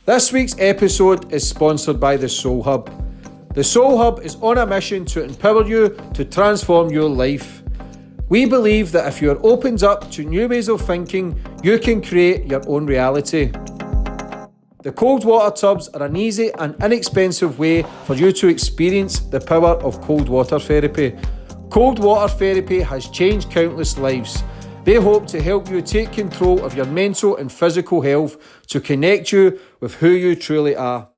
This week's episode is sponsored by the Soul Hub. The Soul Hub is on a mission to empower you to transform your life. We believe that if you're opened up to new ways of thinking, you can create your own reality. The cold water tubs are an easy and inexpensive way for you to experience the power of cold water therapy. Cold water therapy has changed countless lives. They hope to help you take control of your mental and physical health to connect you with who you truly are.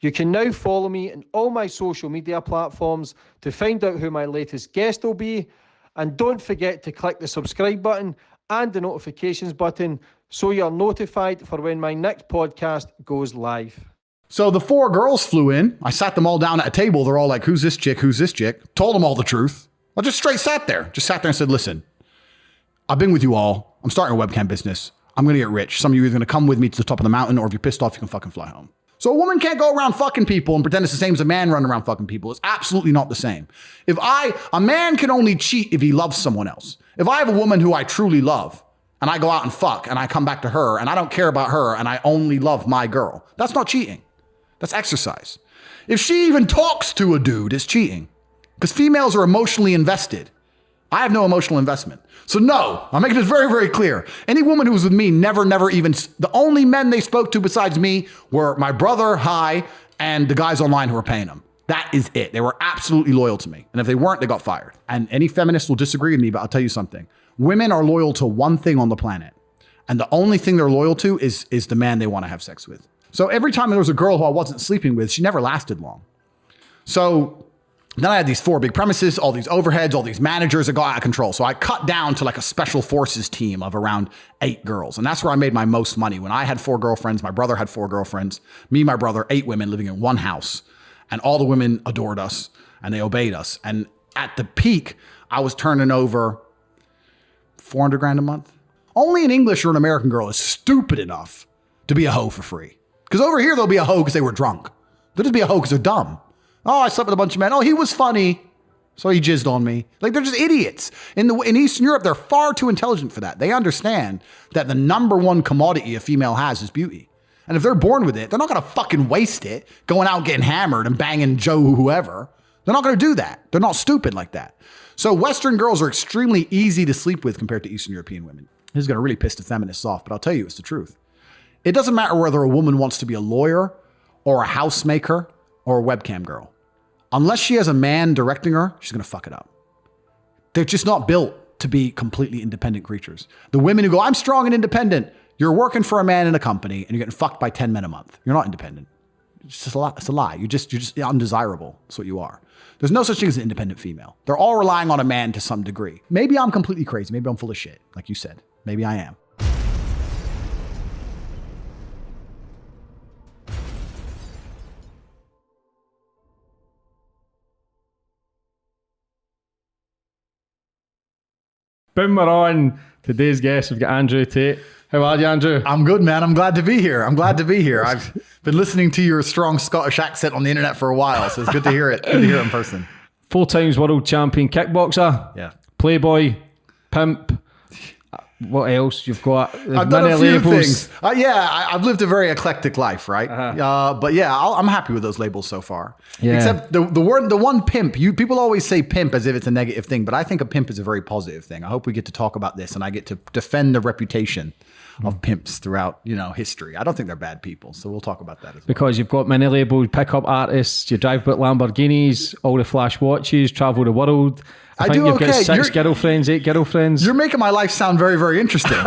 You can now follow me on all my social media platforms to find out who my latest guest will be. And don't forget to click the subscribe button and the notifications button so you're notified for when my next podcast goes live. So the 4 girls flew in. I sat them all down at a table. They're all like, who's this chick? Who's this chick? Told them all the truth. I just straight sat there. Just sat there and said, listen, I've been with you all. I'm starting a webcam business. I'm going to get rich. Some of you are going to come with me to the top of the mountain, or if you're pissed off, you can fucking fly home. So a woman can't go around fucking people and pretend it's the same as a man running around fucking people. It's absolutely not the same. A man can only cheat if he loves someone else. If I have a woman who I truly love and I go out and fuck and I come back to her and I don't care about her and I only love my girl, that's not cheating. That's exercise. If she even talks to a dude, it's cheating. Because females are emotionally invested. I have no emotional investment. So no, I'm making this very, very clear. Any woman who was with me never even, the only men they spoke to besides me were my brother, and the guys online who were paying them. That is it. They were absolutely loyal to me. And if they weren't, they got fired. And any feminist will disagree with me, but I'll tell you something. Women are loyal to one thing on the planet. And the only thing they're loyal to is the man they want to have sex with. So every time there was a girl who I wasn't sleeping with, she never lasted long. So then I had these 4 big premises, all these overheads, all these managers that got out of control. So I cut down to like a special forces team of around 8 girls. And that's where I made my most money. When I had 4 girlfriends, my brother had 4 girlfriends, me, my brother, 8 women living in one house. And all the women adored us and they obeyed us. And at the peak, I was turning over 400 grand a month. Only an English or an American girl is stupid enough to be a hoe for free. Because over here, they'll be a hoe because they were drunk. They'll just be a hoe because they're dumb. Oh, I slept with a bunch of men. Oh, he was funny, so he jizzed on me. Like, they're just idiots. In Eastern Europe, they're far too intelligent for that. They understand that the number one commodity a female has is beauty. And if they're born with it, they're not going to fucking waste it going out getting hammered and banging Joe whoever. They're not going to do that. They're not stupid like that. So Western girls are extremely easy to sleep with compared to Eastern European women. This is going to really piss the feminists off, but I'll tell you, it's the truth. It doesn't matter whether a woman wants to be a lawyer or a housemaker or a webcam girl. Unless she has a man directing her, she's going to fuck it up. They're just not built to be completely independent creatures. The women who go, I'm strong and independent. You're working for a man in a company and you're getting fucked by 10 men a month. You're not independent. It's just a lie. It's a lie. You're just undesirable. That's what you are. There's no such thing as an independent female. They're all relying on a man to some degree. Maybe I'm completely crazy. Maybe I'm full of shit, like you said. Maybe I am. Boom, we're on. Today's guest, we've got Andrew Tate. How are you, Andrew? I'm good, man. I'm glad to be here. I've been listening to your strong Scottish accent on the internet for a while, so it's good to hear it. Good to hear it in person. 4 times world champion kickboxer. Yeah. Playboy, pimp. What else? You've got I've done a few things. I've lived a very eclectic life, right? But yeah, I'm happy with those labels so far. Yeah. Except the one pimp. People always say pimp as if it's a negative thing, but I think a pimp is a very positive thing. I hope we get to talk about this and I get to defend the reputation of pimps throughout, history. I don't think they're bad people, so we'll talk about that as well. Because you've got many labeled pickup artists, you drive about Lamborghinis, all the flash watches, travel the world. I think you've got 6 girlfriends, 8 girlfriends. You're making my life sound very, very interesting.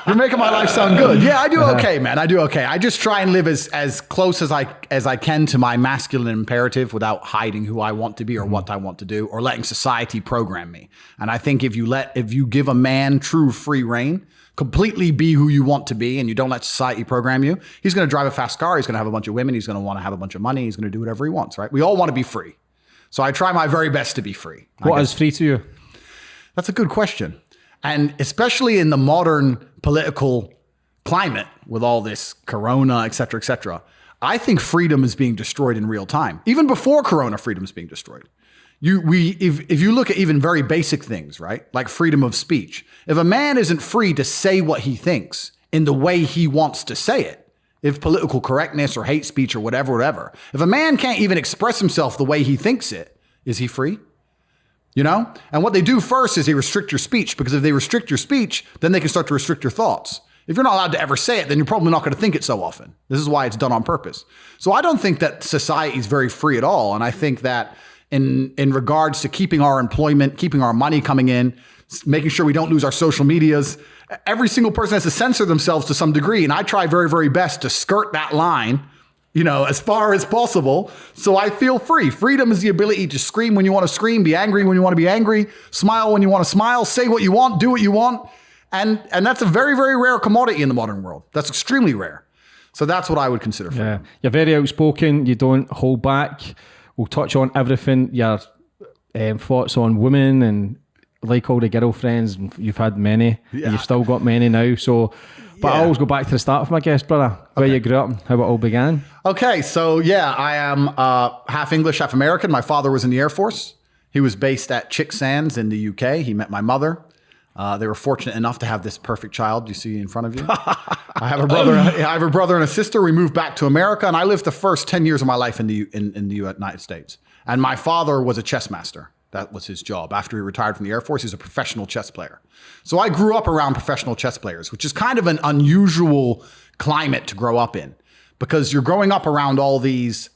You're making my life sound good. Yeah, I do okay, man. I do okay. I just try and live as close as I can to my masculine imperative without hiding who I want to be or what I want to do or letting society program me. And I think if you give a man true free reign, completely be who you want to be and you don't let society program you, he's going to drive a fast car. He's going to have a bunch of women. He's going to want to have a bunch of money. He's going to do whatever he wants, right? We all want to be free. So I try my very best to be free. What is free to you? That's a good question. And especially in the modern political climate with all this corona, et cetera, I think freedom is being destroyed in real time. Even before corona, freedom is being destroyed. If you look at even very basic things, right? Like freedom of speech. If a man isn't free to say what he thinks in the way he wants to say it, if political correctness or hate speech or whatever. If a man can't even express himself the way he thinks it, is he free? You know? And what they do first is they restrict your speech, because if they restrict your speech, then they can start to restrict your thoughts. If you're not allowed to ever say it, then you're probably not going to think it so often. This is why it's done on purpose. So I don't think that society is very free at all. And I think that in regards to keeping our employment, keeping our money coming in, making sure we don't lose our social medias, every single person has to censor themselves to some degree. And I try very, very best to skirt that line, you know, as far as possible. So I feel free. Freedom is the ability to scream when you want to scream, be angry when you want to be angry, smile when you want to smile, say what you want, do what you want. And that's a very, very rare commodity in the modern world. That's extremely rare. So that's what I would consider freedom. Yeah. You're very outspoken. You don't hold back. We'll touch on everything. Your thoughts on women and like all the girlfriends. You've had many. Yeah. And you've still got many now. So, but I always go back to the start of my guest, brother. Where you grew up, how it all began. Okay. So yeah, I am half English, half American. My father was in the Air Force. He was based at Chick Sands in the UK. He met my mother. They were fortunate enough to have this perfect child you see in front of you. I have a brother and a sister. We moved back to America, and I lived the first 10 years of my life in the United States. And my father was a chess master. That was his job. After he retired from the Air Force, he's a professional chess player. So I grew up around professional chess players, which is kind of an unusual climate to grow up in, because you're growing up around all these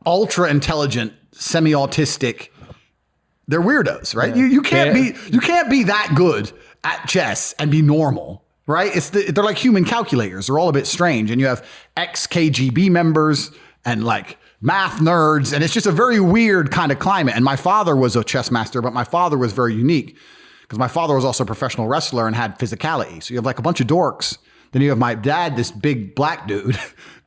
ultra intelligent, semi-autistic. They're weirdos, right? Yeah. You can't be that good at chess and be normal, right? They're like human calculators. They're all a bit strange. And you have ex-KGB members and like math nerds. And it's just a very weird kind of climate. And my father was a chess master, but my father was very unique because my father was also a professional wrestler and had physicality. So you have like a bunch of dorks. Then you have my dad, this big black dude,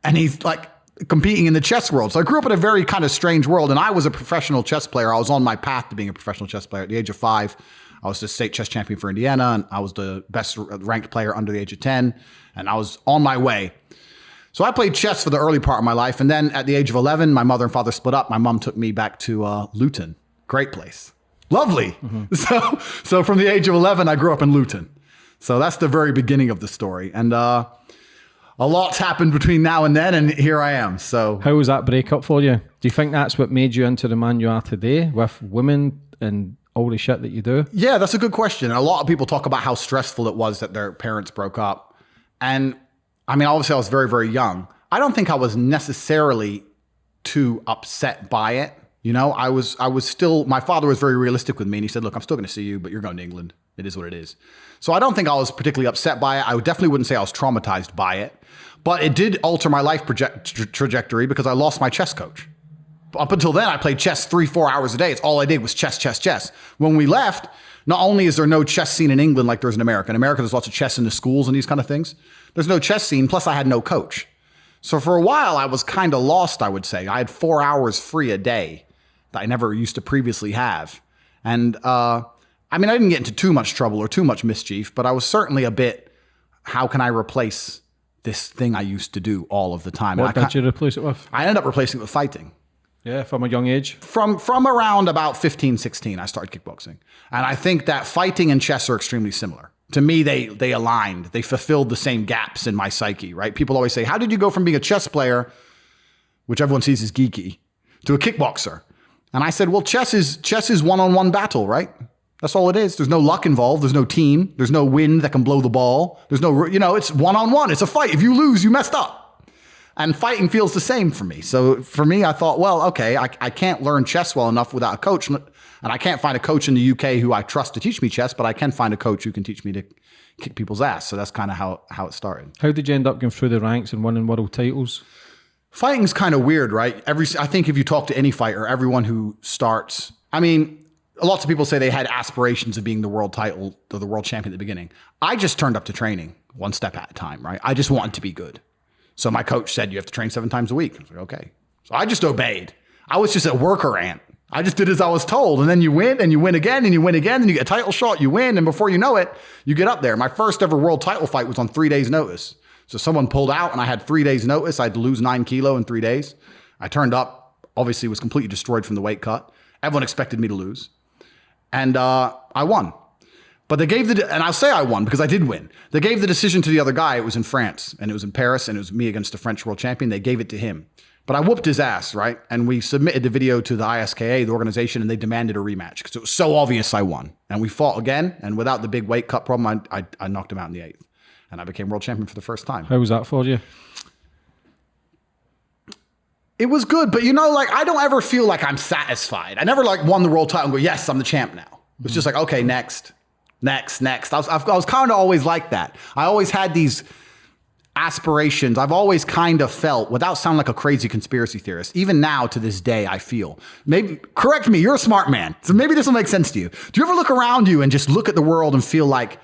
and he's like competing in the chess world. So I grew up in a very kind of strange world, and I was a professional chess player. I was on my path to being a professional chess player. At the age of 5, I was the state chess champion for Indiana, and I was the best ranked player under the age of 10, and I was on my way. So I played chess for the early part of my life, and then at the age of 11, my mother and father split up. My mom took me back to Luton. Great place. Lovely. Mm-hmm. So from the age of 11, I grew up in Luton. So that's the very beginning of the story. And a lot's happened between now and then, and here I am. So how was that breakup for you? Do you think that's what made you into the man you are today with women and all the shit that you do? Yeah, that's a good question. And a lot of people talk about how stressful it was that their parents broke up. And I mean, obviously I was very, very young. I don't think I was necessarily too upset by it. You know, I was still, my father was very realistic with me, and he said, look, I'm still going to see you, but you're going to England. It is what it is. So I don't think I was particularly upset by it. I definitely wouldn't say I was traumatized by it, but it did alter my life trajectory because I lost my chess coach. Up until then, I played chess 3-4 hours a day. It's all I did was chess, chess, chess. When we left, not only is there no chess scene in England like there's in America. In America, there's lots of chess in the schools and these kind of things. There's no chess scene. Plus I had no coach. So for a while I was kind of lost, I would say. I had 4 hours free a day that I never used to previously have. And, I mean, I didn't get into too much trouble or too much mischief, but I was certainly a bit, how can I replace this thing I used to do all of the time? What did you replace it with? I ended up replacing it with fighting. Yeah, from a young age? From around about 15, 16, I started kickboxing. And I think that fighting and chess are extremely similar. To me, they aligned. They fulfilled the same gaps in my psyche, right? People always say, how did you go from being a chess player, which everyone sees as geeky, to a kickboxer? And I said, well, chess is one-on-one battle, right? That's all it is. There's no luck involved. There's no team. There's no wind that can blow the ball. There's no, it's one-on-one. It's a fight. If you lose, you messed up. And fighting feels the same for me. So for me, I thought, well, okay, I can't learn chess well enough without a coach. And I can't find a coach in the UK who I trust to teach me chess, but I can find a coach who can teach me to kick people's ass. So that's kind of how it started. How did you end up going through the ranks and winning world titles? Fighting's kind of weird, right? I think if you talk to any fighter, everyone who starts, I mean, lots of people say they had aspirations of being the world title or the world champion at the beginning. I just turned up to training one step at a time, right? I just wanted to be good. So my coach said, you have to train 7 times a week. I was like, okay. So I just obeyed. I was just a worker ant. I just did as I was told. And then you win and you win again and you win again and you get a title shot, you win. And before you know it, you get up there. My first ever world title fight was on 3 days notice. So someone pulled out and I had 3 days notice. I had to lose 9 kilo in 3 days. I turned up, obviously was completely destroyed from the weight cut. Everyone expected me to lose. And I won. But they gave and I'll say I won because I did win. They gave the decision to the other guy. It was in France and it was in Paris and it was me against the French world champion. They gave it to him. But I whooped his ass, right? And we submitted the video to the ISKA, the organization, and they demanded a rematch because it was so obvious I won. And we fought again, and without the big weight cut problem, I knocked him out in the 8th. And I became world champion for the first time. How was that for you? It was good, but I don't ever feel like I'm satisfied. I never won the world title and go, yes, I'm the champ now. It's just like, okay, next. I was kind of always like that. I always had these aspirations. I've always kind of felt, without sounding like a crazy conspiracy theorist, even now to this day, I feel, maybe, correct me, you're a smart man, so maybe this will make sense to you. Do you ever look around you and just look at the world and feel like,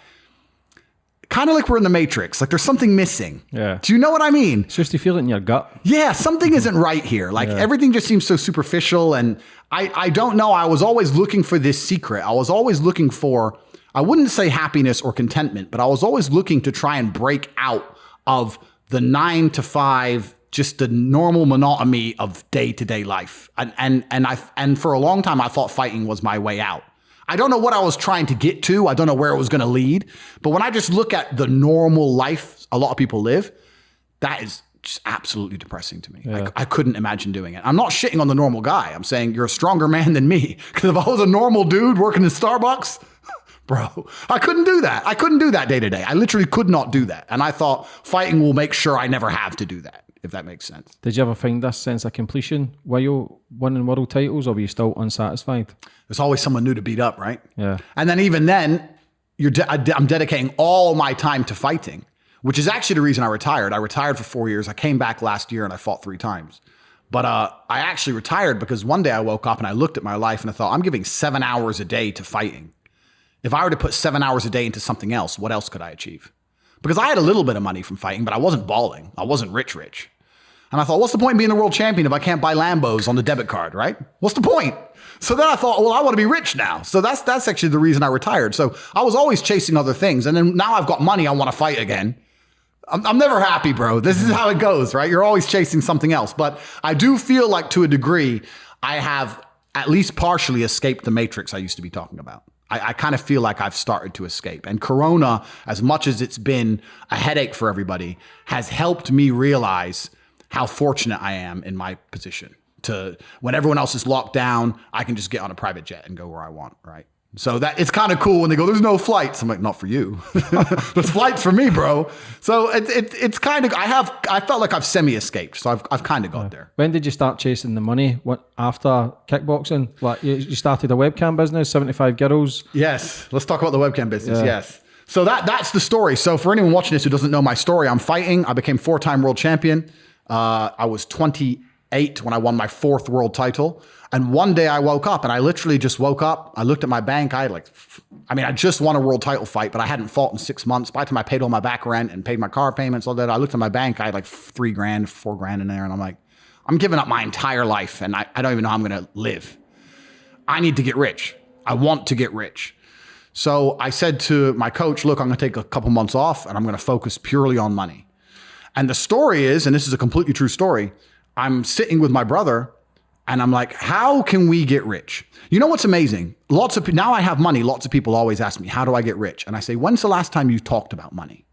kind of like we're in the Matrix, like there's something missing? Yeah. Do you know what I mean? It's just you feel it in your gut. Yeah, something isn't right here. Everything just seems so superficial. And I don't know. I was always looking for this secret. I was always looking for, I wouldn't say happiness or contentment, but I was always looking to try and break out of the 9 to 5, just the normal monotony of day-to-day life. And for a long time, I thought fighting was my way out. I don't know what I was trying to get to. I don't know where it was going to lead. But when I just look at the normal life a lot of people live, that is just absolutely depressing to me. Yeah. I couldn't imagine doing it. I'm not shitting on the normal guy. I'm saying you're a stronger man than me. Because if I was a normal dude working in Starbucks, bro, I couldn't do that. I couldn't do that day to day. I literally could not do that. And I thought fighting will make sure I never have to do that, if that makes sense. Did you ever find this sense of completion? Were you winning world titles or were you still unsatisfied? There's always someone new to beat up, right? Yeah. And then even then, I'm dedicating all my time to fighting, which is actually the reason I retired. I retired for 4 years. I came back last year and I fought 3 times. But I actually retired because one day I woke up and I looked at my life and I thought, I'm giving 7 hours a day to fighting. If I were to put 7 hours a day into something else, what else could I achieve? Because I had a little bit of money from fighting, but I wasn't balling. I wasn't rich. And I thought, what's the point in being the world champion if I can't buy Lambos on the debit card, right? What's the point? So then I thought, well, I want to be rich now. So that's actually the reason I retired. So I was always chasing other things. And then now I've got money, I want to fight again. I'm never happy, bro. This is how it goes, right? You're always chasing something else. But I do feel like to a degree, I have at least partially escaped the matrix I used to be talking about. I kind of feel like I've started to escape. And Corona, as much as it's been a headache for everybody, has helped me realize how fortunate I am in my position. To when everyone else is locked down, I can just get on a private jet and go where I want, right? So that it's kind of cool when they go, there's no flights. I'm like, not for you. There's flights for me, bro. So it's kind of, I felt like I've semi-escaped. So I've kind of got there. When did you start chasing the money? What, after kickboxing? Like you started a webcam business, 75 girls? Yes. Let's talk about the webcam business. Yeah. Yes. So that's the story. So for anyone watching this who doesn't know my story, I'm fighting. I became 4-time world champion. I was 28 when I won my 4th world title. And one day I woke up and I literally just woke up. I looked at my bank. I just won a world title fight, but I hadn't fought in 6 months. By the time I paid all my back rent and paid my car payments, all that, I looked at my bank. I had like $3,000, $4,000 in there. And I'm like, I'm giving up my entire life and I don't even know how I'm going to live. I need to get rich. I want to get rich. So I said to my coach, look, I'm going to take a couple months off and I'm going to focus purely on money. And the story is, and this is a completely true story, I'm sitting with my brother and I'm like, how can we get rich? You know what's amazing? Now I have money. Lots of people always ask me, how do I get rich? And I say, when's the last time you talked about money?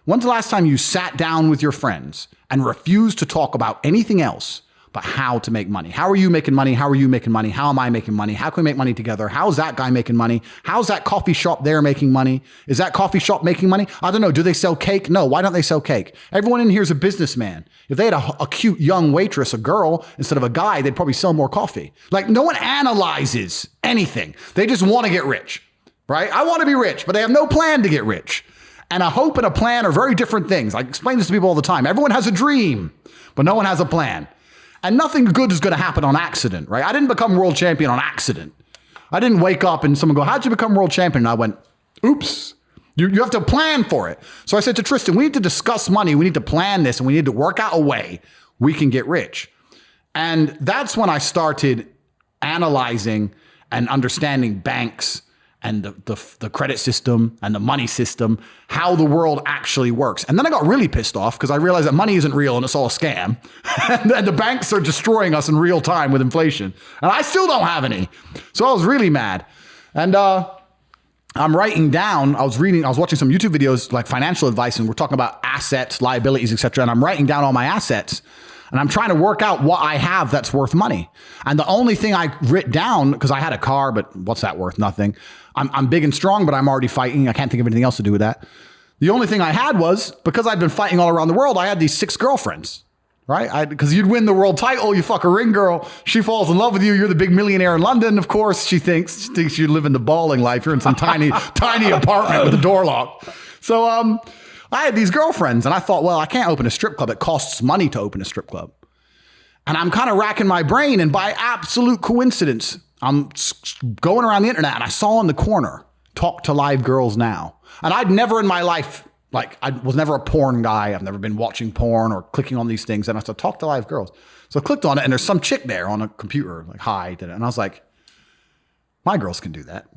When's the last time you sat down with your friends and refused to talk about anything else but how to make money? How are you making money? How are you making money? How am I making money? How can we make money together? How's that guy making money? How's that coffee shop there making money? Is that coffee shop making money? I don't know. Do they sell cake? No. Why don't they sell cake? Everyone in here is a businessman. If they had a cute young waitress, a girl, instead of a guy, they'd probably sell more coffee. Like no one analyzes anything. They just want to get rich, right? I want to be rich, but they have no plan to get rich. And a hope and a plan are very different things. I explain this to people all the time. Everyone has a dream, but no one has a plan. And nothing good is going to happen on accident, right? I didn't become world champion on accident. I didn't wake up and someone go, how'd you become world champion? And I went, oops. You have to plan for it. So I said to Tristan, we need to discuss money. We need to plan this and we need to work out a way we can get rich. And that's when I started analyzing and understanding banks and the credit system and the money system, how the world actually works. And then I got really pissed off because I realized that money isn't real and it's all a scam. And the banks are destroying us in real time with inflation. And I still don't have any. So I was really mad. And I'm writing down, I was watching some YouTube videos like financial advice, and we're talking about assets, liabilities, etc. And I'm writing down all my assets, and I'm trying to work out what I have that's worth money. And the only thing I writ down, because I had a car, but what's that worth? Nothing. I'm big and strong, but I'm already fighting. I can't think of anything else to do with that. The only thing I had was, because I'd been fighting all around the world, I had these 6 girlfriends. Right? Because you'd win the world title, you fuck a ring girl, she falls in love with you, you're the big millionaire in London, of course, she thinks you live in the balling life, you're in some tiny apartment with a door locked. So I had these girlfriends, and I thought, well, I can't open a strip club, it costs money to open a strip club. And I'm kind of racking my brain, and by absolute coincidence, I'm going around the internet, and I saw in the corner, Talk to Live Girls Now. And I'd never in my life, like, I was never a porn guy. I've never been watching porn or clicking on these things. And I said, Talk to Live Girls. So I clicked on it, and there's some chick there on a computer, like, hi, did it. And I was like, my girls can do that.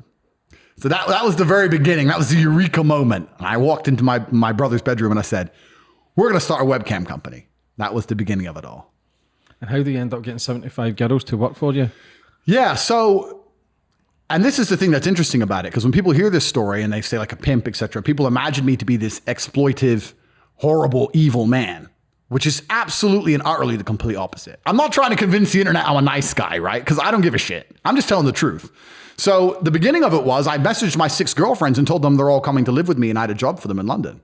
So that was the very beginning. That was the eureka moment. And I walked into my brother's bedroom, and I said, we're going to start a webcam company. That was the beginning of it all. And how do you end up getting 75 girls to work for you? Yeah, so... And this is the thing that's interesting about it, because when people hear this story and they say like a pimp, etc., people imagine me to be this exploitive, horrible, evil man, which is absolutely and utterly the complete opposite. I'm not trying to convince the internet I'm a nice guy, right? Because I don't give a shit. I'm just telling the truth. So the beginning of it was I messaged my 6 girlfriends and told them they're all coming to live with me, and I had a job for them in London.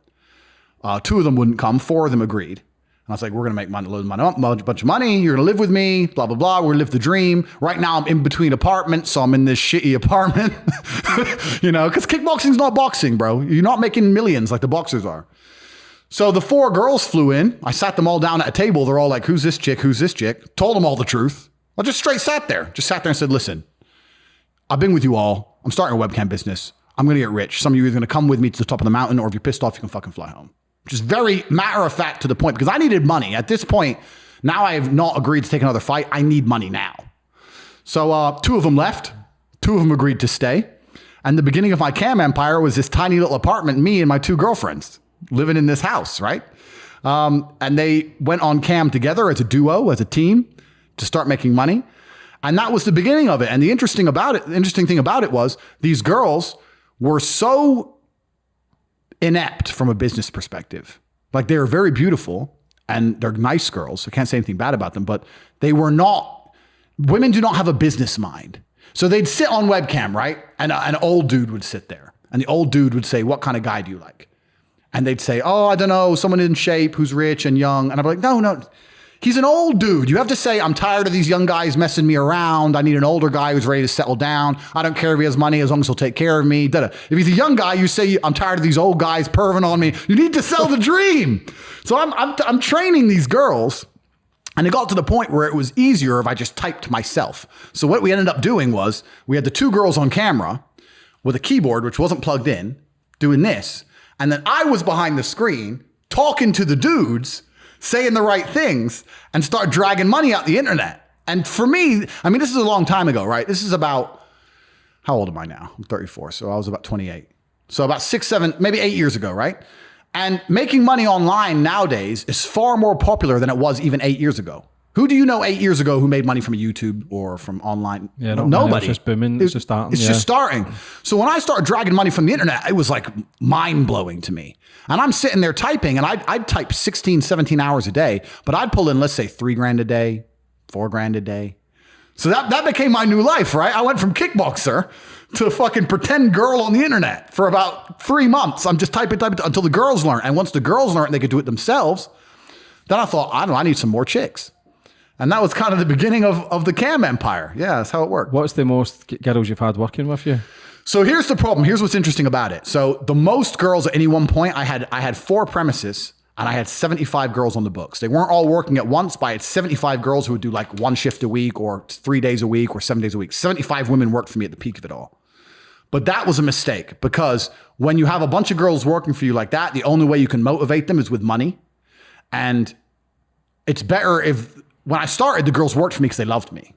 2 of them wouldn't come. 4 of them agreed. And I was like, we're going to make money, a bunch of money. You're going to live with me, blah, blah, blah. We're going to live the dream. Right now, I'm in between apartments, so I'm in this shitty apartment. Because kickboxing's not boxing, bro. You're not making millions like the boxers are. So the 4 girls flew in. I sat them all down at a table. They're all like, who's this chick? Who's this chick? Told them all the truth. I just straight sat there. Just sat there and said, listen, I've been with you all. I'm starting a webcam business. I'm going to get rich. Some of you are going to come with me to the top of the mountain, or if you're pissed off, you can fucking fly home. Just very matter of fact to the point, because I needed money. At this point, now I have not agreed to take another fight. I need money now. So 2 of them left. 2 of them agreed to stay. And the beginning of my cam empire was this tiny little apartment, me and my 2 girlfriends living in this house, right? And they went on cam together as a duo, as a team, to start making money. And that was the beginning of it. And the interesting thing about it was these girls were so inept from a business perspective. Like, they were very beautiful and they're nice girls. So I can't say anything bad about them, but women do not have a business mind. So they'd sit on webcam, right? And an old dude would sit there, and the old dude would say, what kind of guy do you like? And they'd say, oh, I don't know, someone in shape who's rich and young. And I'd be like, no, he's an old dude. You have to say, I'm tired of these young guys messing me around. I need an older guy who's ready to settle down. I don't care if he has money as long as he'll take care of me. If he's a young guy, you say, I'm tired of these old guys perving on me. You need to sell the dream. So I'm training these girls, and it got to the point where it was easier if I just typed myself. So what we ended up doing was we had the 2 girls on camera with a keyboard, which wasn't plugged in, doing this. And then I was behind the screen talking to the dudes, saying the right things, and start dragging money out the internet. And for me, I mean, this is a long time ago, right? This is about, how old am I now? I'm 34. So I was about 28. So about 6, 7, maybe 8 years ago, right? And making money online nowadays is far more popular than it was even 8 years ago. Who do you know 8 years ago who made money from YouTube or from online? Yeah, nobody. It's just booming. It's just starting. It's just starting. So when I started dragging money from the internet, it was like mind blowing to me. And I'm sitting there typing, and I'd type 16, 17 hours a day, but I'd pull in, let's say, $3,000 a day, $4,000 a day. So that became my new life, right? I went from kickboxer to fucking pretend girl on the internet for about 3 months. I'm just typing until the girls learn. And once the girls learn, they could do it themselves. Then I thought, I need some more chicks. And that was kind of the beginning of the cam empire. Yeah, that's how it worked. What's the most girls you've had working with you? So here's the problem. Here's what's interesting about it. So the most girls at any one point, I had 4 premises, and I had 75 girls on the books. They weren't all working at once, but I had 75 girls who would do like 1 shift a week or 3 days a week or 7 days a week. 75 women worked for me at the peak of it all. But that was a mistake, because when you have a bunch of girls working for you like that, the only way you can motivate them is with money. And it's better if, when I started, the girls worked for me because they loved me.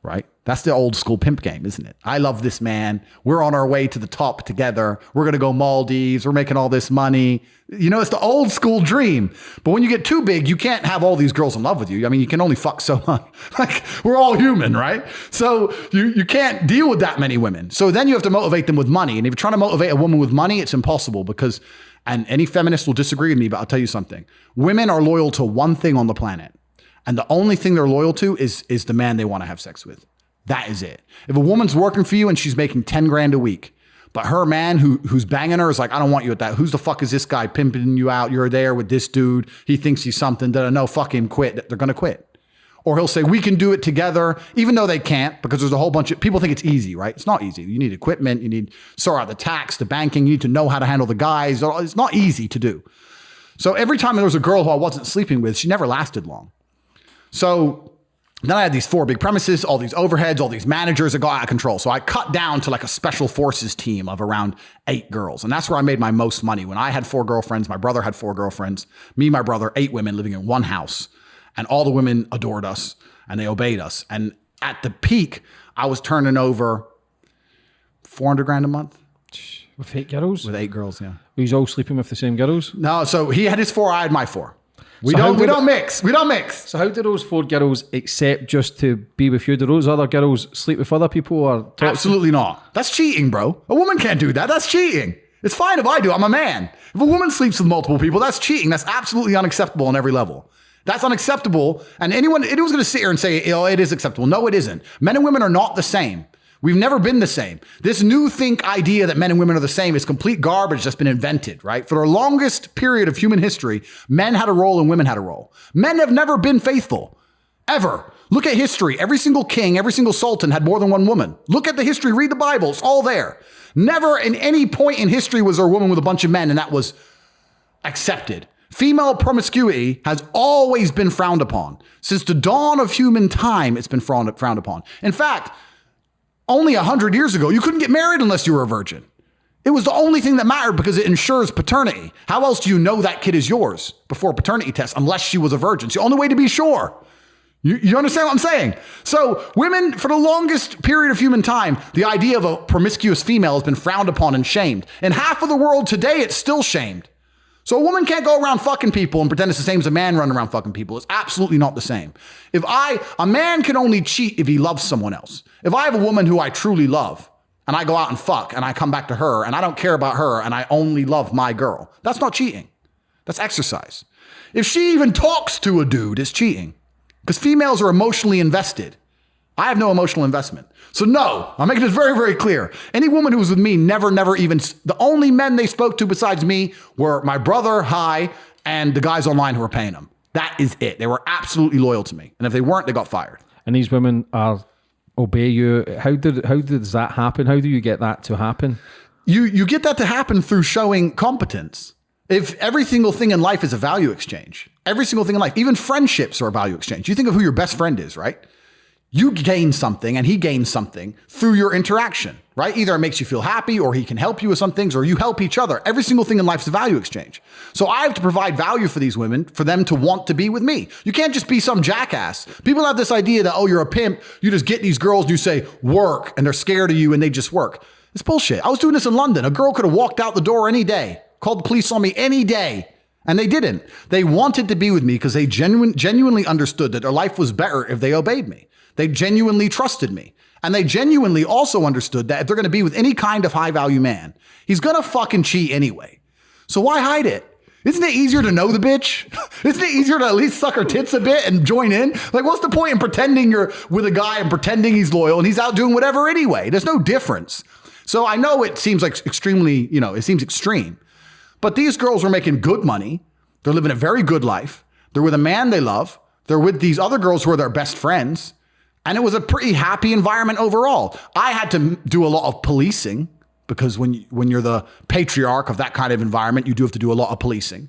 right? That's the old school pimp game, isn't it? I love this man. We're on our way to the top together. We're going to go Maldives. We're making all this money. You know, it's the old school dream. But when you get too big, you can't have all these girls in love with you. I mean, you can only fuck so much. Like, we're all human, right? So you can't deal with that many women. So then you have to motivate them with money. And if you're trying to motivate a woman with money, it's impossible because, and any feminist will disagree with me, but I'll tell you something. Women are loyal to one thing on the planet. And the only thing they're loyal to is the man they want to have sex with. That is it. If a woman's working for you and she's making 10 grand a week, but her man who's banging her is like, I don't want you at that. Who's the fuck is this guy pimping you out? You're there with this dude. He thinks he's something. No, fuck him, quit. They're going to quit. Or he'll say, we can do it together, even though they can't, because there's a whole bunch of people think it's easy, right? It's not easy. You need equipment. You need sort out the tax, the banking. You need to know how to handle the guys. It's not easy to do. So every time there was a girl who I wasn't sleeping with, she never lasted long. So then I had these 4 big premises, all these overheads, all these managers that got out of control. So I cut down to like a special forces team of around 8 girls. And that's where I made my most money. When I had 4 girlfriends, my brother had 4 girlfriends, me, my brother, 8 women living in one house. And all the women adored us and they obeyed us. And at the peak, I was turning over 400 grand a month. With 8 girls? With 8 girls, yeah. Were you all sleeping with the same girls? No, so he had his 4, I had my 4. We don't mix. So how do those 4 girls accept just to be with you? Do those other girls sleep with other people or talk? Absolutely not. That's cheating, bro. A woman can't do that. That's cheating. It's fine if I do. I'm a man. If a woman sleeps with multiple people, that's cheating. That's absolutely unacceptable on every level. That's unacceptable. And anyone's going to sit here and say, oh, it is acceptable. No, it isn't. Men and women are not the same. We've never been the same. This new think idea that men and women are the same is complete garbage that's been invented, right? For the longest period of human history, men had a role and women had a role. Men have never been faithful, ever. Look at history. Every single king, every single sultan had more than one woman. Look at the history, read the Bible, it's all there. Never in any point in history was there a woman with a bunch of men and that was accepted. Female promiscuity has always been frowned upon. Since the dawn of human time, it's been frowned upon. In fact, only 100 years ago, you couldn't get married unless you were a virgin. It was the only thing that mattered because it ensures paternity. How else do you know that kid is yours before a paternity test unless she was a virgin? It's the only way to be sure. You understand what I'm saying? So women, for the longest period of human time, the idea of a promiscuous female has been frowned upon and shamed. In half of the world today, it's still shamed. So a woman can't go around fucking people and pretend it's the same as a man running around fucking people. It's absolutely not the same. A man can only cheat if he loves someone else. If I have a woman who I truly love and I go out and fuck and I come back to her and I don't care about her and I only love my girl, that's not cheating. That's exercise. If she even talks to a dude, it's cheating because females are emotionally invested. I have no emotional investment. So no, I'm making this very, very clear. Any woman who was with me never even, the only men they spoke to besides me were my brother, and the guys online who were paying them. That is it. They were absolutely loyal to me. And if they weren't, they got fired. And these women obey you. How does that happen? How do you get that to happen? You get that to happen through showing competence. If every single thing in life is a value exchange, every single thing in life, even friendships are a value exchange. You think of who your best friend is, right? You gain something and he gains something through your interaction, right? Either it makes you feel happy or he can help you with some things or you help each other. Every single thing in life is a value exchange. So I have to provide value for these women for them to want to be with me. You can't just be some jackass. People have this idea that, oh, you're a pimp. You just get these girls and you say work and they're scared of you and they just work. It's bullshit. I was doing this in London. A girl could have walked out the door any day, called the police on me any day. And they didn't. They wanted to be with me because they genuinely understood that their life was better if they obeyed me. They genuinely trusted me. And they genuinely also understood that if they're going to be with any kind of high value man, he's going to fucking cheat anyway. So why hide it? Isn't it easier to know the bitch? Isn't it easier to at least suck her tits a bit and join in? Like, what's the point in pretending you're with a guy and pretending he's loyal and he's out doing whatever anyway? There's no difference. So I know it seems like extremely, it seems extreme. But these girls were making good money. They're living a very good life. They're with a man they love. They're with these other girls who are their best friends. And it was a pretty happy environment overall. I had to do a lot of policing because when you're the patriarch of that kind of environment, you do have to do a lot of policing.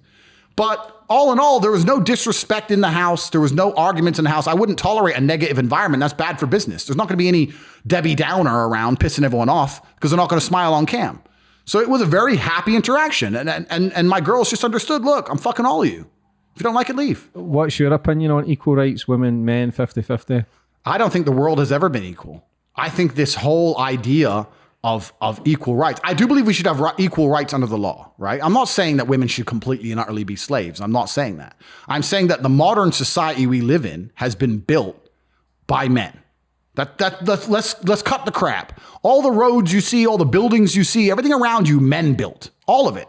But all in all, there was no disrespect in the house. There was no arguments in the house. I wouldn't tolerate a negative environment. That's bad for business. There's not going to be any Debbie Downer around pissing everyone off because they're not going to smile on cam. So it was a very happy interaction. And my girls just understood, look, I'm fucking all of you. If you don't like it, leave. What's your opinion on equal rights, women, men, 50-50? I don't think the world has ever been equal. I think this whole idea of equal rights, I do believe we should have equal rights under the law, right? I'm not saying that women should completely and utterly be slaves. I'm not saying that. I'm saying that the modern society we live in has been built by men. Let's cut the crap. All the roads you see, all the buildings you see, everything around you, men built. All of it.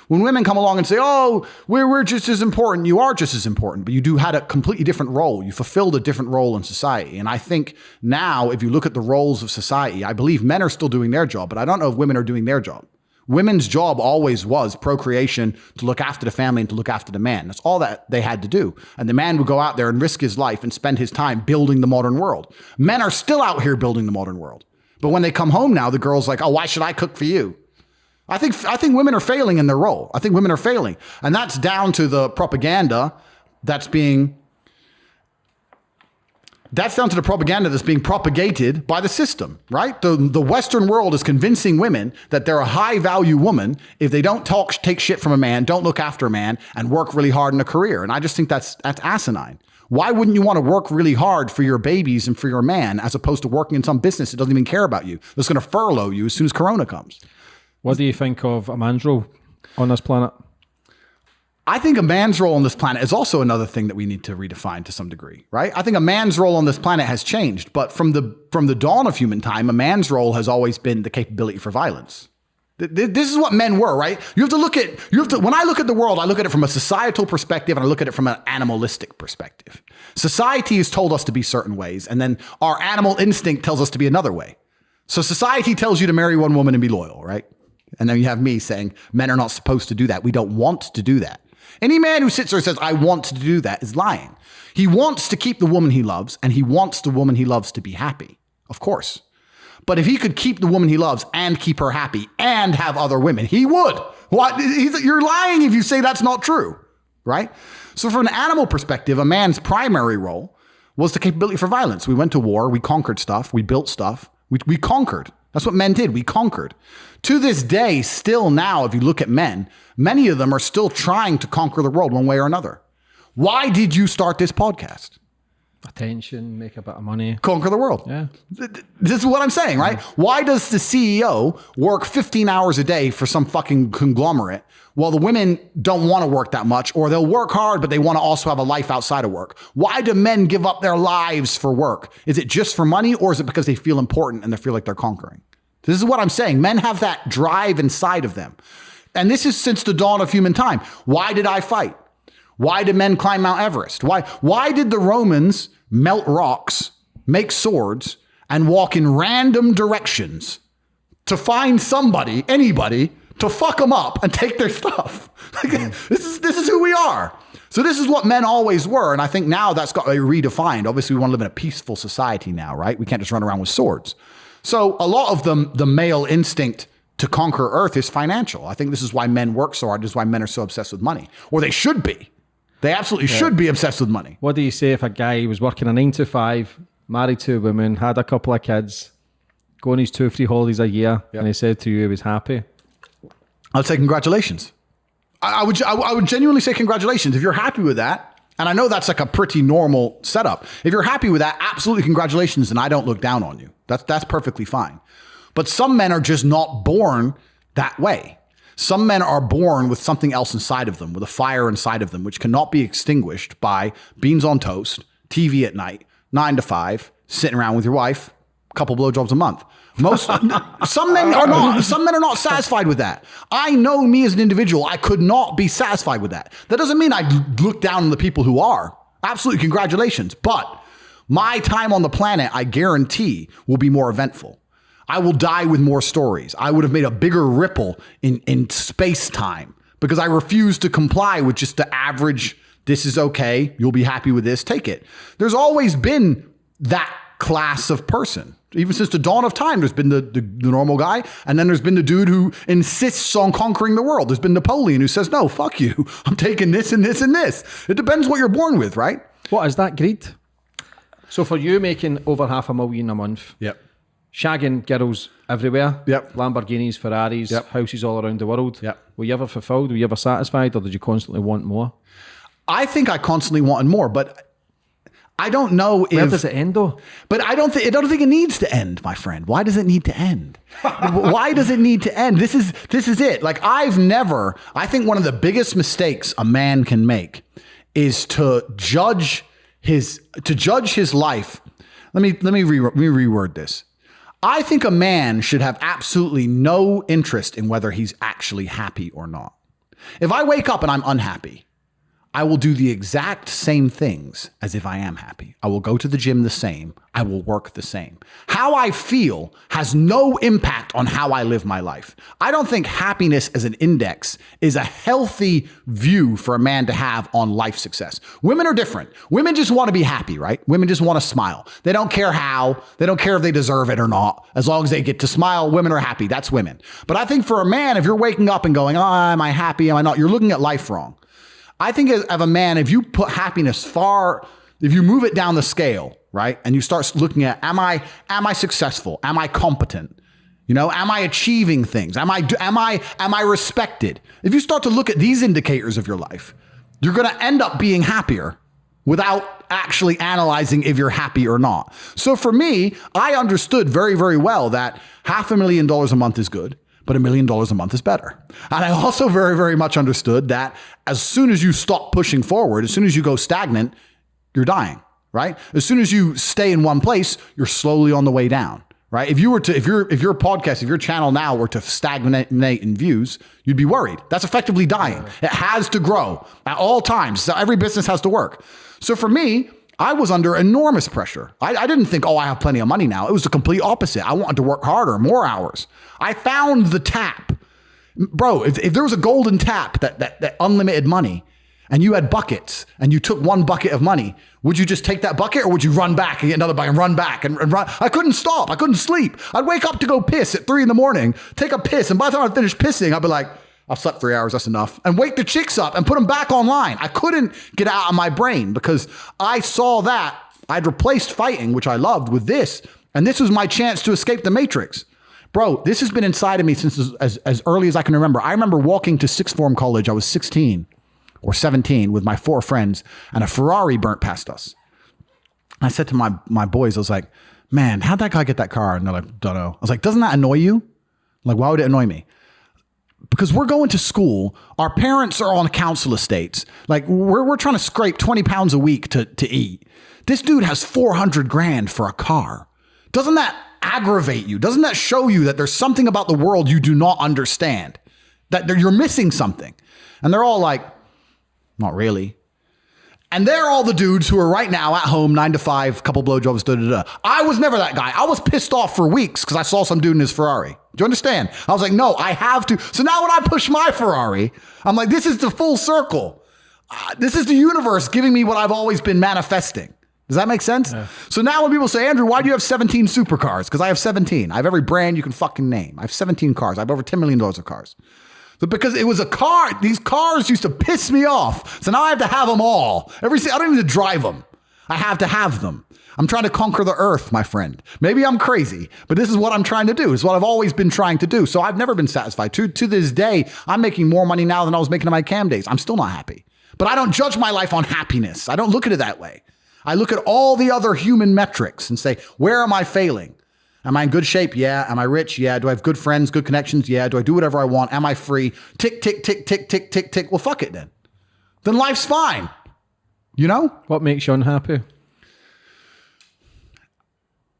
When women come along and say, oh, we're just as important, you are just as important, but you had a completely different role. You fulfilled a different role in society. And I think now, if you look at the roles of society, I believe men are still doing their job, but I don't know if women are doing their job. Women's job always was procreation, to look after the family and to look after the man. That's all that they had to do. And the man would go out there and risk his life and spend his time building the modern world. Men are still out here building the modern world. But when they come home now, the girl's like, oh, why should I cook for you? I think women are failing in their role. I think women are failing. And that's down to the propaganda that's being propagated by the system, right? The Western world is convincing women that they're a high value woman if they don't take shit from a man, don't look after a man, and work really hard in a career. And I just think that's asinine. Why wouldn't you want to work really hard for your babies and for your man as opposed to working in some business that doesn't even care about you, that's going to furlough you as soon as Corona comes? What do you think of a man's role on this planet? I think a man's role on this planet is also another thing that we need to redefine to some degree, right? I think a man's role on this planet has changed, but from the dawn of human time, a man's role has always been the capability for violence. This is what men were, right? When I look at the world, I look at it from a societal perspective and I look at it from an animalistic perspective. Society has told us to be certain ways, and then our animal instinct tells us to be another way. So society tells you to marry one woman and be loyal, right? And then you have me saying men are not supposed to do that. We don't want to do that. Any man who sits there and says, I want to do that is lying. He wants to keep the woman he loves, and he wants the woman he loves to be happy, of course. But if he could keep the woman he loves and keep her happy and have other women, he would. What? You're lying if you say that's not true, right? So from an animal perspective, a man's primary role was the capability for violence. We went to war, we conquered stuff, we built stuff, we conquered. That's what men did. We conquered. To this day, still now, if you look at men, many of them are still trying to conquer the world one way or another. Why did you start this podcast? Attention, make a bit of money. Conquer the world. Yeah. This is what I'm saying, right? Why does the CEO work 15 hours a day for some fucking conglomerate while the women don't want to work that much, or they'll work hard, but they want to also have a life outside of work? Why do men give up their lives for work? Is it just for money, or is it because they feel important and they feel like they're conquering? This is what I'm saying. Men have that drive inside of them. And this is since the dawn of human time. Why did I fight? Why did men climb Mount Everest? Why did the Romans melt rocks, make swords, and walk in random directions to find somebody, anybody, to fuck them up and take their stuff? This is who we are. So this is what men always were. And I think now that's got redefined. Obviously, we want to live in a peaceful society now, right? We can't just run around with swords. So a lot of the male instinct to conquer Earth is financial. I think this is why men work so hard. This is why men are so obsessed with money. Or they should be. They absolutely should be obsessed with money. What do you say if a guy was working a 9 to 5, married to a woman, had a couple of kids, going his 2 or 3 holidays a year, and he said to you he was happy? I'd say congratulations. I would genuinely say congratulations. If you're happy with that, and I know that's like a pretty normal setup. If you're happy with that, absolutely congratulations, and I don't look down on you. That's perfectly fine. But some men are just not born that way. Some men are born with something else inside of them, with a fire inside of them, which cannot be extinguished by beans on toast, TV at night, 9 to 5, sitting around with your wife, a couple blowjobs a month. Some men are not satisfied with that. I know me as an individual, I could not be satisfied with that. That doesn't mean I look down on the people who are. Absolutely, congratulations. But my time on the planet, I guarantee, will be more eventful. I will die with more stories. I would have made a bigger ripple in space-time because I refuse to comply with just the average, this is okay, you'll be happy with this, take it. There's always been that class of person. Even since the dawn of time, there's been the normal guy, and then there's been the dude who insists on conquering the world. There's been Napoleon who says, no, fuck you. I'm taking this and this and this. It depends what you're born with, right? What is that greed? So for you making over $500,000 a month, yep, shagging girls everywhere, yep, Lamborghinis, Ferraris, yep, houses all around the world, yep, were you ever fulfilled? Were you ever satisfied, or did you constantly want more? I think I constantly wanted more, but I don't know Where if... does it end though? But I don't think it needs to end, my friend. Why does it need to end? Why does it need to end? This is it. Like I think one of the biggest mistakes a man can make is to judge his life. Let me reword this. I think a man should have absolutely no interest in whether he's actually happy or not. If I wake up and I'm unhappy, I will do the exact same things as if I am happy. I will go to the gym the same. I will work the same. How I feel has no impact on how I live my life. I don't think happiness as an index is a healthy view for a man to have on life success. Women are different. Women just want to be happy, right? Women just want to smile. They don't care how. They don't care if they deserve it or not. As long as they get to smile, women are happy. That's women. But I think for a man, if you're waking up and going, am I happy? Am I not? You're looking at life wrong. I think of a man, if you put happiness if you move it down the scale, right? And you start looking at, am I successful? Am I competent? Am I achieving things? Am I respected? If you start to look at these indicators of your life, you're going to end up being happier without actually analyzing if you're happy or not. So for me, I understood very, very well that $500,000 a month is good, but $1 million a month is better. And I also very, very much understood that as soon as you stop pushing forward, as soon as you go stagnant, you're dying, right? As soon as you stay in one place, you're slowly on the way down, right? If your podcast, if your channel now were to stagnate in views, you'd be worried. That's effectively dying. It has to grow at all times. So every business has to work. So for me, I was under enormous pressure. I didn't think, I have plenty of money now. It was the complete opposite. I wanted to work harder, more hours. I found the tap. Bro, if there was a golden tap that unlimited money and you had buckets and you took one bucket of money, would you just take that bucket or would you run back and get another bucket and run back and run? I couldn't stop. I couldn't sleep. I'd wake up to go piss at 3 a.m, take a piss. And by the time I finished pissing, I'd be like, I've slept 3 hours, that's enough. And wake the chicks up and put them back online. I couldn't get out of my brain because I saw that I'd replaced fighting, which I loved, with this. And this was my chance to escape the matrix. Bro, this has been inside of me since as early as I can remember. I remember walking to sixth form college. I was 16 or 17 with my 4 friends and a Ferrari burnt past us. I said to my boys, I was like, man, how'd that guy get that car? And they're like, don't know. I was like, doesn't that annoy you? Like, why would it annoy me? Because we're going to school. Our parents are on council estates. Like we're trying to scrape 20 pounds a week to eat. This dude has 400 grand for a car. Doesn't that aggravate you? Doesn't that show you that there's something about the world you do not understand? That you're missing something. And they're all like, not really. And they're all the dudes who are right now at home, 9 to 5, couple blowjobs, da-da-da. I was never that guy. I was pissed off for weeks because I saw some dude in his Ferrari. Do you understand? I was like, no, I have to. So now when I push my Ferrari, I'm like, this is the full circle. This is the universe giving me what I've always been manifesting. Does that make sense? Yeah. So now when people say, Andrew, why do you have 17 supercars? Because I have 17. I have every brand you can fucking name. I have 17 cars. I have over $10 million of cars. So because it was a car, these cars used to piss me off. So now I have to have them all. I don't even drive them. I have to have them. I'm trying to conquer the earth, my friend. Maybe I'm crazy, but this is what I'm trying to do. It's what I've always been trying to do. So I've never been satisfied. To this day, I'm making more money now than I was making in my cam days. I'm still not happy. But I don't judge my life on happiness. I don't look at it that way. I look at all the other human metrics and say, where am I failing? Am I in good shape? Yeah. Am I rich? Yeah. Do I have good friends, good connections? Yeah. Do I do whatever I want? Am I free? Tick, tick, tick, tick, tick, tick, tick. Well, fuck it then. Then life's fine. You know? What makes you unhappy?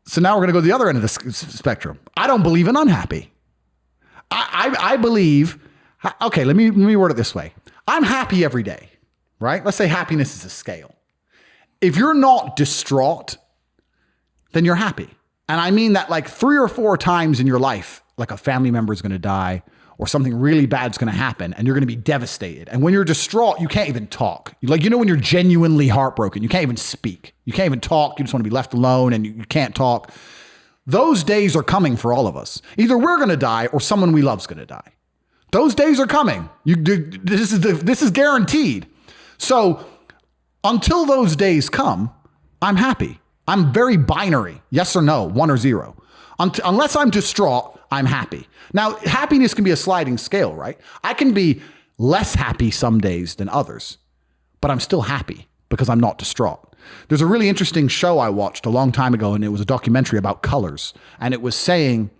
So now we're going to go to the other end of the spectrum. I don't believe in unhappy. I believe, okay, let me word it this way. I'm happy every day, right? Let's say happiness is a scale. If you're not distraught, then you're happy. And I mean that like 3 or 4 times in your life, like a family member is going to die or something really bad is going to happen and you're going to be devastated. And when you're distraught, you can't even talk. Like, you know, when you're genuinely heartbroken, you can't even speak. You can't even talk. You just want to be left alone and you can't talk. Those days are coming for all of us. Either we're going to die or someone we love is going to die. Those days are coming. This is guaranteed. So until those days come, I'm happy. I'm very binary. Yes or no, 1 or 0. Unless I'm distraught, I'm happy. Now, happiness can be a sliding scale, right? I can be less happy some days than others, but I'm still happy because I'm not distraught. There's a really interesting show I watched a long time ago, and it was a documentary about colors. And it was saying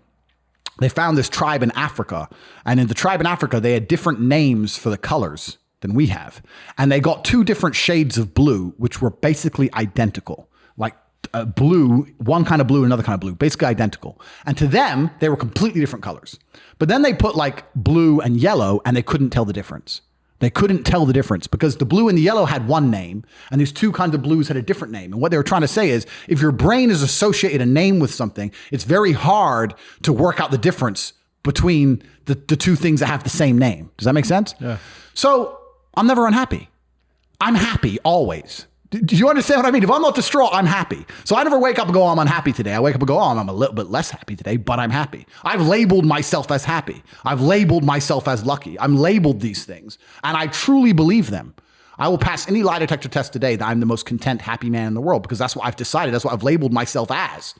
they found this tribe in Africa. And in the tribe in Africa, they had different names for the colors than we have. And they got 2 different shades of blue, which were basically identical. Like blue, one kind of blue, another kind of blue, basically identical. And to them, they were completely different colors. But then they put like blue and yellow, and they couldn't tell the difference. They couldn't tell the difference because the blue and the yellow had one name, and these 2 kinds of blues had a different name. And what they were trying to say is, if your brain is associated a name with something, it's very hard to work out the difference between the 2 things that have the same name. Does that make sense? Yeah. So I'm never unhappy. I'm happy always. Do you understand what I mean? If I'm not distraught, I'm happy. So I never wake up and go, oh, I'm unhappy today. I wake up and go, oh, I'm a little bit less happy today, but I'm happy. I've labeled myself as happy. I've labeled myself as lucky. I'm labeled these things, and I truly believe them. I will pass any lie detector test today that I'm the most content, happy man in the world because that's what I've decided. That's what I've labeled myself as.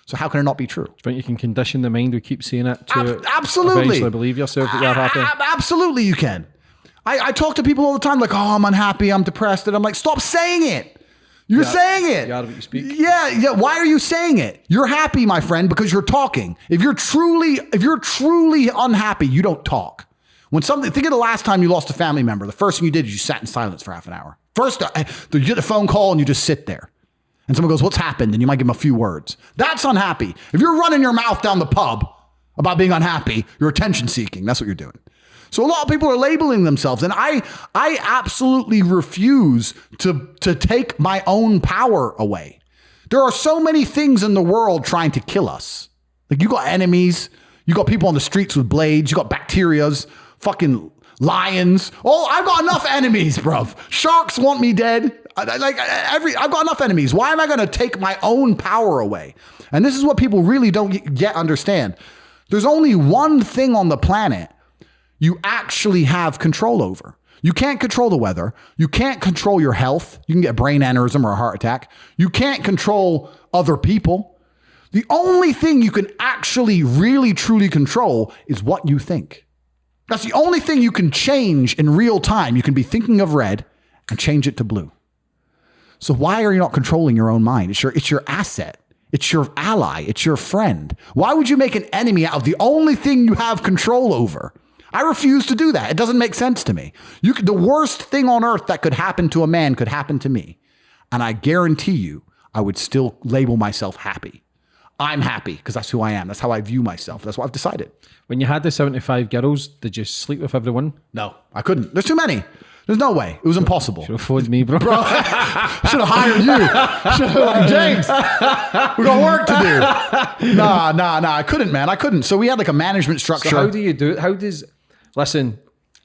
So how can it not be true? Do you think you can condition the mind to keep saying it to absolutely eventually believe yourself that you're happy? Absolutely you can. I talk to people all the time like, oh, I'm unhappy, I'm depressed. And I'm like, stop saying it. You're saying it. You are what you speak. Yeah. Why are you saying it? You're happy, my friend, because you're talking. If you're truly unhappy, you don't talk. Think of the last time you lost a family member. The first thing you did is you sat in silence for half an hour. First, you get the phone call and you just sit there. And someone goes, what's happened? And you might give them a few words. That's unhappy. If you're running your mouth down the pub about being unhappy, you're attention seeking. That's what you're doing. So a lot of people are labeling themselves, and I absolutely refuse to take my own power away. There are so many things in the world trying to kill us. Like you got enemies, you got people on the streets with blades, you got bacterias, fucking lions. Oh, I've got enough enemies, bruv. Sharks want me dead. I've got enough enemies. Why am I going to take my own power away? And this is what people really don't yet understand. There's only one thing on the planet you actually have control over. You can't control the weather. You can't control your health. You can get a brain aneurysm or a heart attack. You can't control other people. The only thing you can actually really truly control is what you think. That's the only thing you can change in real time. You can be thinking of red and change it to blue. So why are you not controlling your own mind? It's your asset. It's your ally. It's your friend. Why would you make an enemy out of the only thing you have control over? I refuse to do that. It doesn't make sense to me. The worst thing on earth that could happen to a man could happen to me. And I guarantee you, I would still label myself happy. I'm happy because that's who I am. That's how I view myself. That's what I've decided. When you had the 75 girls, did you sleep with everyone? No, I couldn't. There's too many. There's no way. It was impossible. Should have phoned me, bro. Should have hired you. Should have like, James, we got work to do. Nah. I couldn't, man. I couldn't. So we had like a management structure. So how do you do it? Listen,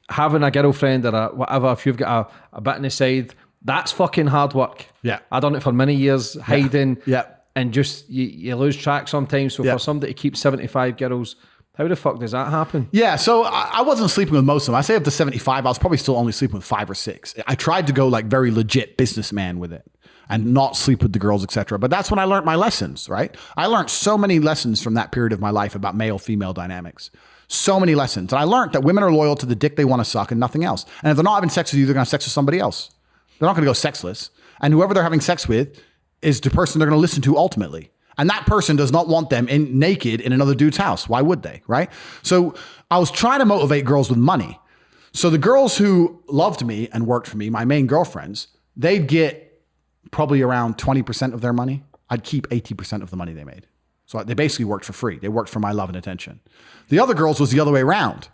having a girlfriend or whatever, if you've got a bit on the side, that's fucking hard work. Yeah. I've done it for many years, hiding. Yeah. And just, you lose track sometimes. So for somebody to keep 75 girls, how the fuck does that happen? Yeah, so I wasn't sleeping with most of them. I say up to 75, I was probably still only sleeping with 5 or 6. I tried to go like very legit businessman with it and not sleep with the girls, etc. But that's when I learned my lessons, right? I learned so many lessons from that period of my life about male-female dynamics. So many lessons. And I learned that women are loyal to the dick they want to suck and nothing else. And if they're not having sex with you, they're going to have sex with somebody else. They're not going to go sexless. And whoever they're having sex with is the person they're going to listen to ultimately. And that person does not want them naked in another dude's house. Why would they, right? So I was trying to motivate girls with money. So the girls who loved me and worked for me, my main girlfriends, they'd get probably around 20% of their money. I'd keep 80% of the money they made. So they basically worked for free. They worked for my love and attention. The other girls was the other way around.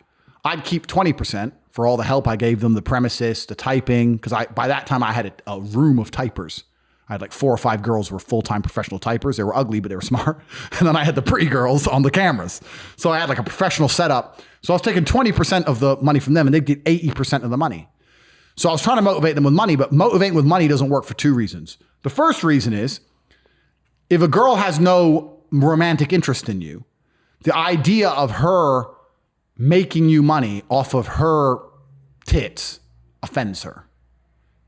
I'd keep 20% for all the help I gave them, the premises, the typing, because by that time I had a room of typers. I had like 4 or 5 girls who were full-time professional typers. They were ugly, but they were smart. And then I had the pretty girls on the cameras. So I had like a professional setup. So I was taking 20% of the money from them and they'd get 80% of the money. So I was trying to motivate them with money, but motivating with money doesn't work for 2 reasons. The first reason is if a girl has no romantic interest in you, the idea of her making you money off of her tits offends her.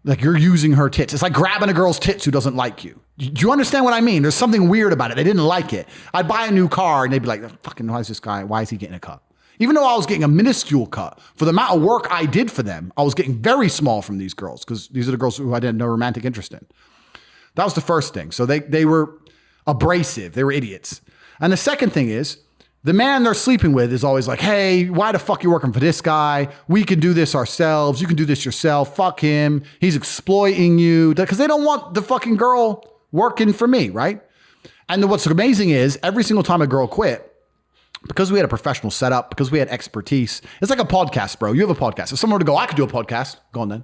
Like you're using her tits. It's like grabbing a girl's tits who doesn't like you. Do you understand what I mean? There's something weird about it. They didn't like it. I'd buy a new car and they'd be like, fucking, why is he getting a cut? Even though I was getting a minuscule cut for the amount of work I did for them, I was getting very small from these girls because these are the girls who I had no romantic interest in. That was the first thing. So they were abrasive. They were idiots. And the second thing is, the man they're sleeping with is always like, hey, why the fuck you working for this guy? We can do this ourselves. You can do this yourself. Fuck him. He's exploiting you. Because they don't want the fucking girl working for me, right? And then what's amazing is every single time a girl quit, because we had a professional setup, because we had expertise, it's like a podcast, bro. You have a podcast. If someone were to go, I could do a podcast, go on then.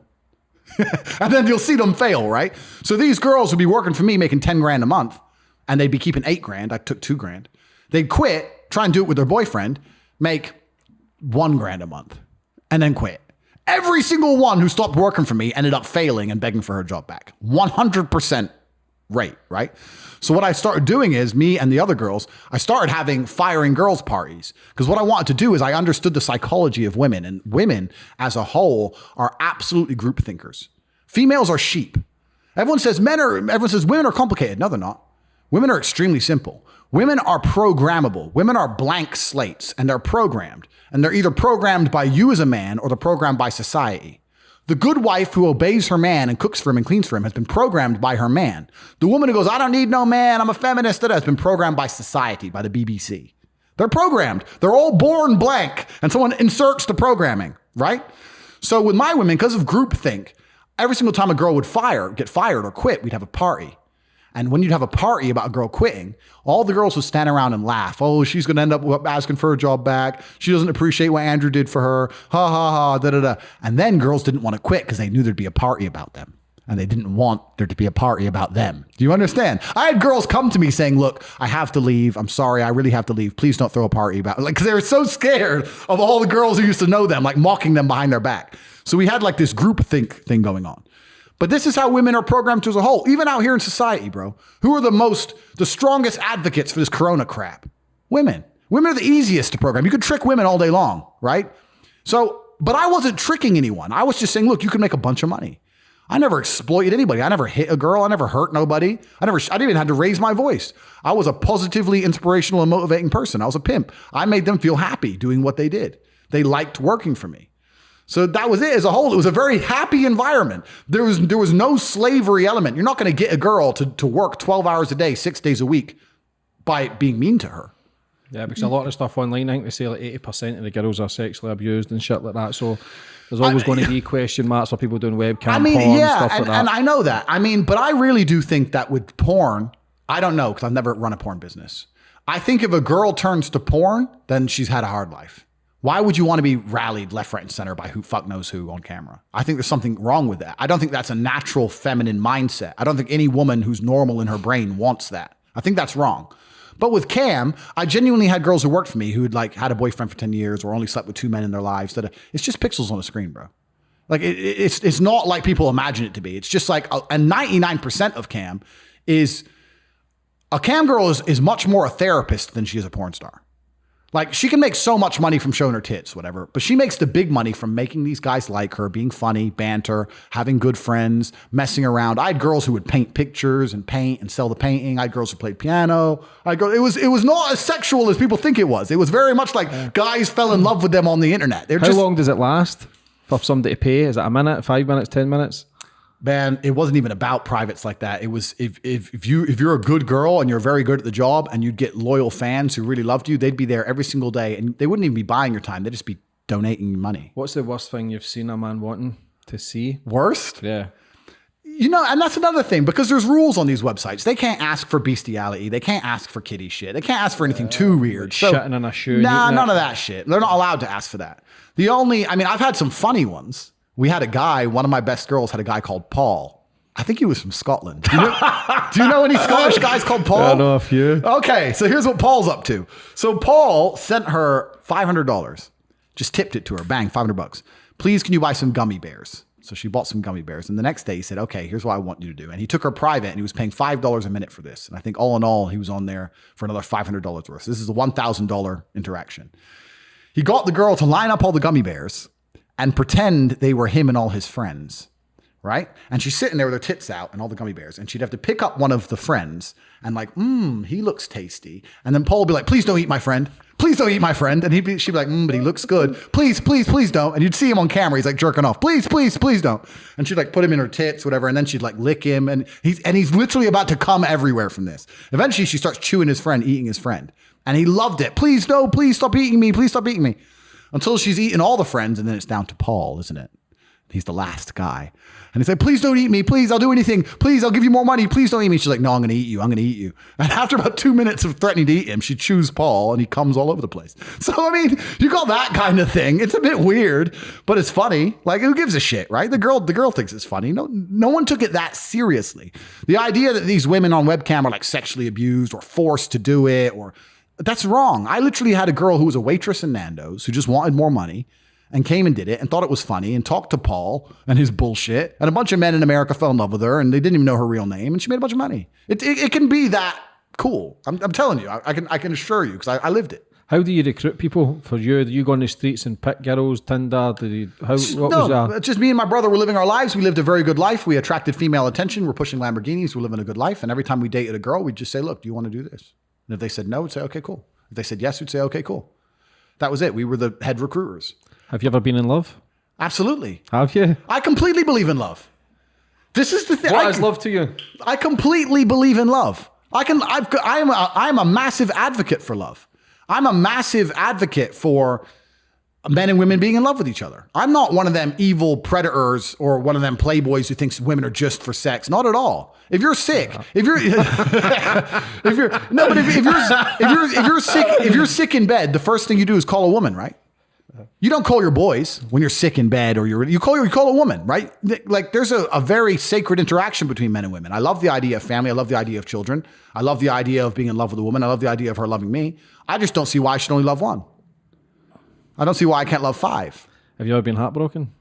And then you'll see them fail, right? So these girls would be working for me making 10 grand a month and they'd be keeping 8 grand. I took 2 grand. They'd quit, try and do it with their boyfriend, make 1 grand a month and then quit. Every single one who stopped working for me ended up failing and begging for her job back. 100% rate, right? So what I started doing is, me and the other girls, I started having firing girls parties. Because what I wanted to do is I understood the psychology of women, and women as a whole are absolutely group thinkers. Females are sheep. Everyone says women are complicated. No, they're not. Women are extremely simple. Women are programmable. Women are blank slates, and they're programmed. And they're either programmed by you as a man or they're programmed by society. The good wife who obeys her man and cooks for him and cleans for him has been programmed by her man. The woman who goes, I don't need no man, I'm a feminist, that has been programmed by society, by the BBC. They're programmed. They're all born blank, and someone inserts the programming, right? So with my women, because of groupthink, every single time a girl would get fired or quit, we'd have a party. And when you'd have a party about a girl quitting, all the girls would stand around and laugh. Oh, she's going to end up asking for her job back. She doesn't appreciate what Andrew did for her. Ha, ha, ha, da, da, da. And then girls didn't want to quit because they knew there'd be a party about them. And they didn't want there to be a party about them. Do you understand? I had girls come to me saying, look, I have to leave. I'm sorry. I really have to leave. Please don't throw a party about it. Like, because they were so scared of all the girls who used to know them, like mocking them behind their back. So we had like this groupthink thing going on. But this is how women are programmed to as a whole, even out here in society, bro. Who are the strongest advocates for this corona crap? Women. Women are the easiest to program. You could trick women all day long, right? So, but I wasn't tricking anyone. I was just saying, look, you can make a bunch of money. I never exploited anybody. I never hit a girl. I never hurt nobody. I didn't even have to raise my voice. I was a positively inspirational and motivating person. I was a pimp. I made them feel happy doing what they did. They liked working for me. So that was it as a whole. It was a very happy environment. There was no slavery element. You're not going to get a girl to work 12 hours a day, 6 days a week by being mean to her. Yeah, because a lot of stuff online, I think they say like 80% of the girls are sexually abused and shit like that. So there's always going to be question marks for people doing webcam porn and stuff like that. And I know that. But I really do think that with porn, I don't know because I've never run a porn business. I think if a girl turns to porn, then she's had a hard life. Why would you want to be rallied left, right, and center by who fuck knows who on camera? I think there's something wrong with that. I don't think that's a natural feminine mindset. I don't think any woman who's normal in her brain wants that. I think that's wrong. But with Cam, I genuinely had girls who worked for me who had like had a boyfriend for 10 years or only slept with 2 men in their lives. It's just pixels on the screen, bro. Like it's not like people imagine it to be. It's just like, and 99% of Cam is, a Cam girl is much more a therapist than she is a porn star. Like, she can make so much money from showing her tits, whatever, but she makes the big money from making these guys like her, being funny, banter, having good friends, messing around. I had girls who would paint pictures and paint and sell the painting. I had girls who played piano. It was not as sexual as people think it was. It was very much like guys fell in love with them on the internet. How long does it last for somebody to pay? Is it a minute, 5 minutes, 10 minutes? Man, it wasn't even about privates like that. It was if you're a good girl and you're very good at the job and you'd get loyal fans who really loved you, they'd be there every single day and they wouldn't even be buying your time. They'd just be donating you money. What's the worst thing you've seen a man wanting to see? Worst? Yeah. You know, and that's another thing because there's rules on these websites. They can't ask for bestiality. They can't ask for kiddie shit. They can't ask for anything too weird. So, shitting in a shoe. Nah, none of that shit. They're not allowed to ask for that. I've had some funny ones. We had a guy, one of my best girls had a guy called Paul. I think he was from Scotland. Do you know any Scottish guys called Paul? I know a few. Okay, so here's what Paul's up to. So Paul sent her $500. Just tipped it to her. Bang, $500. Please, can you buy some gummy bears? So she bought some gummy bears. And the next day he said, okay, here's what I want you to do. And he took her private and he was paying $5 a minute for this. And I think all in all, he was on there for another $500 worth. So this is a $1,000 interaction. He got the girl to line up all the gummy bears and pretend they were him and all his friends. Right? And she's sitting there with her tits out and all the gummy bears. And she'd have to pick up one of the friends and like, he looks tasty. And then Paul would be like, please don't eat my friend. Please don't eat my friend. And she'd be like, but he looks good. Please, please, please don't. And you'd see him on camera. He's like jerking off. Please, please, please don't. And she'd like put him in her tits, whatever. And then she'd like lick him. And he's literally about to come everywhere from this. Eventually she starts chewing his friend, eating his friend. And he loved it. Please, no, please stop eating me. Please stop eating me. Until she's eaten all the friends. And then it's down to Paul, isn't it? He's the last guy. And he's like, please don't eat me. Please, I'll do anything. Please, I'll give you more money. Please don't eat me. She's like, no, I'm going to eat you. I'm going to eat you. And after about 2 minutes of threatening to eat him, she chews Paul and he comes all over the place. So, I mean, you got that kind of thing. It's a bit weird, but it's funny. Like, who gives a shit, right? The girl thinks it's funny. No one took it that seriously. The idea that these women on webcam are like sexually abused or forced to do it, that's wrong. I literally had a girl who was a waitress in Nando's who just wanted more money and came and did it and thought it was funny and talked to Paul and his bullshit. And a bunch of men in America fell in love with her and they didn't even know her real name. And she made a bunch of money. It can be that cool. I'm telling you, I can assure you because I lived it. How do you recruit people for you? Do you go on the streets and pick girls, Tinder? Was that? Just me and my brother were living our lives. We lived a very good life. We attracted female attention. We're pushing Lamborghinis. We're living a good life. And every time we dated a girl, we'd just say, look, do you want to do this? And if they said no, we'd say, okay, cool. If they said yes, we'd say, okay, cool. That was it. We were the head recruiters. Have you ever been in love? Absolutely. Have you? I completely believe in love. This is the thing. What is love to you? I completely believe in love. I'm a massive advocate for love. I'm a massive advocate for men and women being in love with each other. I'm not one of them evil predators or one of them playboys who thinks women are just for sex. Not at all. If you're sick, if you're sick in bed, the first thing you do is call a woman, right? You don't call your boys when you're sick in bed or you call a woman, right? Like there's a very sacred interaction between men and women. I love the idea of family. I love the idea of children. I love the idea of being in love with a woman. I love the idea of her loving me. I just don't see why I should only love one. I don't see why I can't love five. Have you ever been heartbroken?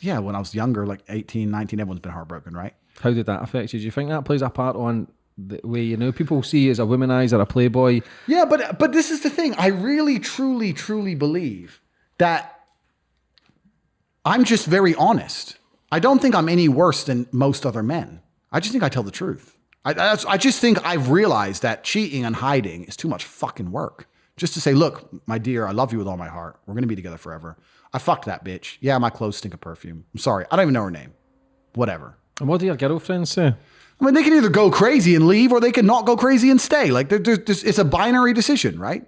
Yeah, when I was younger, like 18, 19, everyone's been heartbroken, right? How did that affect you? Do you think that plays a part on the way, people see you as a womanizer, a playboy? Yeah, but this is the thing. I really, truly, truly believe that I'm just very honest. I don't think I'm any worse than most other men. I just think I tell the truth. I just think I've realized that cheating and hiding is too much fucking work. Just to say, look, my dear, I love you with all my heart. We're going to be together forever. I fucked that bitch. Yeah, my clothes stink of perfume. I'm sorry. I don't even know her name. Whatever. And what do your girlfriends say? I mean, they can either go crazy and leave or they can not go crazy and stay. Like, it's a binary decision, right?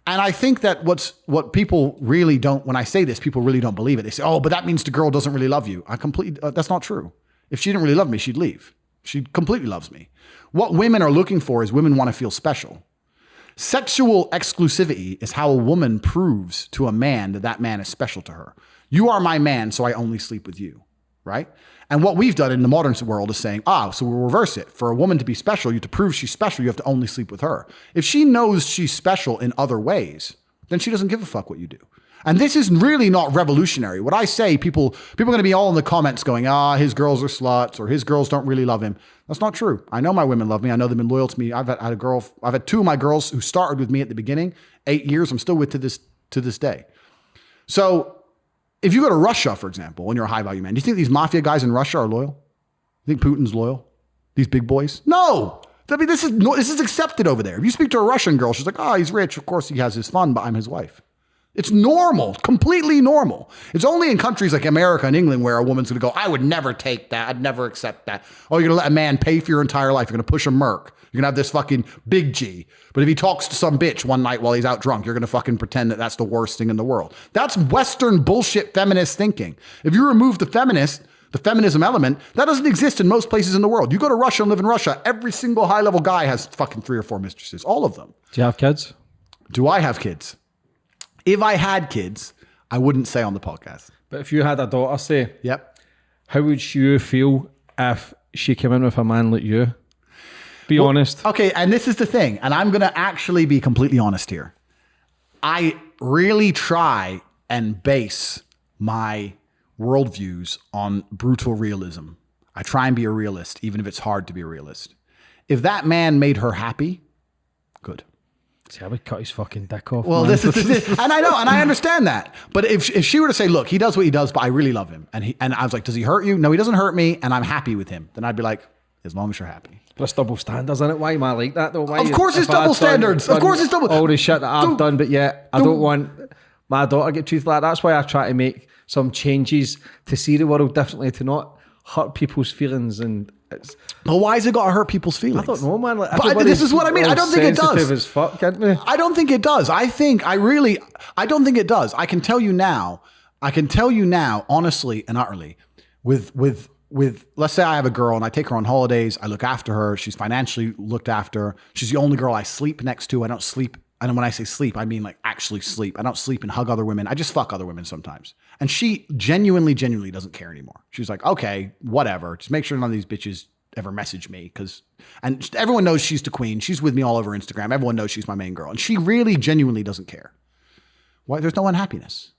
And I think that what people really don't, when I say this, people really don't believe it. They say, oh, but that means the girl doesn't really love you. That's not true. If she didn't really love me, she'd leave. She completely loves me. What women are looking for is women want to feel special. Sexual exclusivity is how a woman proves to a man that man is special to her. You are my man, so I only sleep with you, right? And what we've done in the modern world is saying, so we'll reverse it. For a woman to be special, to prove she's special, you have to only sleep with her. If she knows she's special in other ways, then she doesn't give a fuck what you do. And this is really not revolutionary. What I say, people are going to be all in the comments going, his girls are sluts or his girls don't really love him. That's not true. I know my women love me. I know they've been loyal to me. I've had two of my girls who started with me at the beginning, 8 years. I'm still with to this day. So if you go to Russia, for example, when you're a high value man, do you think these mafia guys in Russia are loyal? You think Putin's loyal? These big boys? No. I mean, this is accepted over there. If you speak to a Russian girl, she's like, he's rich. Of course he has his fun, but I'm his wife. It's normal, completely normal. It's only in countries like America and England where a woman's going to go, I would never take that. I'd never accept that. Oh, you're going to let a man pay for your entire life. You're going to push a merc. You're going to have this fucking big G. But if he talks to some bitch one night while he's out drunk, you're going to fucking pretend that that's the worst thing in the world. That's Western bullshit feminist thinking. If you remove the feminism element, that doesn't exist in most places in the world. You go to Russia and live in Russia, every single high-level guy has fucking 3 or 4 mistresses. All of them. Do you have kids? Do I have kids? If I had kids, I wouldn't say on the podcast. But if you had a daughter, say, yep, how would you feel if she came in with a man like you? Be honest. Okay, and this is the thing, and I'm going to actually be completely honest here. I really try and base my worldviews on brutal realism. I try and be a realist, even if it's hard to be a realist. If that man made her happy, good. See, I would cut his fucking dick off. Well, this is and I know, and I understand that. But if she were to say, look, he does what he does, but I really love him. And I was like, does he hurt you? No, he doesn't hurt me, and I'm happy with him. Then I'd be like, as long as you're happy. But it's double standards, isn't it? Why am I like that though? Why Of course it's if I'd double standards. Of course it's double. All the shit that I've done, but yet I don't want my daughter to get treated like that. That's why I try to make some changes to see the world differently, to not hurt people's feelings. And it's, but why has it got to hurt people's feelings? I don't know, man. Like, but this is what I mean. I don't think it does. Sensitive as fuck, isn't it? I don't think it does. I don't think it does. I can tell you now, honestly and utterly, with let's say I have a girl and I take her on holidays, I look after her, she's financially looked after, she's the only girl I sleep next to. I don't sleep, and when I say sleep, I mean like actually sleep. I don't sleep and hug other women. I just fuck other women sometimes. And she genuinely doesn't care anymore. She's like, okay, whatever. Just make sure none of these bitches ever message me, and everyone knows she's the queen. She's with me all over Instagram. Everyone knows she's my main girl. And she really genuinely doesn't care. Why? There's no unhappiness.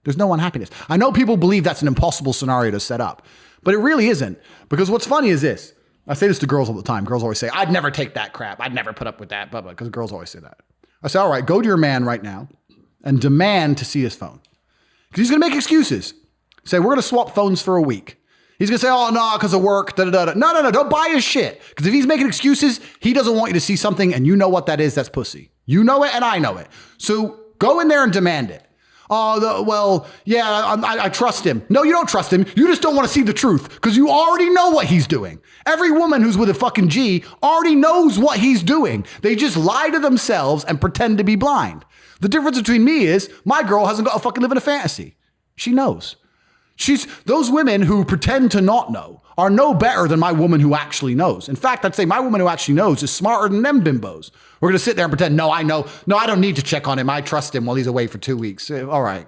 There's no unhappiness. I know people believe that's an impossible scenario to set up, but it really isn't. Because what's funny is this. I say this to girls all the time. Girls always say, I'd never take that crap. I'd never put up with that, blah, blah, because girls always say that. I say, all right, go to your man right now and demand to see his phone. Because he's going to make excuses. Say, we're going to swap phones for a week. He's going to say, oh, no, because of work, da-da-da-da. No, don't buy his shit. Because if he's making excuses, he doesn't want you to see something, and you know what that is. That's pussy. You know it, and I know it. So go in there and demand it. Oh, I trust him. No, you don't trust him. You just don't want to see the truth because you already know what he's doing. Every woman who's with a fucking G already knows what he's doing. They just lie to themselves and pretend to be blind. The difference between me is my girl hasn't got to fucking live in a fantasy. She knows. Those women who pretend to not know are no better than my woman who actually knows. In fact, I'd say my woman who actually knows is smarter than them bimbos. We're going to sit there and pretend, no, I know. No, I don't need to check on him. I trust him while he's away for 2 weeks. All right.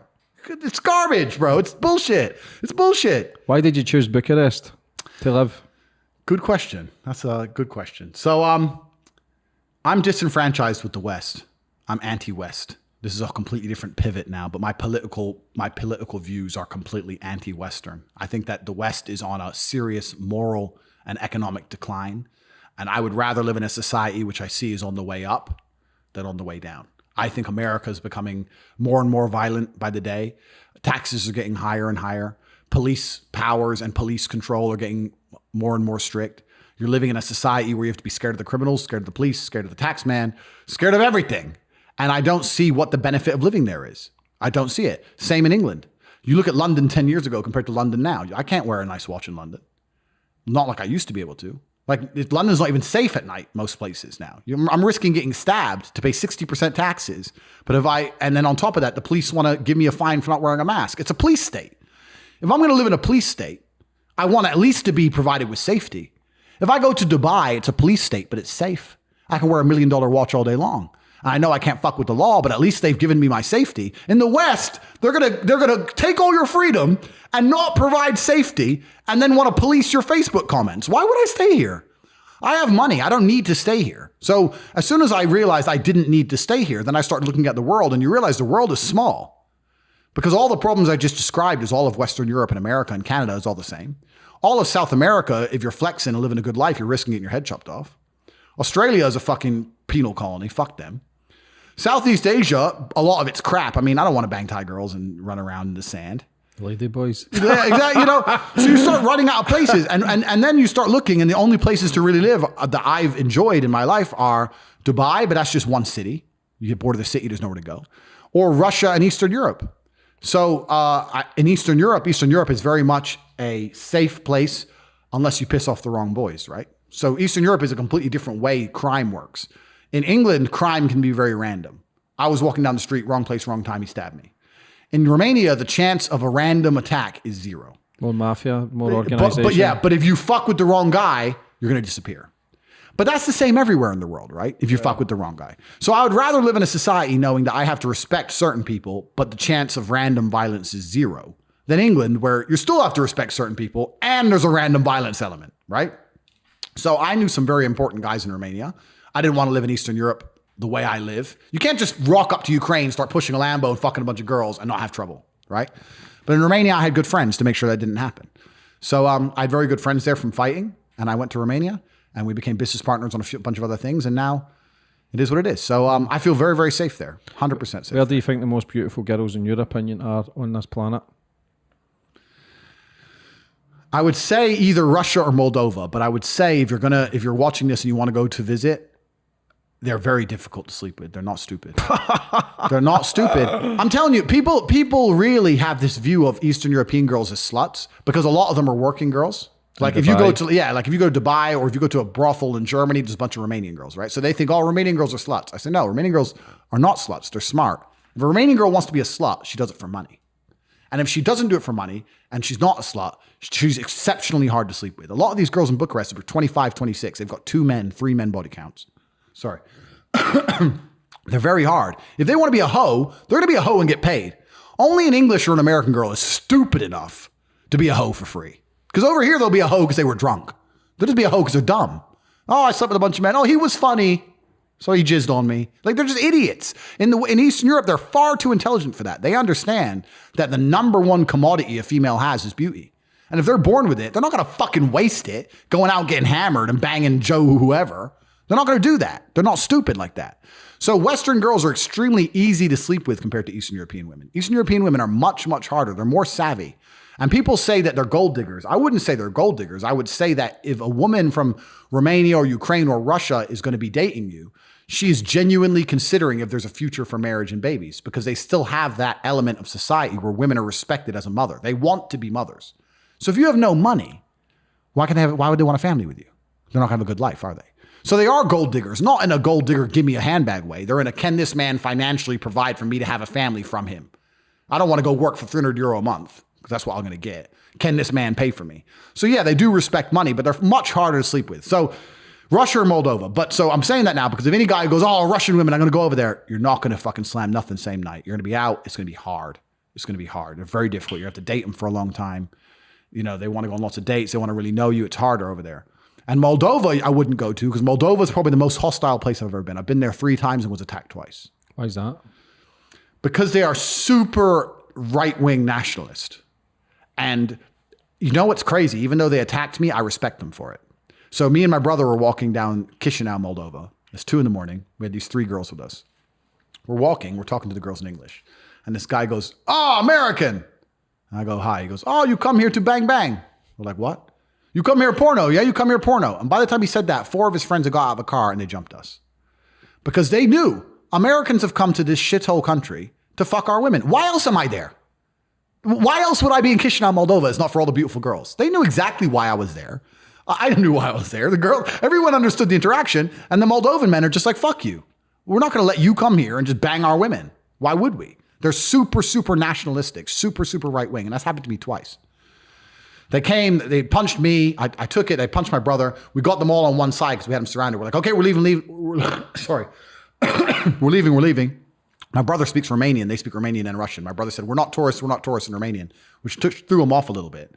It's garbage, bro. It's bullshit. It's bullshit. Why did you choose Bucharest to live? Good question. That's a good question. So I'm disenfranchised with the West. I'm anti-West. This is a completely different pivot now, but my political views are completely anti-Western. I think that the West is on a serious moral and economic decline, and I would rather live in a society which I see is on the way up than on the way down. I think America is becoming more and more violent by the day. Taxes are getting higher and higher. Police powers and police control are getting more and more strict. You're living in a society where you have to be scared of the criminals, scared of the police, scared of the tax man, scared of everything. And I don't see what the benefit of living there is. I don't see it. Same in England. You look at London 10 years ago compared to London now. I can't wear a nice watch in London. Not like I used to be able to. Like London's not even safe at night, most places now. I'm risking getting stabbed to pay 60% taxes. But and then on top of that, the police want to give me a fine for not wearing a mask. It's a police state. If I'm going to live in a police state, I want at least to be provided with safety. If I go to Dubai, it's a police state, but it's safe. I can wear $1 million watch all day long. I know I can't fuck with the law, but at least they've given me my safety. In the West, they're gonna take all your freedom and not provide safety and then want to police your Facebook comments. Why would I stay here? I have money. I don't need to stay here. So as soon as I realized I didn't need to stay here, then I started looking at the world, and you realize the world is small because all the problems I just described is all of Western Europe and America and Canada is all the same. All of South America, if you're flexing and living a good life, you're risking getting your head chopped off. Australia is a fucking penal colony. Fuck them. Southeast Asia, a lot of it's crap. I mean, I don't want to bang Thai girls and run around in the sand. Lady boys. Yeah, exactly. So you start running out of places, and then you start looking, and the only places to really live that I've enjoyed in my life are Dubai, but that's just one city. You get bored of the city, there's nowhere to go. Or Russia and Eastern Europe. So in Eastern Europe is very much a safe place unless you piss off the wrong boys, right? So Eastern Europe is a completely different way crime works. In England, crime can be very random. I was walking down the street, wrong place, wrong time, he stabbed me. In Romania, the chance of a random attack is zero. More mafia, more organization. But if you fuck with the wrong guy, you're going to disappear. But that's the same everywhere in the world, right? If you fuck with the wrong guy. So I would rather live in a society knowing that I have to respect certain people, but the chance of random violence is zero, than England, where you still have to respect certain people and there's a random violence element, right? So I knew some very important guys in Romania. I didn't want to live in Eastern Europe the way I live. You can't just rock up to Ukraine, start pushing a Lambo and fucking a bunch of girls and not have trouble, right? But in Romania, I had good friends to make sure that didn't happen. So I had very good friends there from fighting, and I went to Romania, and we became business partners on a bunch of other things, and now it is what it is. So I feel very, very safe there, 100% safe. Where do you think the most beautiful girls, in your opinion, are on this planet? I would say either Russia or Moldova, but I would say if you're watching this and you want to go to visit, they're very difficult to sleep with. They're not stupid. They're not stupid. I'm telling you, people really have this view of Eastern European girls as sluts because a lot of them are working girls. Like if you go to Dubai or if you go to a brothel in Germany, there's a bunch of Romanian girls, right? So they think, Romanian girls are sluts. I say, no, Romanian girls are not sluts. They're smart. If a Romanian girl wants to be a slut, she does it for money. And if she doesn't do it for money and she's not a slut, she's exceptionally hard to sleep with. A lot of these girls in Bucharest are 25, 26. They've got 2 men, 3 men body counts. Sorry. They're very hard. If they want to be a hoe, they're going to be a hoe and get paid. Only an English or an American girl is stupid enough to be a hoe for free. Because over here, they'll be a hoe because they were drunk. They'll just be a hoe because they're dumb. Oh, I slept with a bunch of men. Oh, he was funny, so he jizzed on me. Like, they're just idiots. In Eastern Europe, they're far too intelligent for that. They understand that the number one commodity a female has is beauty. And if they're born with it, they're not going to fucking waste it going out getting hammered and banging Joe whoever. They're not going to do that. They're not stupid like that. So Western girls are extremely easy to sleep with compared to Eastern European women. Eastern European women are much, much harder. They're more savvy. And people say that they're gold diggers. I wouldn't say they're gold diggers. I would say that if a woman from Romania or Ukraine or Russia is going to be dating you, she is genuinely considering if there's a future for marriage and babies because they still have that element of society where women are respected as a mother. They want to be mothers. So if you have no money, why would they want a family with you? They're not going to have a good life, are they? So they are gold diggers, not in a gold digger, give me a handbag way. They're in a, can this man financially provide for me to have a family from him? I don't want to go work for €300 a month because that's what I'm going to get. Can this man pay for me? So yeah, they do respect money, but they're much harder to sleep with. So Russia or Moldova. But so I'm saying that now because if any guy goes, Russian women, I'm going to go over there. You're not going to fucking slam nothing same night. You're going to be out. It's going to be hard. It's going to be hard. They're very difficult. You have to date them for a long time. You know, they want to go on lots of dates. They want to really know you. It's harder over there. And Moldova, I wouldn't go to because Moldova is probably the most hostile place I've ever been. I've been there 3 times and was attacked twice. Why is that? Because they are super right-wing nationalist. And you know what's crazy? Even though they attacked me, I respect them for it. So me and my brother were walking down Chisinau, Moldova. It's 2 a.m. We had these 3 girls with us. We're walking. We're talking to the girls in English. And this guy goes, American. And I go, hi. He goes, you come here to bang bang. We're like, what? You come here porno. Yeah, you come here porno. And by the time he said that, 4 of his friends had got out of a car and they jumped us. Because they knew Americans have come to this shithole country to fuck our women. Why else am I there? Why else would I be in Chisinau, Moldova? It's not for all the beautiful girls. They knew exactly why I was there. I knew why I was there. Everyone understood the interaction. And the Moldovan men are just like, fuck you. We're not going to let you come here and just bang our women. Why would we? They're super, super nationalistic, super, super right wing. And that's happened to me twice. They came, they punched me. I took it. They punched my brother. We got them all on one side because we had them surrounded. We're like, okay, we're leaving. Sorry. We're leaving. My brother speaks Romanian. They speak Romanian and Russian. My brother said, we're not tourists in Romanian, which threw him off a little bit.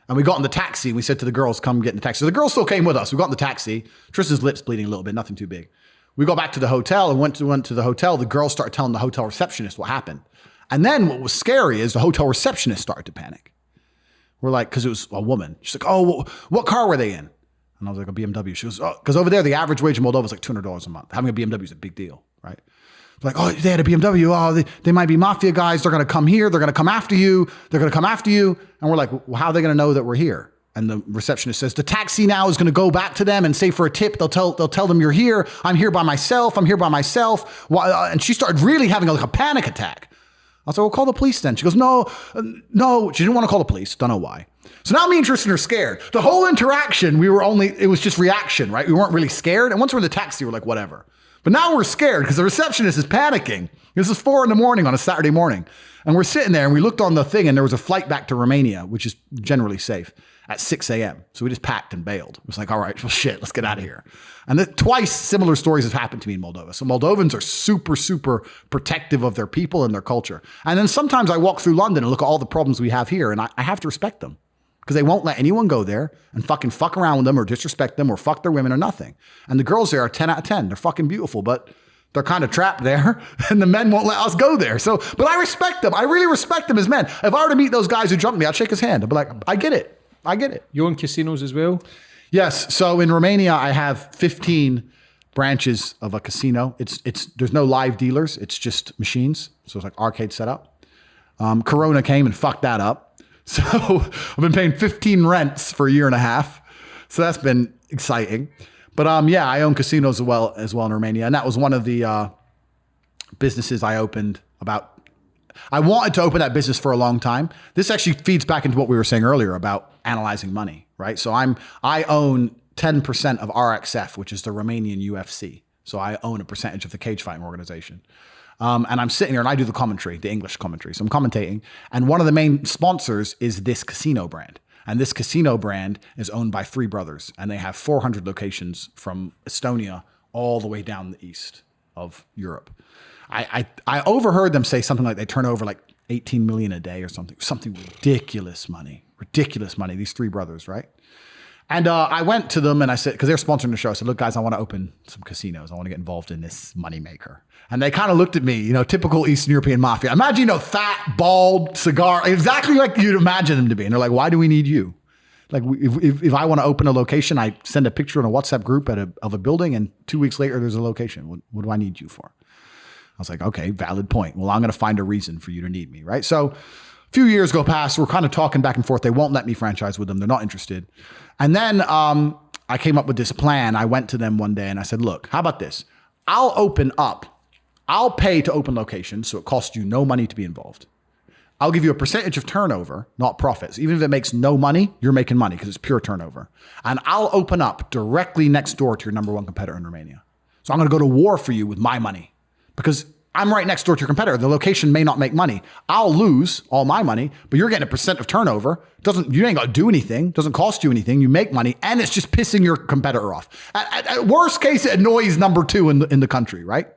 And we got in the taxi. And we said to the girls, come get in the taxi. So the girls still came with us. We got in the taxi. Tristan's lips bleeding a little bit, nothing too big. We got back to the hotel and went to the hotel. The girls started telling the hotel receptionist what happened. And then what was scary is the hotel receptionist started to panic. We're like, because it was a woman. She's like, what car were they in? And I was like, a BMW. She goes, because over there, the average wage in Moldova is like $200 a month. Having a BMW is a big deal, right? Like, they had a BMW. They might be mafia guys. They're going to come here. They're going to come after you. They're going to come after you. And we're like, well, how are they going to know that we're here? And the receptionist says, the taxi now is going to go back to them and say for a tip, they'll tell them you're here. I'm here by myself. And she started really having like a panic attack. I said, well, call the police then. She goes, no. She didn't want to call the police. Don't know why. So now me and Tristan are scared. The whole interaction, it was just reaction, right? We weren't really scared. And once we're in the taxi, we're like, whatever. But now we're scared because the receptionist is panicking. This is 4 a.m. on a Saturday morning. And we're sitting there and we looked on the thing and there was a flight back to Romania, which is generally safe, at 6 a.m. So we just packed and bailed. It was like, all right, well, shit, let's get out of here. And twice similar stories have happened to me in Moldova. So Moldovans are super, super protective of their people and their culture. And then sometimes I walk through London and look at all the problems we have here and I have to respect them because they won't let anyone go there and fucking fuck around with them or disrespect them or fuck their women or nothing. And the girls there are 10 out of 10. They're fucking beautiful, but they're kind of trapped there and the men won't let us go there. So, but I respect them. I really respect them as men. If I were to meet those guys who jumped me, I'd shake his hand. I'd be like, I get it. You own casinos as well? Yes. So in Romania, I have 15 branches of a casino. There's no live dealers. It's just machines. So it's like arcade setup. Corona came and fucked that up. So I've been paying 15 rents for a year and a half. So that's been exciting. But yeah, I own casinos as well in Romania. And that was one of the businesses I opened I wanted to open that business for a long time. This actually feeds back into what we were saying earlier about analyzing money, right? So I own 10% of RXF, which is the Romanian UFC. So I own a percentage of the cage fighting organization. And I'm sitting here and I do the commentary, the English commentary. So I'm commentating. And one of the main sponsors is this casino brand. And this casino brand is owned by three brothers. And they have 400 locations from Estonia all the way down the east of Europe. I overheard them say something like they turn over like 18 million a day or something ridiculous money, these three brothers, right? And I went to them and I said, because they're sponsoring the show, I said, look, guys, I want to open some casinos. I want to get involved in this moneymaker. And they kind of looked at me, typical Eastern European mafia. Imagine, fat, bald, cigar, exactly like you'd imagine them to be. And they're like, why do we need you? Like, if I want to open a location, I send a picture in a WhatsApp group of a building, and 2 weeks later, there's a location. What do I need you for? I was like, okay, valid point. Well, I'm going to find a reason for you to need me, right? So a few years go past. We're kind of talking back and forth. They won't let me franchise with them. They're not interested. And then I came up with this plan. I went to them one day and I said, look, how about this? I'll pay to open locations, so it costs you no money to be involved. I'll give you a percentage of turnover, not profits. Even if it makes no money, you're making money because it's pure turnover. And I'll open up directly next door to your number one competitor in Romania. So I'm going to go to war for you with my money because I'm right next door to your competitor. The location may not make money. I'll lose all my money, but you're getting a percent of turnover. You ain't got to do anything. Doesn't cost you anything. You make money, and it's just pissing your competitor off. At worst case, it annoys number two in the country, right?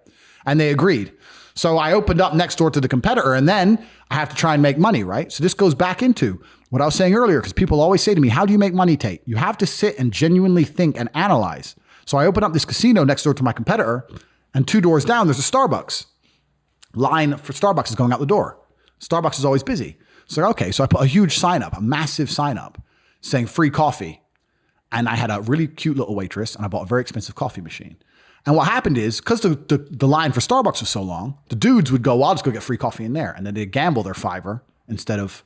And they agreed. So I opened up next door to the competitor, and then I have to try and make money, right? So this goes back into what I was saying earlier, because people always say to me, how do you make money, Tate? You have to sit and genuinely think and analyze. So I opened up this casino next door to my competitor, and 2 doors down, there's a Starbucks. Line for Starbucks is going out the door. Starbucks is always busy. So, okay, so I put a huge sign up, a massive sign up saying free coffee. And I had a really cute little waitress, and I bought a very expensive coffee machine. And what happened is, because the line for Starbucks was so long, the dudes would go, well, I'll just go get free coffee in there. And then they'd gamble their $5 instead of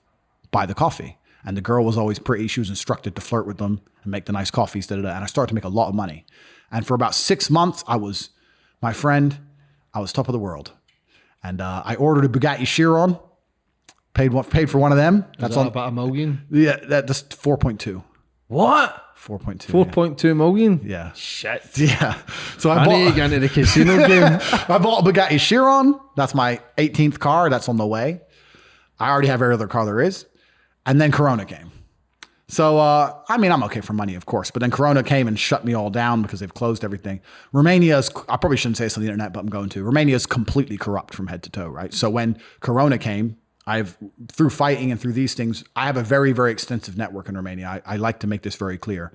buy the coffee. And the girl was always pretty. She was instructed to flirt with them and make the nice coffees. And I started to make a lot of money. And for about 6 months, I was top of the world. And I ordered a Bugatti Chiron, paid for one of them. That's on about $1 million. Yeah, that's 4.2. What? 4.2. 4.2 million? Yeah. Shit. Yeah. So I need to get into the casino game. I bought a Bugatti Chiron. That's my 18th car. That's on the way. I already have every other car there is. And then Corona came. So, I'm okay for money, of course. But then Corona came and shut me all down because they've closed everything. I probably shouldn't say this on the internet, but I'm going to. Romania is completely corrupt from head to toe, right? So when Corona came, through fighting and through these things, I have a very, very extensive network in Romania. I like to make this very clear.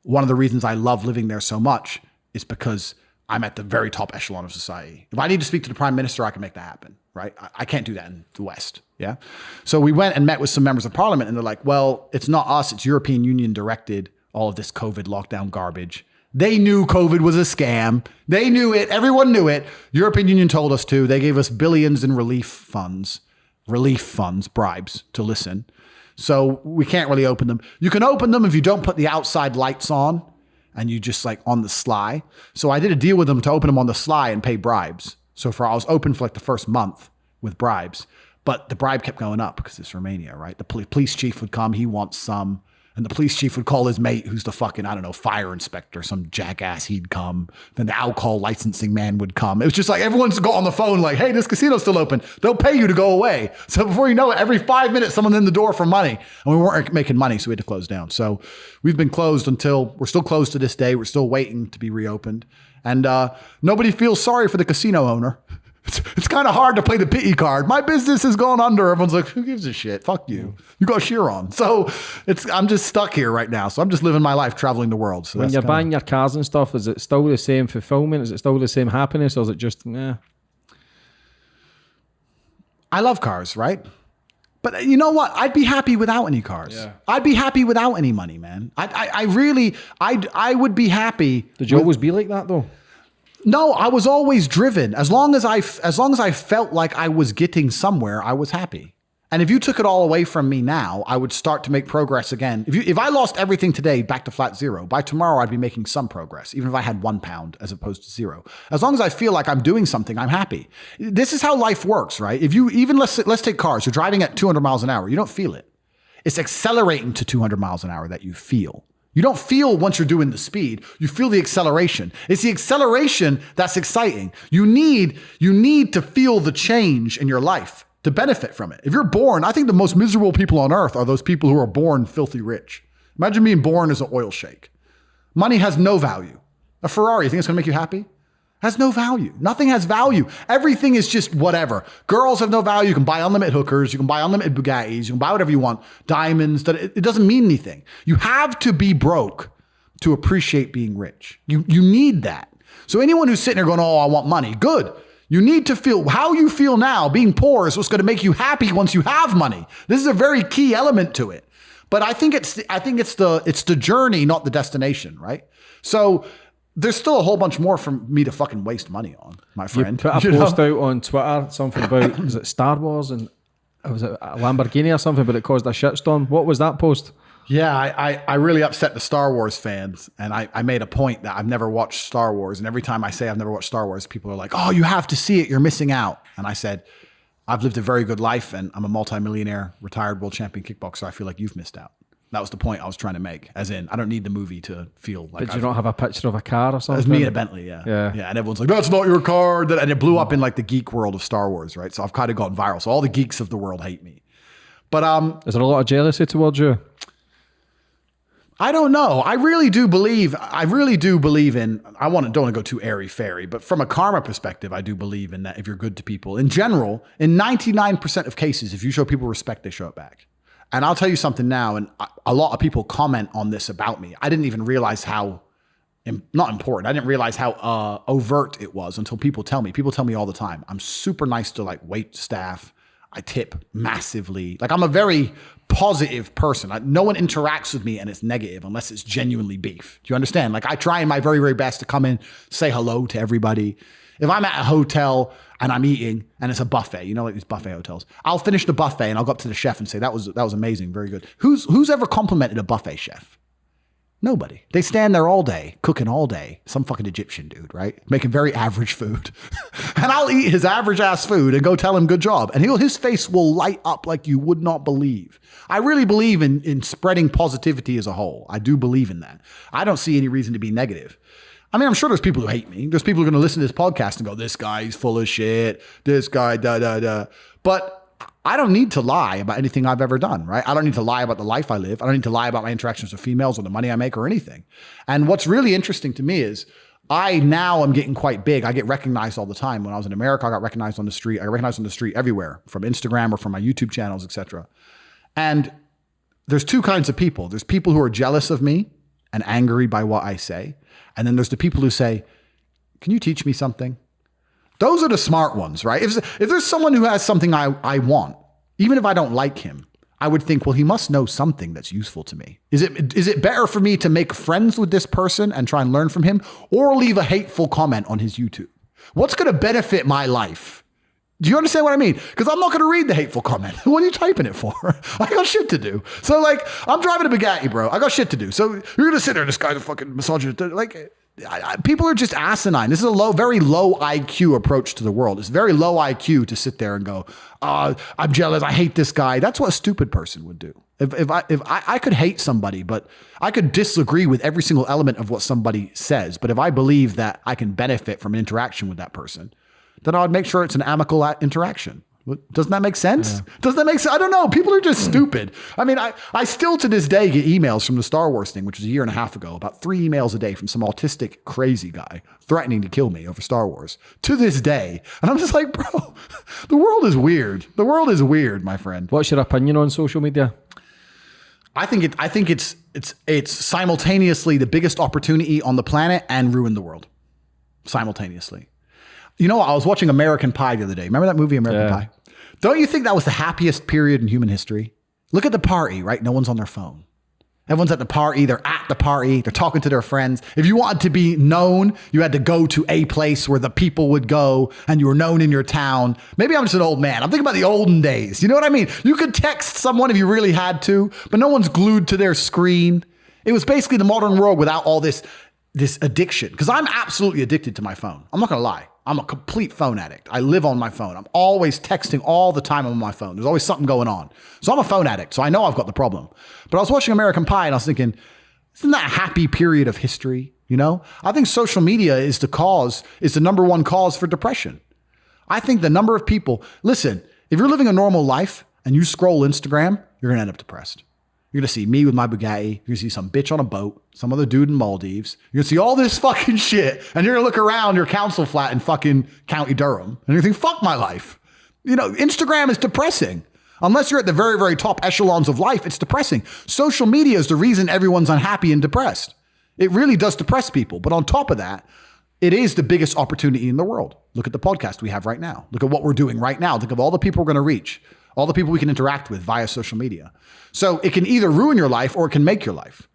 One of the reasons I love living there so much is because I'm at the very top echelon of society. If I need to speak to the prime minister, I can make that happen, right? I can't do that in the West, yeah? So we went and met with some members of parliament, and they're like, well, it's not us, it's European Union directed all of this COVID lockdown garbage. They knew COVID was a scam. They knew it. Everyone knew it. European Union told us to. They gave us billions in relief funds, bribes to listen. So we can't really open them. You can open them if you don't put the outside lights on and you just like on the sly. So I did a deal with them to open them on the sly and pay bribes. So I was open for like the first month with bribes, but the bribe kept going up because it's Romania, right? The police chief would come, he wants some. And the police chief would call his mate, who's the fucking, fire inspector, some jackass, he'd come. Then the alcohol licensing man would come. It was just like everyone's got on the phone like, hey, this casino's still open. They'll pay you to go away. So before you know it, every 5 minutes, someone's in the door for money. And we weren't making money, so we had to close down. So we've been closed we're still closed to this day. We're still waiting to be reopened. And nobody feels sorry for the casino owner. It's kind of hard to play the pity card. My business has gone under. Everyone's like, who gives a shit? Fuck you. You got Chiron. So I'm just stuck here right now. So I'm just living my life traveling the world. So when you're buying your cars and stuff, is it still the same fulfillment? Is it still the same happiness? Or is it just, nah? I love cars, right? But you know what? I'd be happy without any cars. Yeah. I'd be happy without any money, man. I would be happy. Did you always be like that though? No, I was always driven. As long as I felt like I was getting somewhere, I was happy. And if you took it all away from me now, I would start to make progress again. If I lost everything today back to flat zero, by tomorrow I'd be making some progress, even if I had 1 pound as opposed to 0. As long as I feel like I'm doing something, I'm happy. This is how life works, right? If you even let's take cars. You're driving at 200 miles an hour. You don't feel it. It's accelerating to 200 miles an hour that you feel. You don't feel once you're doing the speed. You feel the acceleration. It's the acceleration that's exciting. You need to feel the change in your life to benefit from it. If you're born, I think the most miserable people on earth are those people who are born filthy rich. Imagine being born as an oil sheik. Money has no value. A Ferrari, you think it's going to make you happy? Has no value. Nothing has value. Everything is just whatever. Girls have no value. You can buy unlimited hookers. You can buy unlimited Bugattis. You can buy whatever you want. Diamonds. It doesn't mean anything. You have to be broke to appreciate being rich. You need that. So anyone who's sitting there going, oh, I want money. Good. You need to feel how you feel now. Being poor is what's going to make you happy once you have money. This is a very key element to it. But I think it's the journey, not the destination, right? So there's still a whole bunch more for me to fucking waste money on, my friend. You put a post out on Twitter, something about, was it Star Wars and was it a Lamborghini or something, but it caused a shitstorm. What was that post? Yeah, I really upset the Star Wars fans, and I made a point that I've never watched Star Wars, and every time I say I've never watched Star Wars, people are like, oh, you have to see it, you're missing out. And I said, I've lived a very good life, and I'm a multimillionaire, retired world champion kickboxer. I feel like you've missed out. That was the point I was trying to make, as in, I don't need the movie to feel like. Did you not have a picture of a car or something? It was me in a Bentley, yeah. And everyone's like, that's not your car. And it blew up in like the geek world of Star Wars, right? So I've kind of gotten viral. So all the geeks of the world hate me. But is there a lot of jealousy towards you? I don't know. I really do believe in, don't want to go too airy-fairy, but from a karma perspective, I do believe in that if you're good to people, in general, in 99% of cases, if you show people respect, they show it back. And I'll tell you something now, and a lot of people comment on this about me. I didn't even realize how, not important, I didn't realize how overt it was until people tell me. People tell me all the time. I'm super nice to like wait staff. I tip massively. Like I'm a very positive person. No one interacts with me and it's negative unless it's genuinely beef. Do you understand? Like I try my very, very best to come in, say hello to everybody. If I'm at a hotel and I'm eating and it's a buffet, like these buffet hotels, I'll finish the buffet and I'll go up to the chef and say, that was amazing. Very good. Who's ever complimented a buffet chef? Nobody. They stand there all day, cooking all day. Some fucking Egyptian dude, right? Making very average food. And I'll eat his average ass food and go tell him good job. And his face will light up like you would not believe. I really believe in spreading positivity as a whole. I do believe in that. I don't see any reason to be negative. I mean, I'm sure there's people who hate me. There's people who are going to listen to this podcast and go, this guy's full of shit. This guy, da. But I don't need to lie about anything I've ever done, right? I don't need to lie about the life I live. I don't need to lie about my interactions with females or the money I make or anything. And what's really interesting to me is I now am getting quite big. I get recognized all the time. When I was in America, I got recognized on the street. I got recognized on the street everywhere, from Instagram or from my YouTube channels, etc. And there's two kinds of people. There's people who are jealous of me and angry by what I say. And then there's the people who say, can you teach me something? Those are the smart ones, right? If there's someone who has something I want, even if I don't like him, I would think, well, he must know something that's useful to me. Is it better for me to make friends with this person and try and learn from him, or leave a hateful comment on his YouTube? What's going to benefit my life? Do you understand what I mean? Because I'm not going to read the hateful comment. What are you typing it for? I got shit to do. So like, I'm driving a Bugatti, bro. I got shit to do. So you're going to sit there, this guy's a fucking misogynist. Like, people are just asinine. This is a very low IQ approach to the world. It's very low IQ to sit there and go, I'm jealous. I hate this guy. That's what a stupid person would do. If I could hate somebody, but I could disagree with every single element of what somebody says. But if I believe that I can benefit from an interaction with that person, then I would make sure it's an amicable interaction. Doesn't that make sense? Yeah. Doesn't that make sense? I don't know. People are just stupid. I mean, I still to this day get emails from the Star Wars thing, which was a year and a half ago, about 3 emails a day from some autistic, crazy guy threatening to kill me over Star Wars to this day. And I'm just like, bro, the world is weird. The world is weird, my friend. What's your opinion on social media? I think it's simultaneously the biggest opportunity on the planet and ruin the world simultaneously. You know, I was watching American Pie the other day. Remember that movie, American Pie? Don't you think that was the happiest period in human history? Look at the party, right? No one's on their phone. Everyone's at the party. They're at the party. They're talking to their friends. If you wanted to be known, you had to go to a place where the people would go and you were known in your town. Maybe I'm just an old man. I'm thinking about the olden days. You know what I mean? You could text someone if you really had to, but no one's glued to their screen. It was basically the modern world without all this addiction. Because I'm absolutely addicted to my phone. I'm not going to lie. I'm a complete phone addict. I live on my phone. I'm always texting all the time on my phone. There's always something going on. So I'm a phone addict. So I know I've got the problem. But I was watching American Pie and I was thinking, isn't that a happy period of history? You know, I think social media is the number one cause for depression. I think the number of people, listen, if you're living a normal life and you scroll Instagram, you're going to end up depressed. You're going to see me with my Bugatti. You're going to see some bitch on a boat, some other dude in Maldives. You're going to see all this fucking shit. And you're going to look around your council flat in fucking County Durham. And you think, fuck my life. You know, Instagram is depressing. Unless you're at the very, very top echelons of life, it's depressing. Social media is the reason everyone's unhappy and depressed. It really does depress people. But on top of that, it is the biggest opportunity in the world. Look at the podcast we have right now. Look at what we're doing right now. Think of all the people we're going to reach, all the people we can interact with via social media. So it can either ruin your life or it can make your life.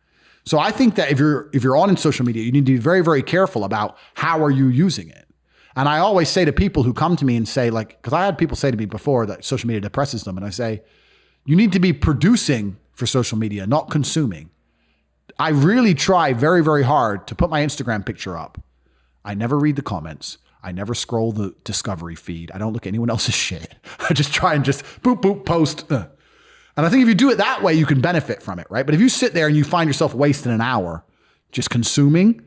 So I think that if you're on in social media, you need to be very, very careful about how are you using it. And I always say to people who come to me and say, like, because I had people say to me before that social media depresses them. And I say, you need to be producing for social media, not consuming. I really try very, very hard to put my Instagram picture up. I never read the comments. I never scroll the discovery feed. I don't look at anyone else's shit. I just try and just boop, boop, post. And I think if you do it that way, you can benefit from it, right? But if you sit there and you find yourself wasting an hour just consuming,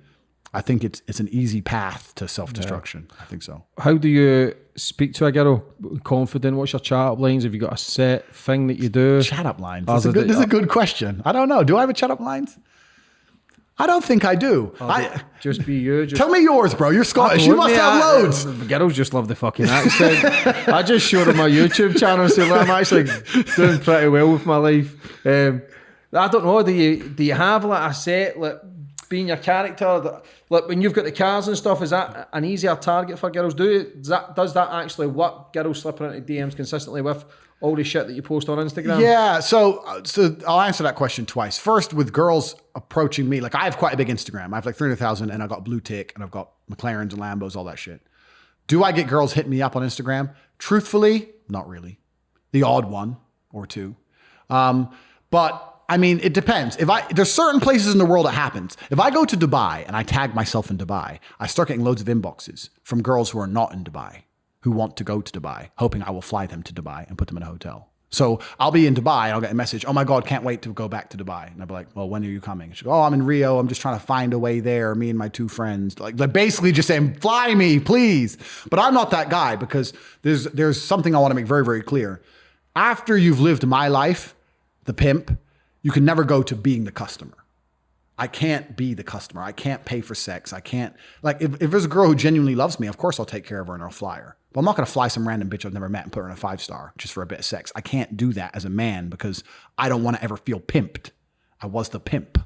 I think it's an easy path to self-destruction. Yeah. I think so. How do you speak to a girl? Confident? What's your chat-up lines? Have you got a set thing that you do? Chat-up lines? This is a good question. I don't know. Do I have a chat-up lines? I don't think I do. Just be you. Tell me yours, bro. You're Scottish. You must have loads. Girls just love the fucking accent. I just showed them my YouTube channel and said, well, I'm actually doing pretty well with my life. I don't know. Do you have like a set, like being your character? Like when you've got the cars and stuff, is that an easier target for girls? Does that actually work? Girls slipping into DMs consistently with all the shit that you post on Instagram? Yeah, so I'll answer that question twice. First, with girls approaching me, like I have quite a big Instagram. I have like 300,000 and I've got blue tick and I've got McLarens and Lambos, all that shit. Do I get girls hitting me up on Instagram? Truthfully, not really. The odd one or two. But I mean, it depends. There's certain places in the world it happens. If I go to Dubai and I tag myself in Dubai, I start getting loads of inboxes from girls who are not in Dubai, who want to go to Dubai, hoping I will fly them to Dubai and put them in a hotel. So I'll be in Dubai and I'll get a message, oh my God, can't wait to go back to Dubai. And I'll be like, well, when are you coming? She'll go, oh, I'm in Rio. I'm just trying to find a way there, me and my two friends. Like basically just saying, fly me, please. But I'm not that guy because there's something I want to make very, very clear. After you've lived my life, the pimp, you can never go to being the customer. I can't be the customer. I can't pay for sex. I can't, like, if there's a girl who genuinely loves me, of course I'll take care of her and I'll fly her. But I'm not going to fly some random bitch I've never met and put her in a 5-star just for a bit of sex. I can't do that as a man because I don't want to ever feel pimped. I was the pimp.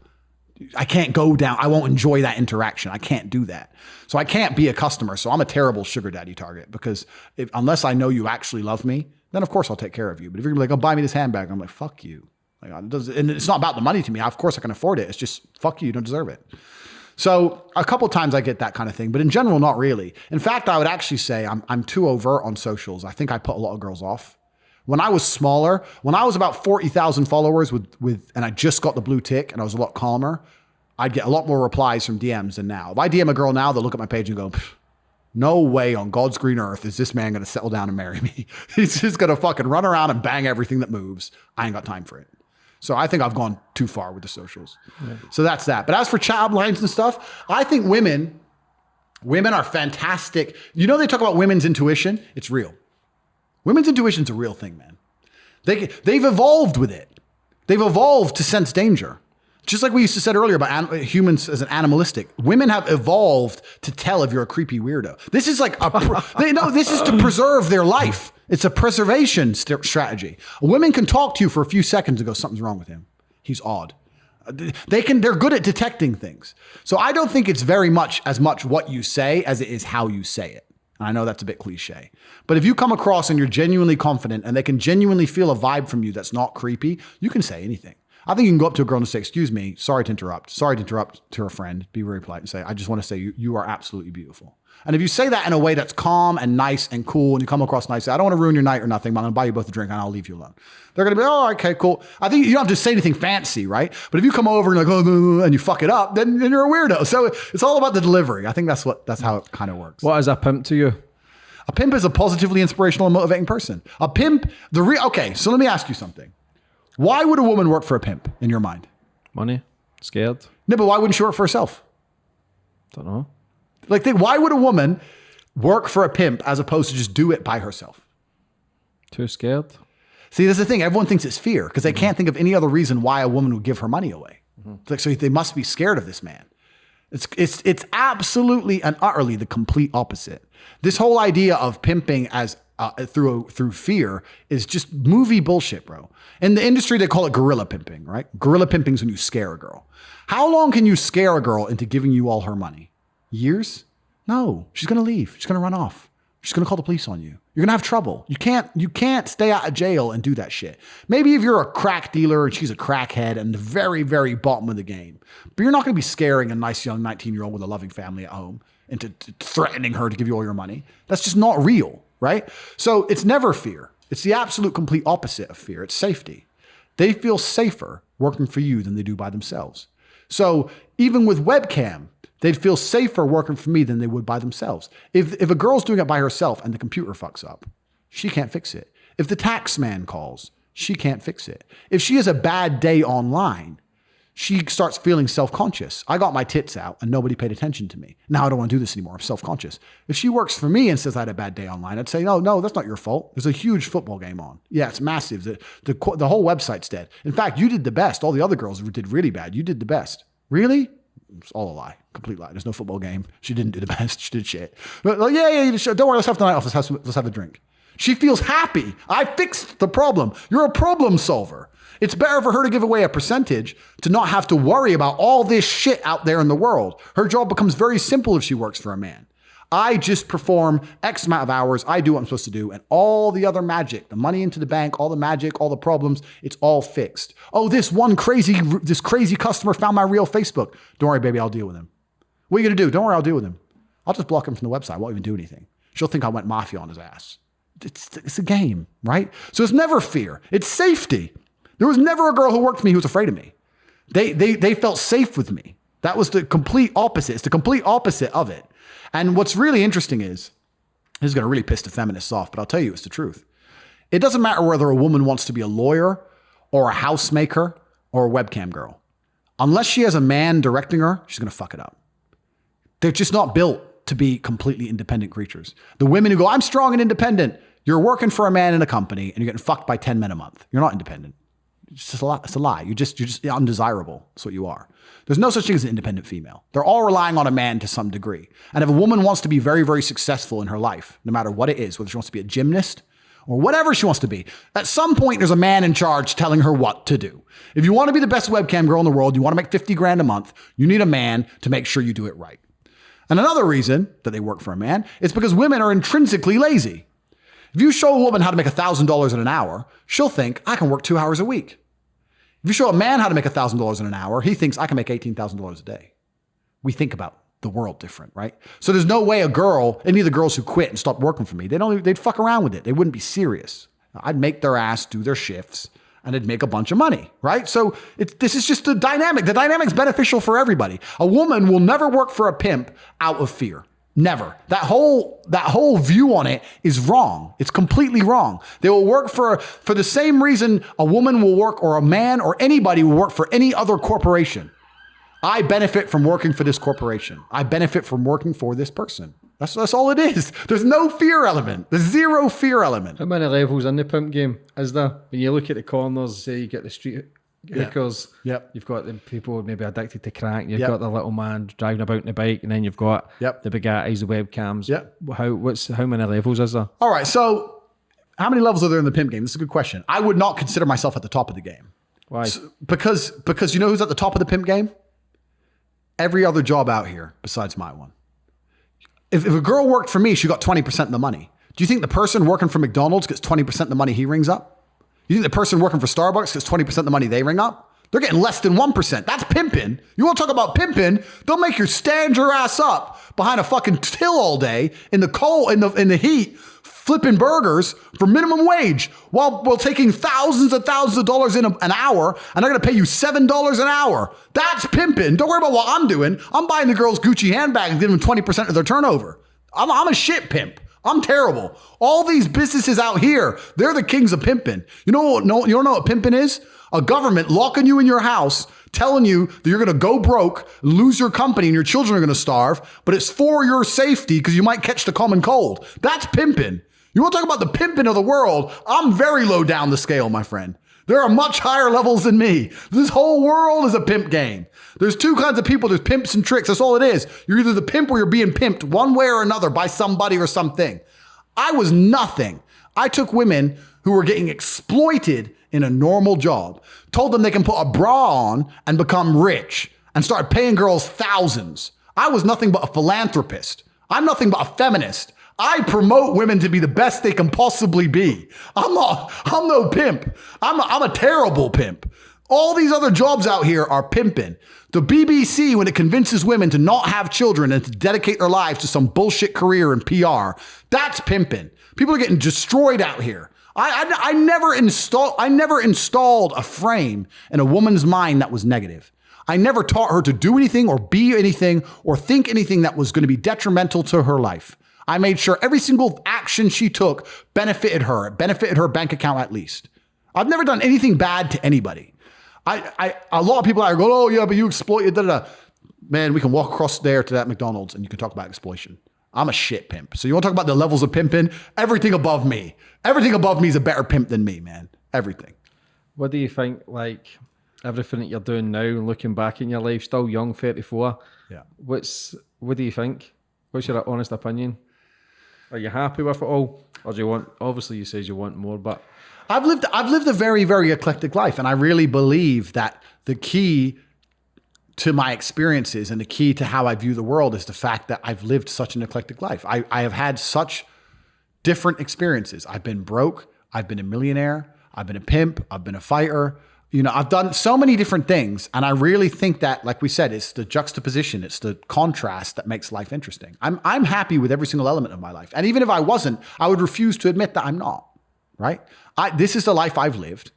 I can't go down. I won't enjoy that interaction. I can't do that. So I can't be a customer. So I'm a terrible sugar daddy target because unless I know you actually love me, then of course I'll take care of you. But if you're like, oh, buy me this handbag, I'm like, fuck you. Like, and it's not about the money to me. Of course I can afford it. It's just, fuck you don't deserve it. So a couple times I get that kind of thing, but in general, not really. In fact, I would actually say I'm too overt on socials. I think I put a lot of girls off. When I was smaller, when I was about 40,000 followers and I just got the blue tick and I was a lot calmer, I'd get a lot more replies from DMs than now. If I DM a girl now, they'll look at my page and go, no way on God's green earth is this man going to settle down and marry me. He's just going to fucking run around and bang everything that moves. I ain't got time for it. So I think I've gone too far with the socials. Yeah. So that's that. But as for chat lines and stuff, I think women are fantastic. You know, they talk about women's intuition. It's real. Women's intuition's a real thing, man. They've evolved with it. They've evolved to sense danger. Just like we used to said earlier about humans as an animalistic. Women have evolved to tell if you're a creepy weirdo. This is like this is to preserve their life. It's a preservation strategy. Women can talk to you for a few seconds and go, something's wrong with him. He's odd. They're good at detecting things. So I don't think it's very much what you say as it is how you say it. And I know that's a bit cliche. But if you come across and you're genuinely confident and they can genuinely feel a vibe from you that's not creepy, you can say anything. I think you can go up to a girl and say, excuse me, sorry to interrupt to her friend, be very polite and say, I just want to say you are absolutely beautiful. And if you say that in a way that's calm and nice and cool, and you come across nice, I don't want to ruin your night or nothing, but I'm going to buy you both a drink and I'll leave you alone. They're going to be, oh, okay, cool. I think you don't have to say anything fancy, right? But if you come over and like, oh, and you fuck it up, then you're a weirdo. So it's all about the delivery. I think that's how it kind of works. What is a pimp to you? A pimp is a positively inspirational and motivating person. A pimp, okay, so let me ask you something. Why would a woman work for a pimp in your mind? Money? Scared? No, but why wouldn't she work for herself? Don't know. Like, why would a woman work for a pimp as opposed to just do it by herself? Too scared? See, that's the thing. Everyone thinks it's fear because they can't think of any other reason why a woman would give her money away. Like, so they must be scared of this man. It's absolutely and utterly the complete opposite. This whole idea of pimping as through fear is just movie bullshit, bro. In the industry, they call it gorilla pimping, right? Gorilla pimping is when you scare a girl. How long can you scare a girl into giving you all her money? Years? No, she's going to leave. She's going to run off. She's going to call the police on you. You're going to have trouble. You can't stay out of jail and do that shit. Maybe if you're a crack dealer and she's a crackhead and the very, very bottom of the game, but you're not going to be scaring a nice young 19-year-old with a loving family at home into threatening her to give you all your money. That's just not real, right? So it's never fear. It's the absolute complete opposite of fear. It's safety. They feel safer working for you than they do by themselves. So even with webcam, they'd feel safer working for me than they would by themselves. If a girl's doing it by herself and the computer fucks up, she can't fix it. If the tax man calls, she can't fix it. If she has a bad day online, she starts feeling self-conscious. I got my tits out and nobody paid attention to me. Now I don't want to do this anymore. I'm self-conscious. If she works for me and says I had a bad day online, I'd say, no, that's not your fault. There's a huge football game on. Yeah, it's massive. The whole website's dead. In fact, you did the best. All the other girls did really bad. You did the best. Really? It's all a lie. Complete lie. There's no football game. She didn't do the best. She did shit. But like, yeah, don't worry. Let's have the night off. Let's have a drink. She feels happy. I fixed the problem. You're a problem solver. It's better for her to give away a percentage to not have to worry about all this shit out there in the world. Her job becomes very simple if she works for a man. I just perform X amount of hours. I do what I'm supposed to do. And all the other magic, the money into the bank, all the magic, all the problems, it's all fixed. Oh, this crazy customer found my real Facebook. Don't worry, baby, I'll deal with him. What are you going to do? Don't worry, I'll deal with him. I'll just block him from the website. I won't even do anything. She'll think I went mafia on his ass. It's a game, right? So it's never fear. It's safety. There was never a girl who worked for me who was afraid of me. They felt safe with me. That was the complete opposite. It's the complete opposite of it. And what's really interesting is, this is going to really piss the feminists off, but I'll tell you it's the truth. It doesn't matter whether a woman wants to be a lawyer or a housemaker or a webcam girl. Unless she has a man directing her, she's going to fuck it up. They're just not built to be completely independent creatures. The women who go, I'm strong and independent. You're working for a man in a company and you're getting fucked by 10 men a month. You're not independent. It's just a lie. It's a lie. You're just undesirable. That's what you are. There's no such thing as an independent female. They're all relying on a man to some degree. And if a woman wants to be very, very successful in her life, no matter what it is, whether she wants to be a gymnast or whatever she wants to be, at some point there's a man in charge telling her what to do. If you want to be the best webcam girl in the world, you want to make 50 grand a month, you need a man to make sure you do it right. And another reason that they work for a man is because women are intrinsically lazy. If you show a woman how to make $1,000 in an hour, she'll think, I can work 2 hours a week. If you show a man how to make $1,000 in an hour, he thinks I can make $18,000 a day. We think about the world different, right? So there's no way any of the girls who quit and stopped working for me, they'd fuck around with it. They wouldn't be serious. I'd make their ass do their shifts and it'd make a bunch of money, right? So this is just the dynamic. The dynamic's beneficial for everybody. A woman will never work for a pimp out of fear. Never. That whole view on it is wrong. It's completely wrong. They will work for the same reason a woman will work, or a man or anybody will work for any other corporation. I benefit from working for this corporation. I benefit from working for this person. That's all it is. There's no fear element. There's zero fear element. How many levels in the pimp game is there? When you look at the corners, say you get the street hookers, Yep. You've got the people maybe addicted to crack, you've got the little man driving about in the bike, and then you've got the Bugattis, the webcams. How many levels is there? All right, so how many levels are there in the pimp game? This is a good question. I would not consider myself at the top of the game. Why? Because you know who's at the top of the pimp game? Every other job out here besides my one. If a girl worked for me, she got 20% of the money. Do you think the person working for McDonald's gets 20% of the money he rings up? You think the person working for Starbucks gets 20% of the money they ring up? They're getting less than 1%. That's pimping. You want to talk about pimping? They'll make you stand your ass up behind a fucking till all day in the cold, in the heat, flipping burgers for minimum wage while taking thousands and thousands of dollars in an hour, and they're going to pay you $7 an hour. That's pimping. Don't worry about what I'm doing. I'm buying the girls Gucci handbags and giving them 20% of their turnover. I'm a shit pimp. I'm terrible. All these businesses out here, they're the kings of pimping. You don't know what pimping is? A government locking you in your house, telling you that you're going to go broke, lose your company, and your children are going to starve, but it's for your safety because you might catch the common cold. That's pimping. You want to talk about the pimping of the world? I'm very low down the scale, my friend. There are much higher levels than me. This whole world is a pimp game. There's two kinds of people. There's pimps and tricks. That's all it is. You're either the pimp or you're being pimped one way or another by somebody or something. I was nothing. I took women who were getting exploited in a normal job, told them they can put a bra on and become rich, and started paying girls thousands. I was nothing but a philanthropist. I'm nothing but a feminist. I promote women to be the best they can possibly be. I'm no pimp. I'm a terrible pimp. All these other jobs out here are pimping. The BBC, when it convinces women to not have children and to dedicate their lives to some bullshit career in PR, that's pimping. People are getting destroyed out here. I never installed a frame in a woman's mind that was negative. I never taught her to do anything or be anything or think anything that was going to be detrimental to her life. I made sure every single action she took benefited her. It benefited her bank account at least. I've never done anything bad to anybody. A lot of people out here go, oh yeah, but you exploit, Man, we can walk across there to that McDonald's and you can talk about exploitation. I'm a shit pimp. So you want to talk about the levels of pimping? Everything above me is a better pimp than me, man. Everything. What do you think, like, everything that you're doing now and looking back in your life, still young, 34? Yeah. What do you think? What's your honest opinion? Are you happy with it all? Or do you want, obviously you say you want more, but... I've lived a very, very eclectic life. And I really believe that the key to my experiences and the key to how I view the world is the fact that I've lived such an eclectic life. I have had such different experiences. I've been broke. I've been a millionaire. I've been a pimp. I've been a fighter. You know, I've done so many different things. And I really think that, like we said, it's the juxtaposition. It's the contrast that makes life interesting. I'm happy with every single element of my life. And even if I wasn't, I would refuse to admit that I'm not, right? This is the life I've lived.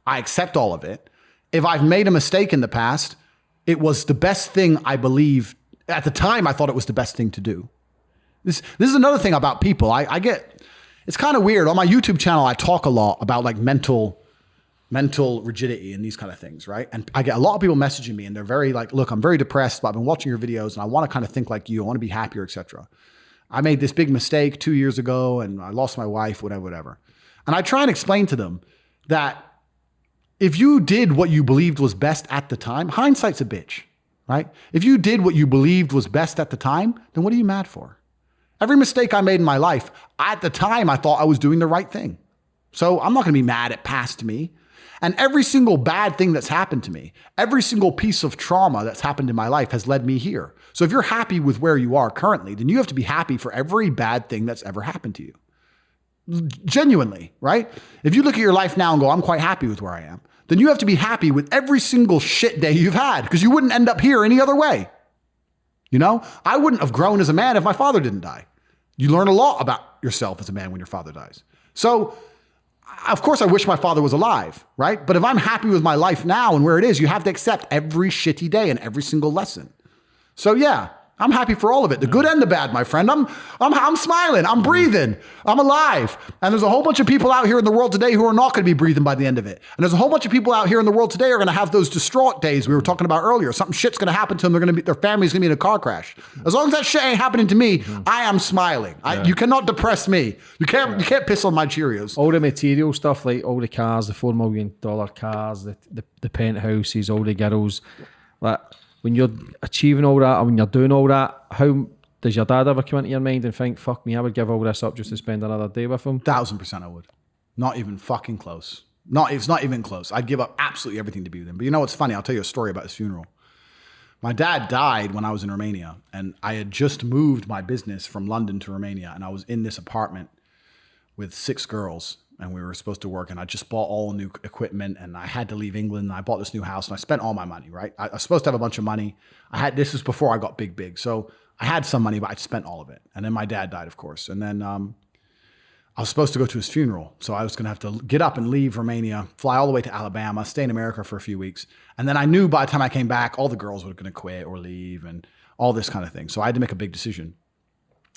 I accept all of it. If I've made a mistake in the past, it was the best thing I believe. At the time, I thought it was the best thing to do. This is another thing about people. I get, it's kind of weird. On my YouTube channel, I talk a lot about like mental rigidity and these kind of things, right? And I get a lot of people messaging me and they're very like, look, I'm very depressed, but I've been watching your videos and I want to kind of think like you. I want to be happier, etc. I made this big mistake 2 years ago and I lost my wife, whatever. And I try and explain to them that if you did what you believed was best at the time, hindsight's a bitch, right? If you did what you believed was best at the time, then what are you mad for? Every mistake I made in my life, at the time, I thought I was doing the right thing. So I'm not going to be mad at past me. And every single bad thing that's happened to me, every single piece of trauma that's happened in my life has led me here. So if you're happy with where you are currently, then you have to be happy for every bad thing that's ever happened to you. Genuinely, right? If you look at your life now and go, I'm quite happy with where I am, then you have to be happy with every single shit day you've had because you wouldn't end up here any other way. You know, I wouldn't have grown as a man if my father didn't die. You learn a lot about yourself as a man when your father dies. So, of course, I wish my father was alive, right? But if I'm happy with my life now and where it is, you have to accept every shitty day and every single lesson. So, yeah. I'm happy for all of it, the good and the bad, my friend. I'm smiling. I'm breathing. I'm alive. And there's a whole bunch of people out here in the world today who are not going to be breathing by the end of it. And there's a whole bunch of people out here in the world today who are going to have those distraught days we were talking about earlier. Something shit's going to happen to them. Their family's going to be in a car crash. As long as that shit ain't happening to me, I am smiling. You cannot depress me. You can't piss on my Cheerios. All the material stuff, like all the cars, the $4 million cars, the penthouses, all the girls, like. When you're achieving all that and when you're doing all that, how does your dad ever come into your mind and think, fuck me, I would give all this up just to spend another day with him? 1000% I would. Not even fucking close. It's not even close. I'd give up absolutely everything to be with him. But you know what's funny? I'll tell you a story about his funeral. My dad died when I was in Romania and I had just moved my business from London to Romania and I was in this apartment with 6 girls and we were supposed to work, and I just bought all new equipment, and I had to leave England, and I bought this new house, and I spent all my money, right? I was supposed to have a bunch of money. This was before I got big. So I had some money, but I spent all of it. And then my dad died, of course. And then I was supposed to go to his funeral. So I was going to have to get up and leave Romania, fly all the way to Alabama, stay in America for a few weeks. And then I knew by the time I came back, all the girls were going to quit or leave and all this kind of thing. So I had to make a big decision.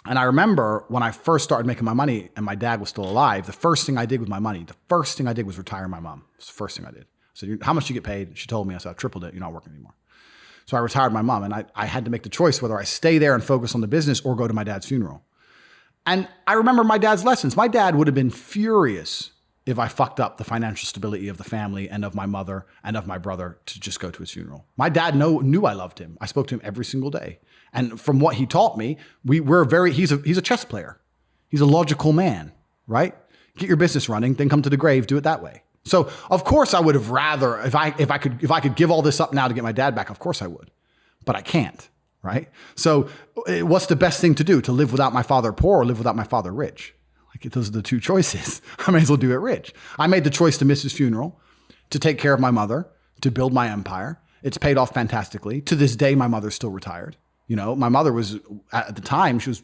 And I remember when I first started making my money and my dad was still alive, the first thing I did with my money, was retire my mom. It's the first thing I did. So how much do you get paid? She told me. I said, I've tripled it. You're not working anymore. So I retired my mom, and I had to make the choice whether I stay there and focus on the business or go to my dad's funeral. And I remember my dad's lessons. My dad would have been furious if I fucked up the financial stability of the family and of my mother and of my brother to just go to his funeral. My dad knew I loved him. I spoke to him every single day. And from what he taught me, he's a chess player. He's a logical man, right? Get your business running, then come to the grave, do it that way. So of course I would have rather, if I could give all this up now to get my dad back, of course I would, but I can't, right? So what's the best thing to do? To live without my father poor or live without my father rich? Like those are the two choices. I may as well do it rich. I made the choice to miss his funeral, to take care of my mother, to build my empire. It's paid off fantastically. To this day, my mother's still retired. You know, my mother was, at the time, she was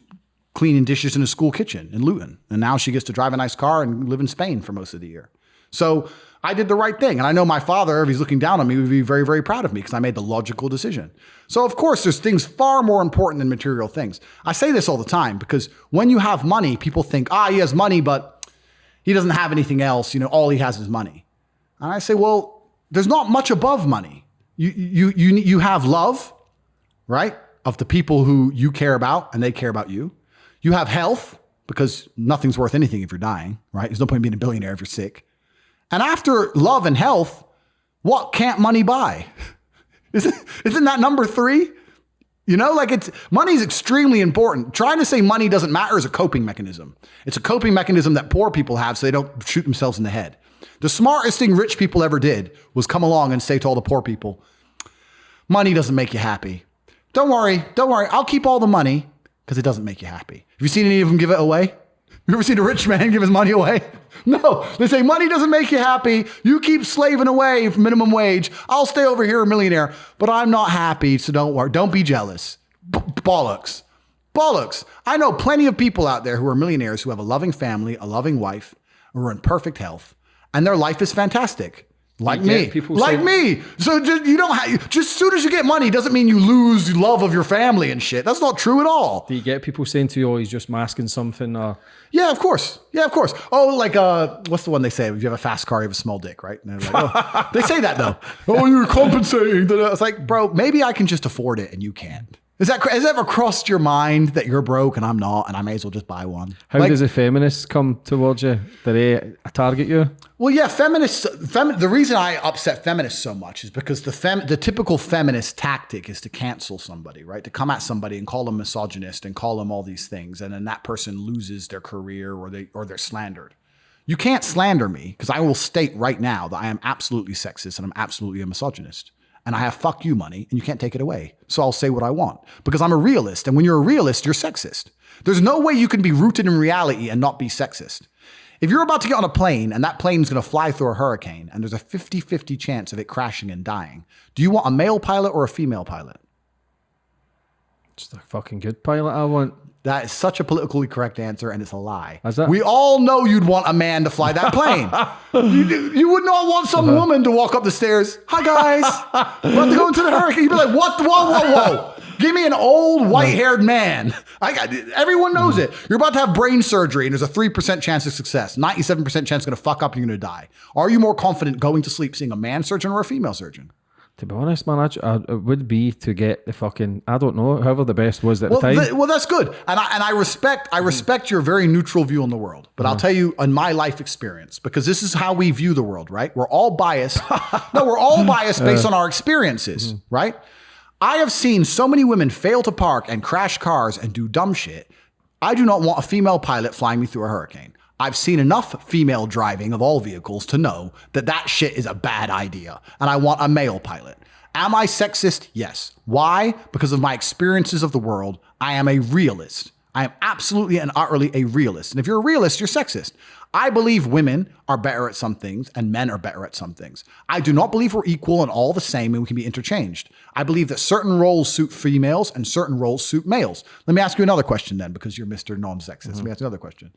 cleaning dishes in a school kitchen in Luton. And now she gets to drive a nice car and live in Spain for most of the year. So I did the right thing. And I know my father, if he's looking down on me, would be very, very proud of me because I made the logical decision. So of course, there's things far more important than material things. I say this all the time because when you have money, people think, he has money, but he doesn't have anything else. You know, all he has is money. And I say, well, there's not much above money. You have love, right? Of the people who you care about and they care about you. You have health because nothing's worth anything if you're dying, right? There's no point in being a billionaire if you're sick. And after love and health, what can't money buy? Isn't that number 3? You know, like money's extremely important. Trying to say money doesn't matter is a coping mechanism. It's a coping mechanism that poor people have so they don't shoot themselves in the head. The smartest thing rich people ever did was come along and say to all the poor people, money doesn't make you happy. Don't worry. I'll keep all the money because it doesn't make you happy. Have you seen any of them give it away? You ever seen a rich man give his money away? No. They say, money doesn't make you happy. You keep slaving away for minimum wage. I'll stay over here a millionaire, but I'm not happy, so don't worry. Don't be jealous. Bollocks. I know plenty of people out there who are millionaires who have a loving family, a loving wife, who are in perfect health, and their life is fantastic. Like me. So just as soon as you get money doesn't mean you lose love of your family and shit. That's not true at all. Do you get people saying to you, he's just masking something? Or... Yeah, of course. Oh, like, what's the one they say? If you have a fast car, you have a small dick, right? And they're like, they say that though. You're compensating. It's like, bro, maybe I can just afford it and you can't. Has that ever crossed your mind that you're broke and I'm not, and I may as well just buy one? How does a feminist come towards you? Do they target you? Well, yeah, the reason I upset feminists so much is because the typical feminist tactic is to cancel somebody, right? To come at somebody and call them misogynist and call them all these things, and then that person loses their career or they're slandered. You can't slander me because I will state right now that I am absolutely sexist and I'm absolutely a misogynist. And I have fuck you money and you can't take it away. So I'll say what I want because I'm a realist. And when you're a realist, you're sexist. There's no way you can be rooted in reality and not be sexist. If you're about to get on a plane and that plane is going to fly through a hurricane and there's a 50-50 chance of it crashing and dying, do you want a male pilot or a female pilot? Just a fucking good pilot I want. That is such a politically correct answer, and it's a lie. Is that? We all know you'd want a man to fly that plane. You would not want some woman to walk up the stairs. Hi, guys. About to go into the hurricane. You'd be like, what? Whoa. Give me an old white-haired man. Everyone knows it. You're about to have brain surgery, and there's a 3% chance of success. 97% chance it's going to fuck up and you're going to die. Are you more confident going to sleep seeing a man surgeon or a female surgeon? To be honest, man, it would be to get the fucking, I don't know, whoever the best was at the time. Well, that's good. And I respect your very neutral view on the world. But I'll tell you in my life experience, because this is how we view the world, right? We're all biased. We're all biased based on our experiences, right? I have seen so many women fail to park and crash cars and do dumb shit. I do not want a female pilot flying me through a hurricane. I've seen enough female driving of all vehicles to know that that shit is a bad idea. And I want a male pilot. Am I sexist? Yes. Why? Because of my experiences of the world. I am a realist. I am absolutely and utterly a realist. And if you're a realist, you're sexist. I believe women are better at some things and men are better at some things. I do not believe we're equal and all the same and we can be interchanged. I believe that certain roles suit females and certain roles suit males. Let me ask you another question then, because you're Mr. Non-sexist. Let me ask you another question.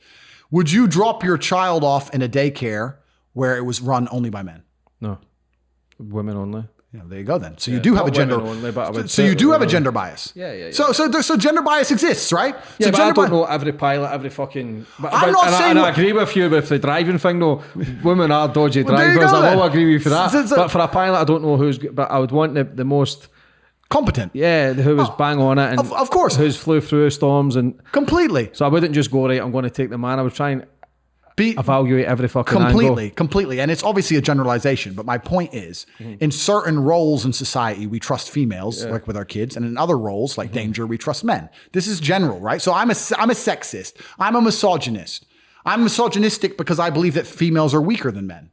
Would you drop your child off in a daycare where it was run only by men? No. Women only. Yeah, there you go then. So you do have a gender. Only, but so you do have a gender bias. Yeah. So gender bias exists, right? Yeah, so but I don't know every pilot, every fucking. I'm not saying. I agree with you with the driving thing, though. Women are dodgy drivers. I will agree with you for that. But for a pilot, I don't know who's. But I would want the most competent. Yeah, who was bang on it, and of course, who's flew through storms and completely. So I wouldn't just go right. I'm going to take the man. I would try and evaluate every fucking angle. Completely. And it's obviously a generalization, but my point is in certain roles in society, we trust females, like with our kids, and in other roles, like danger, we trust men. This is general, right? So I'm a sexist. I'm a misogynist. I'm misogynistic because I believe that females are weaker than men.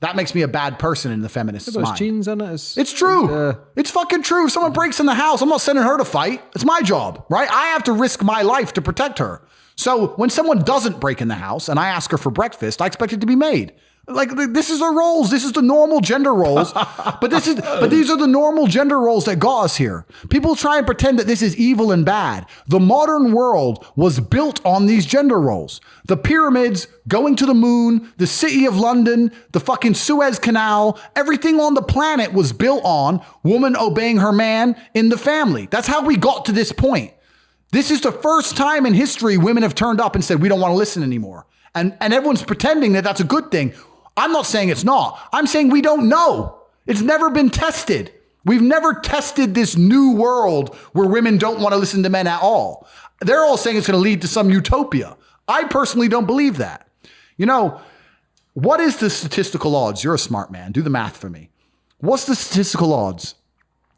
That makes me a bad person in the feminist's mind. There's genes in it. It's true. It's fucking true. If someone breaks in the house, I'm not sending her to fight. It's my job, right? I have to risk my life to protect her. So when someone doesn't break in the house and I ask her for breakfast, I expect it to be made. Like, this is the roles. This is the normal gender roles. but these are the normal gender roles that got us here. People try and pretend that this is evil and bad. The modern world was built on these gender roles. The pyramids, going to the moon, the city of London, the fucking Suez Canal, everything on the planet was built on woman obeying her man in the family. That's how we got to this point. This is the first time in history women have turned up and said, we don't want to listen anymore. And everyone's pretending that that's a good thing. I'm not saying it's not. I'm saying we don't know. It's never been tested. We've never tested this new world where women don't want to listen to men at all. They're all saying it's going to lead to some utopia. I personally don't believe that. You know, what is the statistical odds? You're a smart man. Do the math for me. What's the statistical odds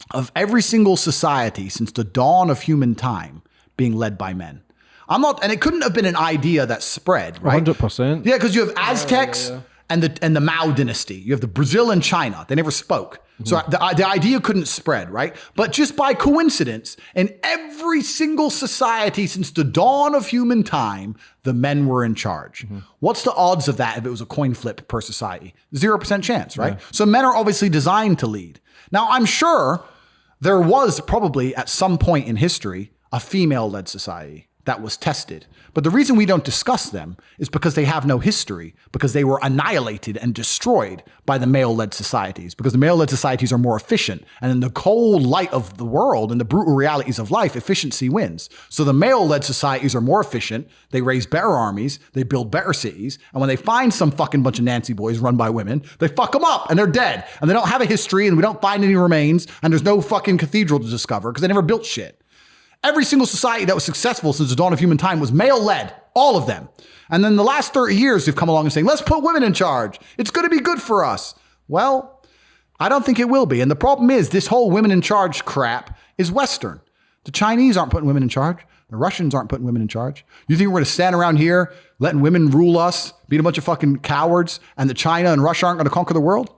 of every single society since the dawn of human time being led by men? I'm not, and it couldn't have been an idea that spread, right? 100%. Yeah, because you have Aztecs and the Mao dynasty. You have the Brazil and China. They never spoke. So the idea couldn't spread, right? But just by coincidence, in every single society since the dawn of human time, the men were in charge. What's the odds of that if it was a coin flip per society? 0% chance, right? So men are obviously designed to lead. Now, I'm sure there was probably at some point in history a female-led society that was tested. But the reason we don't discuss them is because they have no history, because they were annihilated and destroyed by the male-led societies, because the male-led societies are more efficient. And in the cold light of the world and the brutal realities of life, efficiency wins. So the male-led societies are more efficient. They raise better armies. They build better cities. And when they find some fucking bunch of Nancy boys run by women, they fuck them up and they're dead. And they don't have a history and we don't find any remains and there's no fucking cathedral to discover because they never built shit. Every single society that was successful since the dawn of human time was male-led, all of them. And then the last 30 years, they've come along and saying, let's put women in charge. It's going to be good for us. Well, I don't think it will be. And the problem is this whole women in charge crap is Western. The Chinese aren't putting women in charge. The Russians aren't putting women in charge. You think we're going to stand around here letting women rule us, being a bunch of fucking cowards, and that China and Russia aren't going to conquer the world?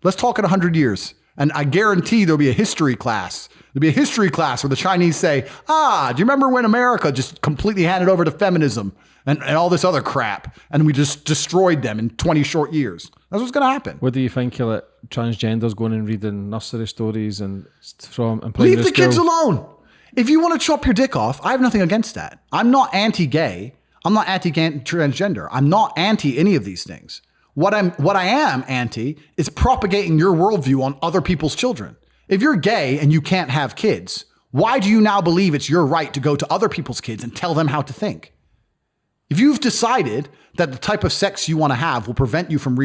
Let's talk in 100 years. And I guarantee there'll be a history class. There'll be a history class where the Chinese say, do you remember when America just completely handed over to feminism and all this other crap? And we just destroyed them in 20 short years. That's what's going to happen. What do you think of transgenders going and reading nursery stories and playing Leave the kids alone. If you want to chop your dick off, I have nothing against that. I'm not anti-gay. I'm not anti-transgender. I'm not anti any of these things. What I am anti is propagating your worldview on other people's children. If you're gay and you can't have kids, why do you now believe it's your right to go to other people's kids and tell them how to think? If you've decided that the type of sex you want to have will prevent you from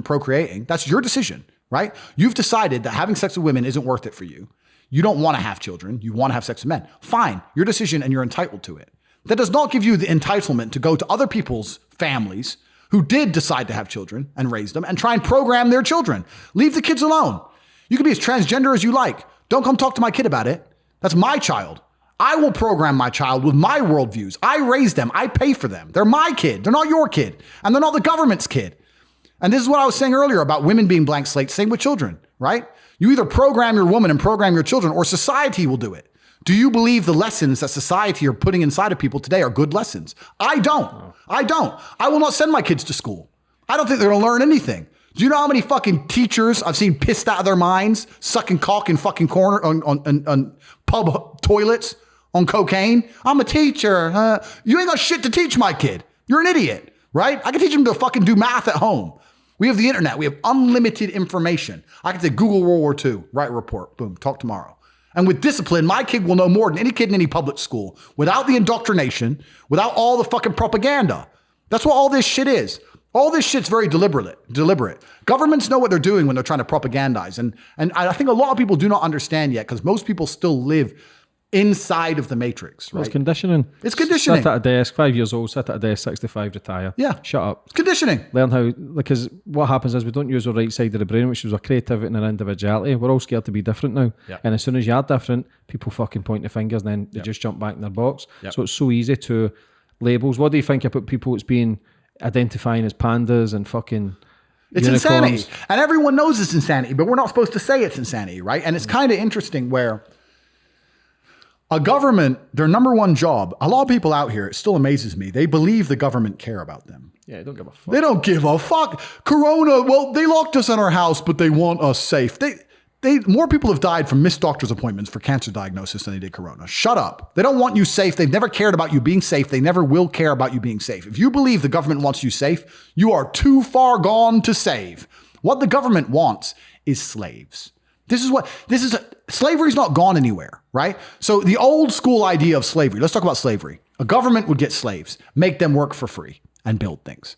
procreating, that's your decision, right? You've decided that having sex with women isn't worth it for you. You don't want to have children. You want to have sex with men. Fine, your decision and you're entitled to it. That does not give you the entitlement to go to other people's families who did decide to have children and raise them and try and program their children. Leave the kids alone. You can be as transgender as you like. Don't come talk to my kid about it. That's my child. I will program my child with my worldviews. I raise them. I pay for them. They're my kid. They're not your kid. And they're not the government's kid. And this is what I was saying earlier about women being blank slates. Same with children, right? You either program your woman and program your children or society will do it. Do you believe the lessons that society are putting inside of people today are good lessons? I don't. I don't. I will not send my kids to school. I don't think they're going to learn anything. Do you know how many fucking teachers I've seen pissed out of their minds, sucking cock in fucking corner on pub toilets on cocaine? I'm a teacher. You ain't got shit to teach my kid. You're an idiot, right? I can teach him to fucking do math at home. We have the internet. We have unlimited information. I can say Google World War II, write a report, boom, talk tomorrow. And with discipline, my kid will know more than any kid in any public school without the indoctrination, without all the fucking propaganda. That's what all this shit is. All this shit's very deliberate. Governments know what they're doing when they're trying to propagandize. And I think a lot of people do not understand yet because most people still live inside of the matrix, right? It's conditioning. It's conditioning. Sit at a desk, 5 years old, sit at a desk, 65, retire. Yeah. Shut up. It's conditioning. Learn how, because what happens is we don't use our right side of the brain, which is our creativity and our individuality. We're all scared to be different now. Yep. And as soon as you are different, people fucking point the fingers and then they just jump back in their box. Yep. So it's so easy to labels. What do you think about people that's being identifying as pandas and fucking It's unicorns? insanity. And everyone knows it's insanity, but we're not supposed to say it's insanity, right? And it's kind of interesting where a government, their number one job, a lot of people out here, it still amazes me, they believe the government care about them. Yeah, they don't give a fuck. They don't give a fuck. Corona, well, they locked us in our house, but they want us safe. More people have died from missed doctor's appointments for cancer diagnosis than they did corona. Shut up. They don't want you safe. They've never cared about you being safe. They never will care about you being safe. If you believe the government wants you safe, you are too far gone to save. What the government wants is slaves. Slavery's not gone anywhere, right? So the old school idea of slavery, let's talk about slavery. A government would get slaves, make them work for free and build things.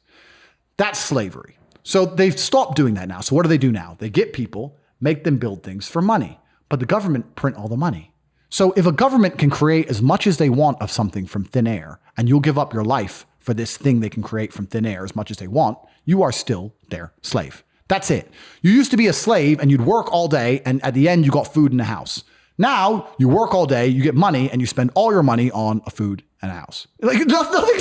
That's slavery. So they've stopped doing that now. So what do they do now? They get people, make them build things for money, but the government print all the money. So if a government can create as much as they want of something from thin air, and you'll give up your life for this thing they can create from thin air as much as they want, you are still their slave. That's it. You used to be a slave and you'd work all day and at the end you got food in the house. Now you work all day, you get money and you spend all your money on a food and a house. Like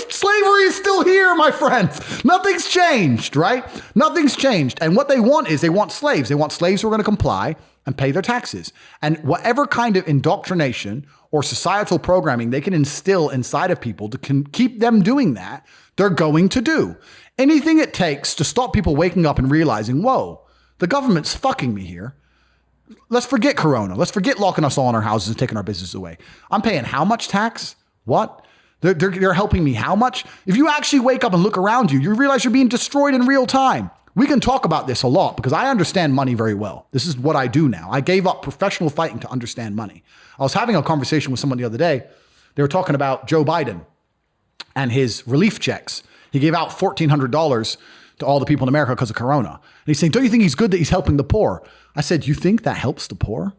slavery is still here, my friends. Nothing's changed, right? Nothing's changed. And what they want is they want slaves. They want slaves who are going to comply and pay their taxes. And whatever kind of indoctrination or societal programming they can instill inside of people to keep them doing that, they're going to do. Anything it takes to stop people waking up and realizing, whoa, the government's fucking me here. Let's forget Corona. Let's forget locking us all in our houses and taking our business away. I'm paying how much tax? What? They're helping me how much? If you actually wake up and look around you, you realize you're being destroyed in real time. We can talk about this a lot because I understand money very well. This is what I do now. I gave up professional fighting to understand money. I was having a conversation with someone the other day. They were talking about Joe Biden and his relief checks. He gave out $1,400 to all the people in America because of Corona. And he's saying, don't you think he's good that he's helping the poor? I said, you think that helps the poor?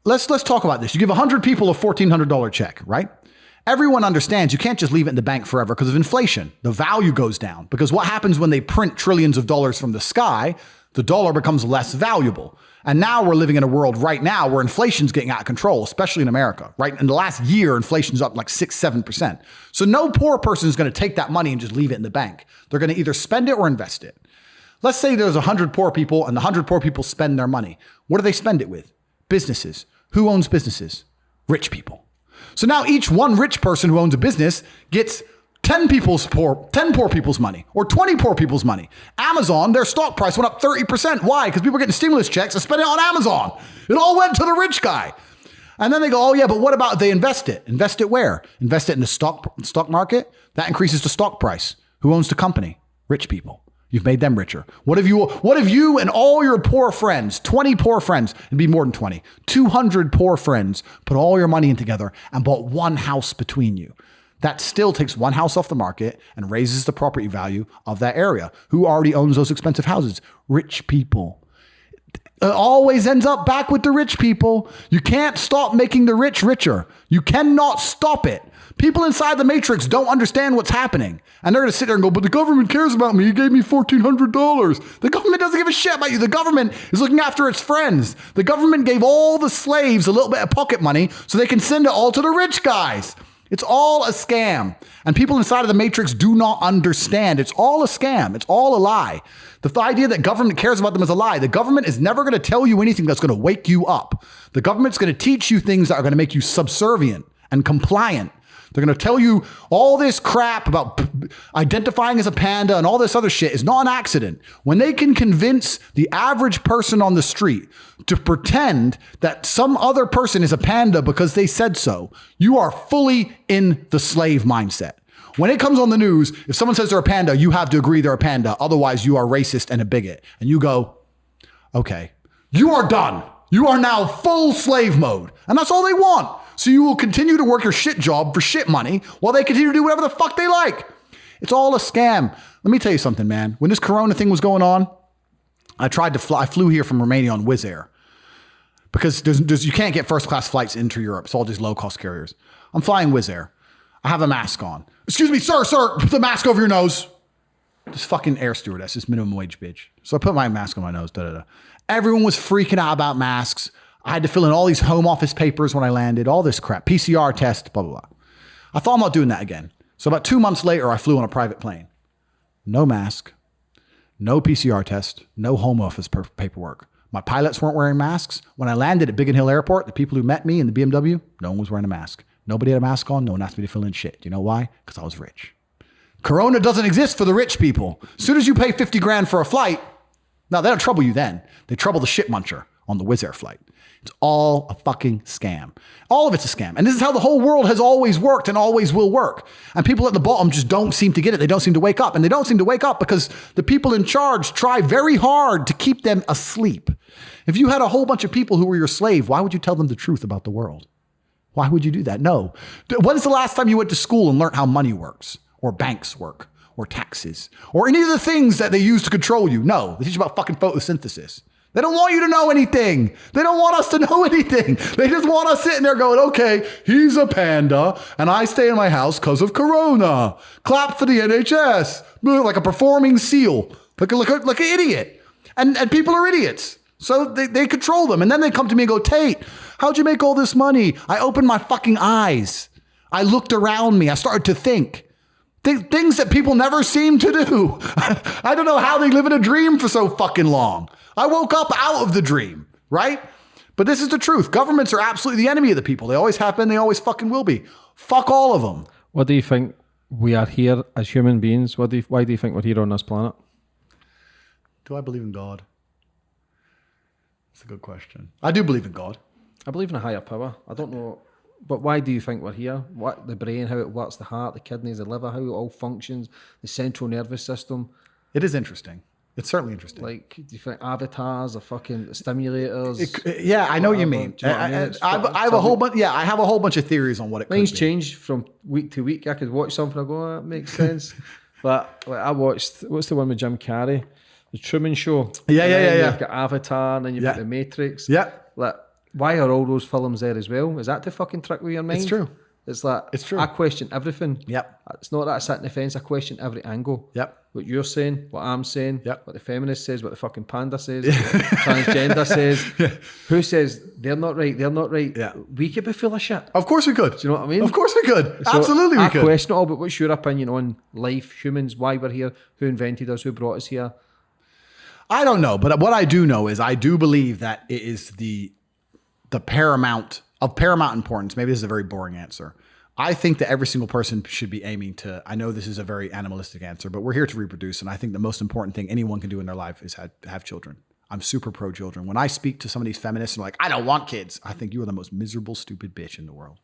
Let's talk about this. You give 100 people a $1,400 check, right? Everyone understands you can't just leave it in the bank forever because of inflation. The value goes down because what happens when they print trillions of dollars from the sky, the dollar becomes less valuable. And now we're living in a world right now where inflation's getting out of control, especially in America, right? In the last year, inflation's up like 6-7%. So no poor person is going to take that money and just leave it in the bank. They're going to either spend it or invest it. Let's say there's 100 poor people and the 100 poor people spend their money. What do they spend it with? Businesses. Who owns businesses? Rich people. So now each one rich person who owns a business gets 10 poor people's money or 20 poor people's money. Amazon, their stock price went up 30%. Why? Because people were getting stimulus checks and spending it on Amazon. It all went to the rich guy. And then they go, oh yeah, but what about if they invest it? Invest it where? Invest it in the stock market? That increases the stock price. Who owns the company? Rich people. You've made them richer. What if you and all your poor friends, 20 poor friends, it'd be more than 20, 200 poor friends, put all your money in together and bought one house between you? That still takes one house off the market and raises the property value of that area. Who already owns those expensive houses? Rich people. It always ends up back with the rich people. You can't stop making the rich richer. You cannot stop it. People inside the matrix don't understand what's happening. And they're going to sit there and go, but the government cares about me. You gave me $1,400. The government doesn't give a shit about you. The government is looking after its friends. The government gave all the slaves a little bit of pocket money so they can send it all to the rich guys. It's all a scam. And people inside of the matrix do not understand. It's all a scam. It's all a lie. The idea that government cares about them is a lie. The government is never going to tell you anything that's going to wake you up. The government's going to teach you things that are going to make you subservient and compliant. They're going to tell you all this crap about identifying as a panda and all this other shit is not an accident. When they can convince the average person on the street to pretend that some other person is a panda because they said so, you are fully in the slave mindset. When it comes on the news, if someone says they're a panda, you have to agree they're a panda. Otherwise, you are racist and a bigot. And you go, okay, you are done. You are now full slave mode. And that's all they want. So you will continue to work your shit job for shit money while they continue to do whatever the fuck they like. It's all a scam. Let me tell you something, man. When this corona thing was going on, I flew here from Romania on Wizz Air because you can't get first class flights into Europe. It's all just low cost carriers. I'm flying Wizz Air. I have a mask on. Excuse me, sir, put the mask over your nose. This fucking air stewardess, this minimum wage bitch. So I put my mask on my nose. Everyone was freaking out about masks. I had to fill in all these home office papers when I landed, all this crap, PCR test, blah, blah, blah. I thought I'm not doing that again. So about 2 months later, I flew on a private plane. No mask, no PCR test, no home office paperwork. My pilots weren't wearing masks. When I landed at Biggin Hill Airport, the people who met me in the BMW, no one was wearing a mask. Nobody had a mask on. No one asked me to fill in shit. You know why? Because I was rich. Corona doesn't exist for the rich people. As soon as you pay 50 grand for a flight, no, they don't trouble you then. They trouble the shit muncher on the Wizz Air flight. It's all a fucking scam. All of it's a scam. And this is how the whole world has always worked and always will work. And people at the bottom just don't seem to get it. They don't seem to wake up. And they don't seem to wake up because the people in charge try very hard to keep them asleep. If you had a whole bunch of people who were your slave, why would you tell them the truth about the world? Why would you do that? No. When is the last time you went to school and learned how money works or banks work or taxes or any of the things that they use to control you? No. They teach you about fucking photosynthesis. They don't want you to know anything. They don't want us to know anything. They just want us sitting there going, okay, he's a panda and I stay in my house because of corona. Clap for the NHS. Like a performing seal. Like an idiot. And people are idiots. So they control them. And then they come to me and go, Tate, how'd you make all this money? I opened my fucking eyes. I looked around me. I started to think. Things that people never seem to do. I don't know how they live in a dream for so fucking long. I woke up out of the dream, right? But this is the truth. Governments are absolutely the enemy of the people. They always have been. They always fucking will be. Fuck all of them. What do you think we are here as human beings? Why do you think we're here on this planet? Do I believe in God? That's a good question. I do believe in God. I believe in a higher power. I don't know. But why do you think we're here? What the brain, how it works, the heart, the kidneys, the liver, how it all functions, the central nervous system. It is interesting. It's certainly interesting. Like, do you think avatars or fucking stimulators? Yeah, I know what you mean. I have a whole bunch. Yeah, I have a whole bunch of theories on what it could be. Things change from week to week. I could watch something and go, oh, that makes sense. But like, I watched, what's the one with Jim Carrey? The Truman Show. Yeah. You've got Avatar, and then you've got The Matrix. Yeah. Like, why are all those films there as well? Is that to fucking trick with your mind? It's true. It's like, it's true. I question everything. Yep. It's not that I sit in the fence. I question every angle. Yep. What you're saying, what I'm saying, yep. What the feminist says, what the fucking panda says, what transgender says. Yeah. Who says they're not right, they're not right. Yeah. We could be full of shit. Of course we could. Do you know what I mean? Of course we could. So Absolutely we could. I question it all, but what's your opinion on life, humans, why we're here, who invented us, who brought us here? I don't know, but what I do know is I do believe that it is the paramount importance. Maybe this is a very boring answer. I think that every single person should be aiming to, I know this is a very animalistic answer, but we're here to reproduce. And I think the most important thing anyone can do in their life is have children. I'm super pro children. When I speak to some of these feminists and like, I don't want kids, I think you are the most miserable, stupid bitch in the world.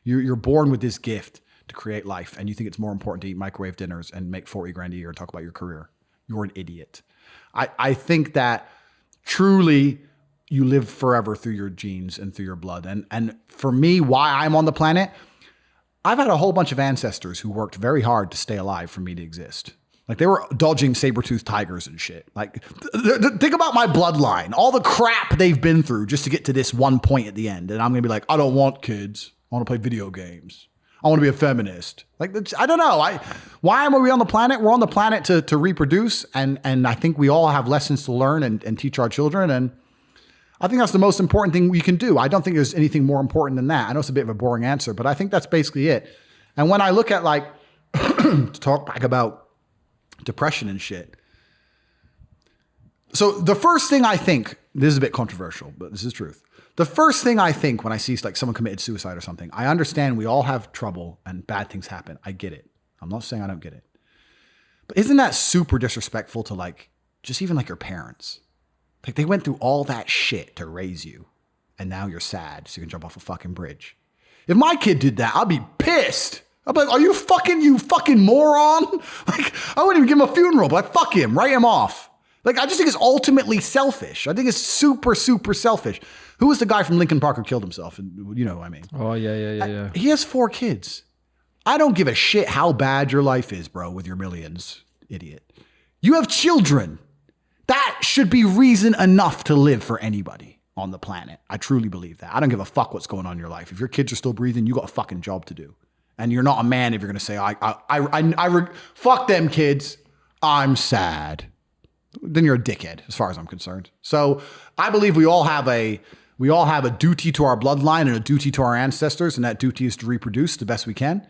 You're born with this gift to create life. And you think it's more important to eat microwave dinners and make 40 grand a year and talk about your career. You're an idiot. I think that truly you live forever through your genes and through your blood. And for me, why I'm on the planet, I've had a whole bunch of ancestors who worked very hard to stay alive for me to exist. Like they were dodging saber-toothed tigers and shit. Like think about my bloodline, all the crap they've been through just to get to this one point at the end. And I'm going to be like, I don't want kids. I want to play video games. I want to be a feminist. Like, I don't know. Why are we on the planet? We're on the planet to reproduce. And I think we all have lessons to learn and teach our children. And I think that's the most important thing we can do. I don't think there's anything more important than that. I know it's a bit of a boring answer, but I think that's basically it. And when I look at like, to talk back about depression and shit. So the first thing I think, this is a bit controversial, but this is truth. The first thing I think when I see like someone committed suicide or something, I understand we all have trouble and bad things happen. I get it. I'm not saying I don't get it. But isn't that super disrespectful to like, just even like your parents? Like they went through all that shit to raise you and now you're sad so you can jump off a fucking bridge. If my kid did that, I'd be pissed. I'd be like, are you fucking moron? Like I wouldn't even give him a funeral, but like fuck him, write him off. Like, I just think it's ultimately selfish. I think it's super, super selfish. Who was the guy from Lincoln Park who killed himself? And you know what I mean. Oh, yeah. He has 4 kids. I don't give a shit how bad your life is, bro, with your millions, idiot. You have children. That should be reason enough to live for anybody on the planet. I truly believe that. I don't give a fuck what's going on in your life. If your kids are still breathing, you got a fucking job to do. And you're not a man if you're going to say, fuck them kids. I'm sad. Then you're a dickhead, as far as I'm concerned. So I believe we all have a duty to our bloodline and a duty to our ancestors, and that duty is to reproduce the best we can,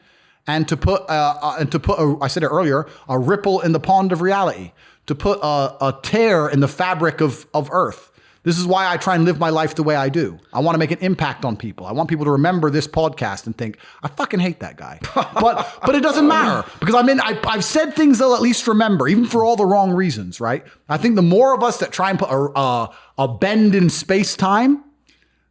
and to put I said it earlier, a ripple in the pond of reality, to put a tear in the fabric of Earth. This is why I try and live my life the way I do. I want to make an impact on people. I want people to remember this podcast and think, I fucking hate that guy. But it doesn't matter because I've said things they'll at least remember, even for all the wrong reasons, right? I think the more of us that try and put a bend in space-time,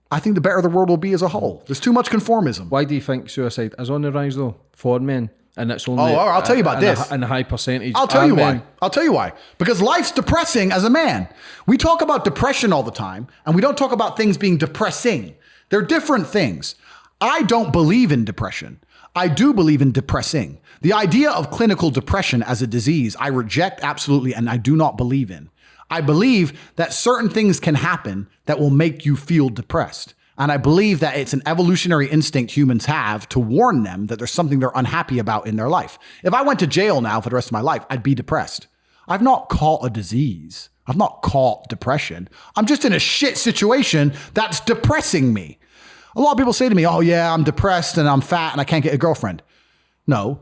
I think the better the world will be as a whole. There's too much conformism. Why do you think suicide is on the rise though for men? And it's only I'll tell you about this. In a high percentage. I'll tell you why. I'll tell you why. Because life's depressing as a man. We talk about depression all the time, and we don't talk about things being depressing. They're different things. I don't believe in depression. I do believe in depressing. The idea of clinical depression as a disease, I reject absolutely, and I do not believe in. I believe that certain things can happen that will make you feel depressed. And I believe that it's an evolutionary instinct humans have to warn them that there's something they're unhappy about in their life. If I went to jail now for the rest of my life, I'd be depressed. I've not caught a disease. I've not caught depression. I'm just in a shit situation that's depressing me. A lot of people say to me, oh yeah, I'm depressed and I'm fat and I can't get a girlfriend. No,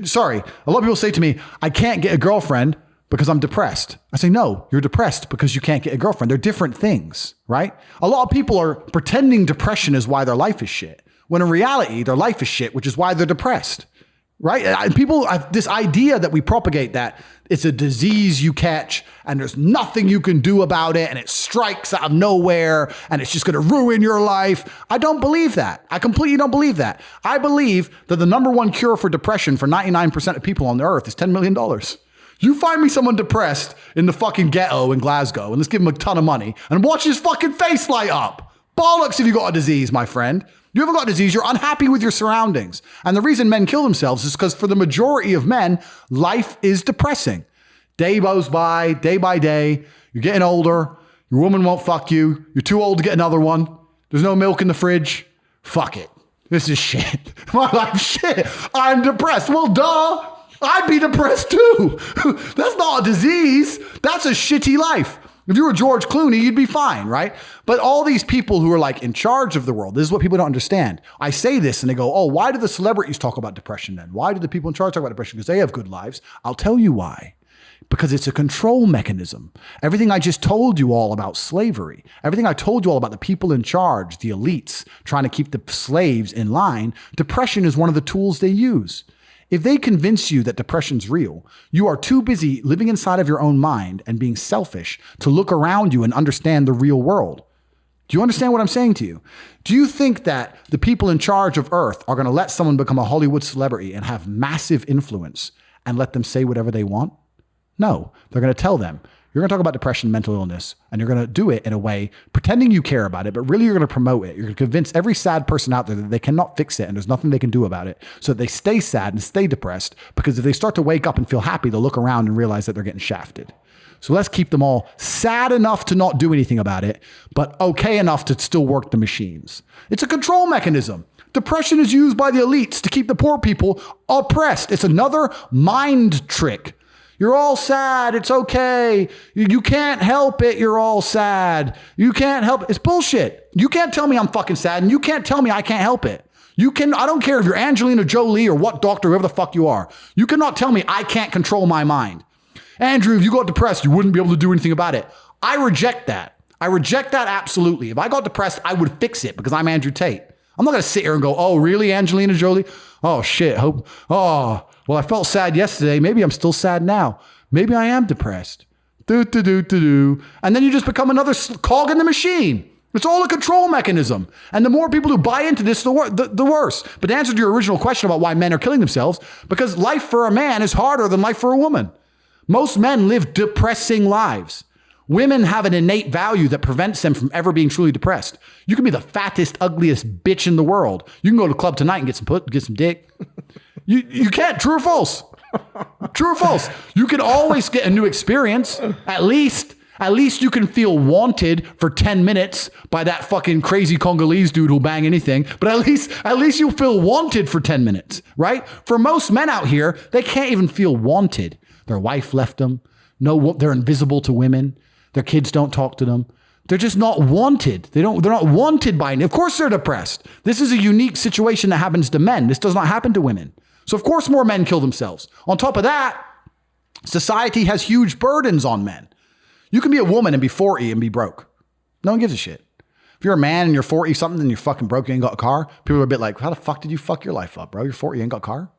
sorry. A lot of people say to me, I can't get a girlfriend because I'm depressed. I say, no, you're depressed because you can't get a girlfriend. They're different things, right? A lot of people are pretending depression is why their life is shit, when in reality, their life is shit, which is why they're depressed, right? And people have this idea that we propagate that it's a disease you catch and there's nothing you can do about it and it strikes out of nowhere and it's just going to ruin your life. I don't believe that. I completely don't believe that. I believe that the number one cure for depression for 99% of people on the earth is $10 million. You find me someone depressed in the fucking ghetto in Glasgow and let's give him a ton of money and watch his fucking face light up. Bollocks if you got a disease, my friend. You haven't got a disease, you're unhappy with your surroundings. And the reason men kill themselves is because for the majority of men, life is depressing. Day goes by day, you're getting older, your woman won't fuck you, you're too old to get another one, there's no milk in the fridge, fuck it. This is shit. My life's shit. I'm depressed. Well, duh. I'd be depressed too. That's not a disease. That's a shitty life. If you were George Clooney, you'd be fine, right? But all these people who are like in charge of the world, this is what people don't understand. I say this and they go, oh, why do the celebrities talk about depression then? Why do the people in charge talk about depression? Because they have good lives. I'll tell you why. Because it's a control mechanism. Everything I just told you all about slavery, everything I told you all about the people in charge, the elites trying to keep the slaves in line, depression is one of the tools they use. If they convince you that depression's real, you are too busy living inside of your own mind and being selfish to look around you and understand the real world. Do you understand what I'm saying to you? Do you think that the people in charge of Earth are going to let someone become a Hollywood celebrity and have massive influence and let them say whatever they want? No, they're going to tell them, you're going to talk about depression, mental illness, and you're going to do it in a way pretending you care about it, but really you're going to promote it. You're going to convince every sad person out there that they cannot fix it and there's nothing they can do about it so that they stay sad and stay depressed, because if they start to wake up and feel happy, they'll look around and realize that they're getting shafted. So let's keep them all sad enough to not do anything about it, but okay enough to still work the machines. It's a control mechanism. Depression is used by the elites to keep the poor people oppressed. It's another mind trick. You're all sad. It's okay. You can't help it. You're all sad. You can't help it. It's bullshit. You can't tell me I'm fucking sad and you can't tell me I can't help it. I don't care if you're Angelina Jolie or what doctor, whoever the fuck you are. You cannot tell me I can't control my mind. Andrew, if you got depressed, you wouldn't be able to do anything about it. I reject that. I reject that absolutely. If I got depressed, I would fix it because I'm Andrew Tate. I'm not going to sit here and go, oh, really, Angelina Jolie? Oh, shit. Well, I felt sad yesterday. Maybe I'm still sad now. Maybe I am depressed. And then you just become another cog in the machine. It's all a control mechanism. And the more people who buy into this, the worse. But to answer your original question about why men are killing themselves, because life for a man is harder than life for a woman. Most men live depressing lives. Women have an innate value that prevents them from ever being truly depressed. You can be the fattest, ugliest bitch in the world. You can go to the club tonight and get some dick. You can't. True or false? True or false? You can always get a new experience. At least you can feel wanted for 10 minutes by that fucking crazy Congolese dude who'll bang anything. But at least you'll feel wanted for 10 minutes, right? For most men out here, they can't even feel wanted. Their wife left them. No, they're invisible to women. Their kids don't talk to them. They're just not wanted. They're not wanted by, of course they're depressed. This is a unique situation that happens to men. This does not happen to women. So of course more men kill themselves. On top of that, society has huge burdens on men. You can be a woman and be 40 and be broke. No one gives a shit. If you're a man and you're 40 something and you're fucking broke, you ain't got a car, people are a bit like, how the fuck did you fuck your life up, bro? You're 40, you ain't got a car.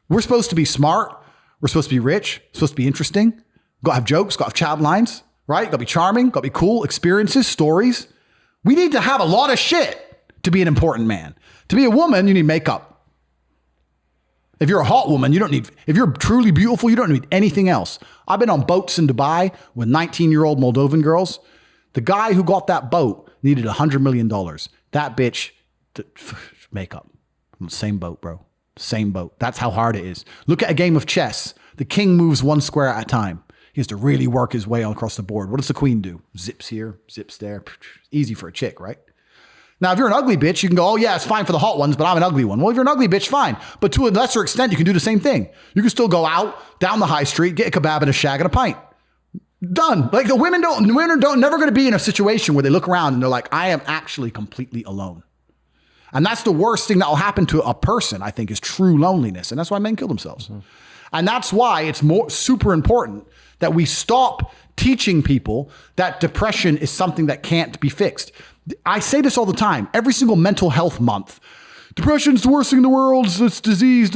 We're supposed to be smart. We're supposed to be rich, supposed to be interesting. Got to have jokes, got to have chat lines, right? Got to be charming, got to be cool, experiences, stories. We need to have a lot of shit to be an important man. To be a woman, you need makeup. If you're a hot woman, if you're truly beautiful, you don't need anything else. I've been on boats in Dubai with 19-year-old Moldovan girls. The guy who got that boat needed $100 million. That bitch, makeup. Same boat, bro. Same boat. That's how hard it is. Look at a game of chess. The king moves one square at a time. He has to really work his way across the board. What does the queen do? Zips here, zips there. Easy for a chick, right? Now, if you're an ugly bitch, you can go, oh yeah, it's fine for the hot ones, but I'm an ugly one. Well, if you're an ugly bitch, fine. But to a lesser extent, you can do the same thing. You can still go out, down the high street, get a kebab and a shag and a pint. Done. Like the women never going to be in a situation where they look around and they're like, I am actually completely alone. And that's the worst thing that will happen to a person, I think, is true loneliness. And that's why men kill themselves. Mm-hmm. And that's why it's super important that we stop teaching people that depression is something that can't be fixed. I say this all the time, every single mental health month. Depression's the worst thing in the world, it's disease.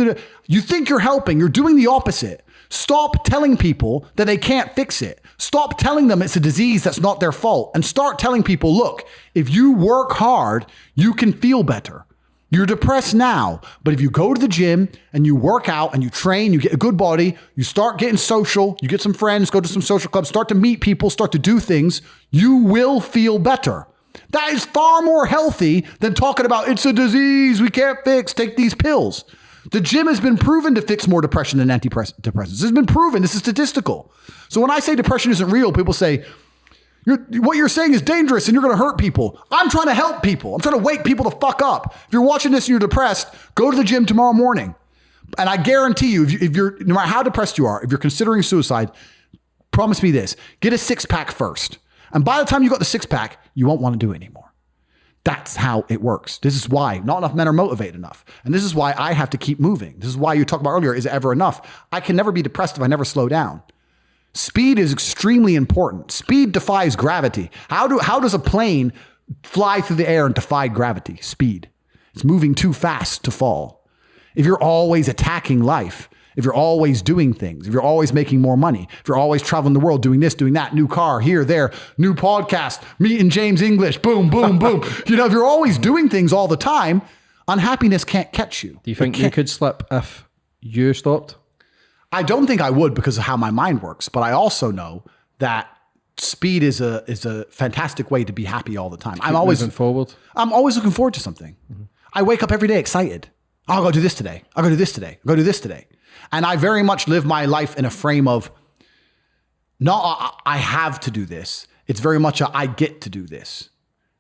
You think you're helping, you're doing the opposite. Stop telling people that they can't fix it. Stop telling them it's a disease that's not their fault. And start telling people, look, if you work hard, you can feel better. You're depressed now, but if you go to the gym and you work out and you train, you get a good body, you start getting social, you get some friends, go to some social clubs, start to meet people, start to do things, you will feel better. That is far more healthy than talking about it's a disease we can't fix, take these pills. The gym has been proven to fix more depression than antidepressants. This has been proven. This is statistical. So when I say depression isn't real, people say, what you're saying is dangerous and you're going to hurt people. I'm trying to help people. I'm trying to wake people the fuck up. If you're watching this and you're depressed, go to the gym tomorrow morning. And I guarantee you, if you're, no matter how depressed you are, if you're considering suicide, promise me this, get a 6-pack first. And by the time you got the 6-pack, you won't want to do it anymore. That's how it works. This is why not enough men are motivated enough. And this is why I have to keep moving. This is why you talked about earlier, is it ever enough? I can never be depressed if I never slow down. Speed is extremely important. Speed defies gravity. How does a plane fly through the air and defy gravity? Speed. It's moving too fast to fall. If you're always attacking life, if you're always doing things, if you're always making more money, if you're always traveling the world, doing this, doing that, new car, here, there, new podcast, meeting James English, boom, boom, boom. If you're always doing things all the time, unhappiness can't catch you. Do you think you could slip if you stopped? I don't think I would because of how my mind works, but I also know that speed is a fantastic way to be happy all the time. I'm always looking forward to something. Mm-hmm. I wake up every day excited. I'll go do this today. I'll go do this today. I'll go do this today. And I very much live my life in a frame of not I have to do this. It's very much I get to do this.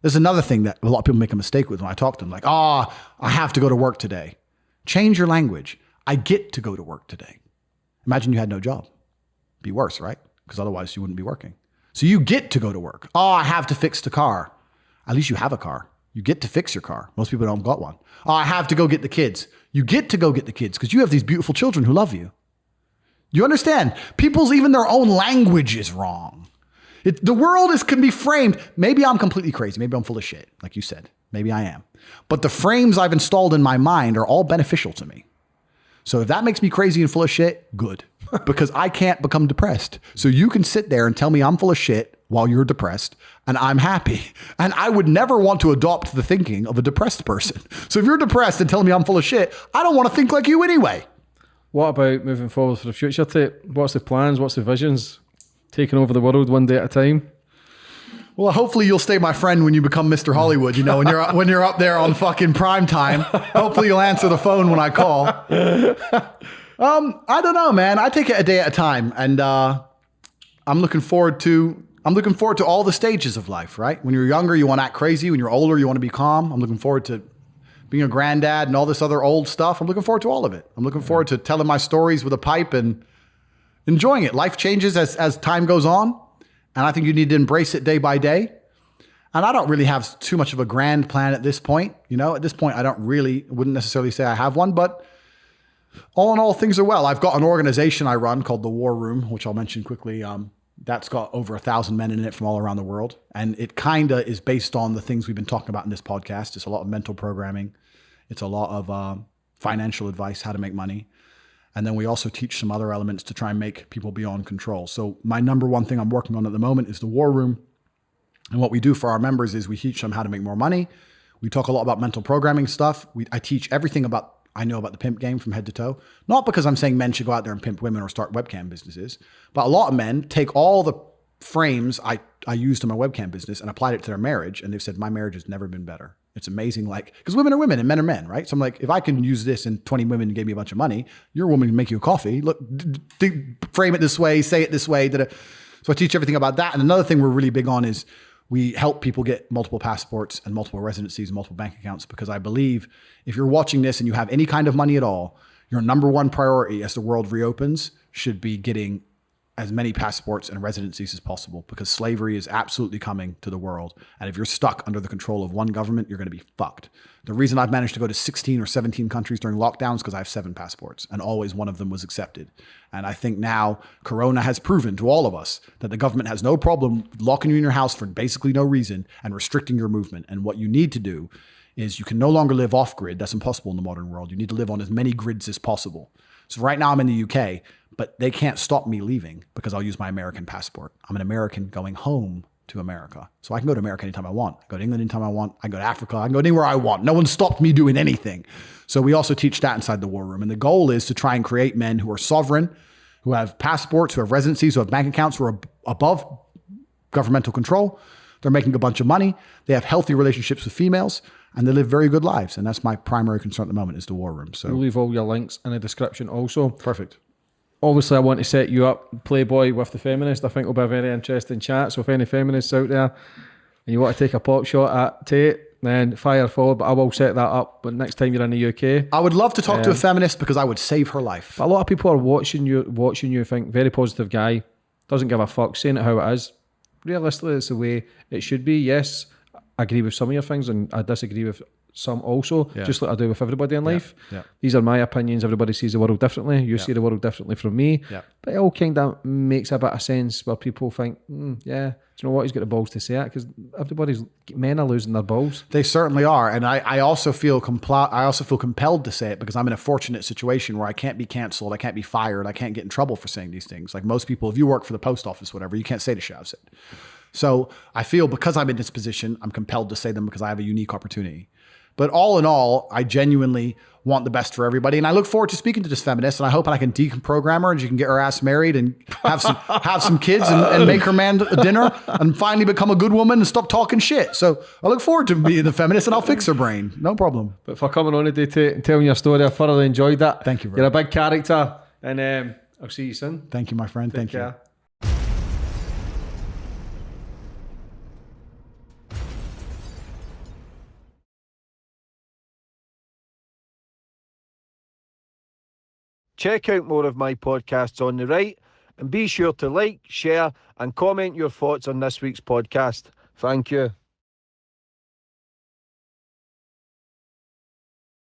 There's another thing that a lot of people make a mistake with when I talk to them, like, I have to go to work today. Change your language. I get to go to work today. Imagine you had no job. It'd be worse, right? Because otherwise you wouldn't be working. So you get to go to work. I have to fix the car. At least you have a car. You get to fix your car. Most people don't got one. Oh, I have to go get the kids. You get to go get the kids because you have these beautiful children who love you. You understand? People's, even their own language is wrong. The world can be framed. Maybe I'm completely crazy. Maybe I'm full of shit, like you said. Maybe I am. But the frames I've installed in my mind are all beneficial to me. So if that makes me crazy and full of shit, good. Because I can't become depressed. So you can sit there and tell me I'm full of shit while you're depressed, and I'm happy. And I would never want to adopt the thinking of a depressed person. So if you're depressed and telling me I'm full of shit, I don't want to think like you anyway. What about moving forward for the future, Tate? What's the plans? What's the visions? Taking over the world one day at a time? Well, hopefully you'll stay my friend when you become Mr. Hollywood, you know, when you're up there on fucking prime time. Hopefully you'll answer the phone when I call. I don't know, man. I take it a day at a time, and I'm looking forward to all the stages of life, right? When you're younger, you want to act crazy. When you're older, you want to be calm. I'm looking forward to being a granddad and all this other old stuff. I'm looking forward to all of it. I'm looking forward to telling my stories with a pipe and enjoying it. Life changes as time goes on, and I think you need to embrace it day by day. And I don't really have too much of a grand plan at this point. You know, at this point, wouldn't necessarily say I have one, but all in all, things are well. I've got an organization I run called the War Room, which I'll mention quickly. That's got over 1,000 men in it from all around the world. And it kind of is based on the things we've been talking about in this podcast. It's a lot of mental programming. It's a lot of financial advice, how to make money. And then we also teach some other elements to try and make people beyond control. So my number one thing I'm working on at the moment is the War Room. And what we do for our members is we teach them how to make more money. We talk a lot about mental programming stuff. I teach everything I know about the pimp game from head to toe. Not because I'm saying men should go out there and pimp women or start webcam businesses, but a lot of men take all the frames I used in my webcam business and applied it to their marriage. And they've said, my marriage has never been better. It's amazing. Like, because women are women and men are men, right? So I'm like, if I can use this and 20 women gave me a bunch of money, your woman can make you a coffee. Look, frame it this way, say it this way. So I teach everything about that. And another thing we're really big on is we help people get multiple passports and multiple residencies and multiple bank accounts, because I believe if you're watching this and you have any kind of money at all, your number one priority as the world reopens should be getting as many passports and residencies as possible, because slavery is absolutely coming to the world. And if you're stuck under the control of one government, you're going to be fucked. The reason I've managed to go to 16 or 17 countries during lockdowns is because I have 7 passports, and always one of them was accepted. And I think now Corona has proven to all of us that the government has no problem locking you in your house for basically no reason and restricting your movement. And what you need to do is you can no longer live off grid. That's impossible in the modern world. You need to live on as many grids as possible. So right now I'm in the UK, but they can't stop me leaving because I'll use my American passport. I'm an American going home to America. So I can go to America anytime I want. I go to England anytime I want. I go to Africa. I can go anywhere I want. No one stopped me doing anything. So we also teach that inside the War Room. And the goal is to try and create men who are sovereign, who have passports, who have residencies, who have bank accounts, who are above governmental control. They're making a bunch of money. They have healthy relationships with females, and they live very good lives. And that's my primary concern at the moment, is the War Room. So we'll leave all your links in the description also. Perfect. Obviously, I want to set you up, Playboy, with the feminist. I think it'll be a very interesting chat. So if any feminists out there and you want to take a pop shot at Tate, then fire forward. But I will set that up. But next time you're in the UK, I would love to talk to a feminist, because I would save her life. A lot of people are watching you, think very positive guy, doesn't give a fuck, saying it how it is. Realistically, it's the way it should be. Yes, I agree with some of your things, and I disagree with some also, just like I do with everybody in life. Yeah. These are my opinions. Everybody sees the world differently. You see the world differently from me. Yeah. But it all kind of makes a bit of sense where people think, yeah, do you know what? He's got the balls to say it, because men are losing their balls. They certainly are. And I also feel compelled to say it, because I'm in a fortunate situation where I can't be canceled. I can't be fired. I can't get in trouble for saying these things. Like most people, if you work for the post office, whatever, you can't say the shit I've said. So I feel because I'm in this position, I'm compelled to say them because I have a unique opportunity. But all in all, I genuinely want the best for everybody. And I look forward to speaking to this feminist, and I hope I can deprogram her and she can get her ass married and have some kids and make her man a dinner and finally become a good woman and stop talking shit. So I look forward to being the feminist, and I'll fix her brain. No problem. But for coming on today, Tate, and telling your story, I thoroughly enjoyed that. Thank you, bro. You're a big character, and I'll see you soon. Thank you, my friend. Thank you. Check out more of my podcasts on the right, and be sure to like, share, and comment your thoughts on this week's podcast. Thank you.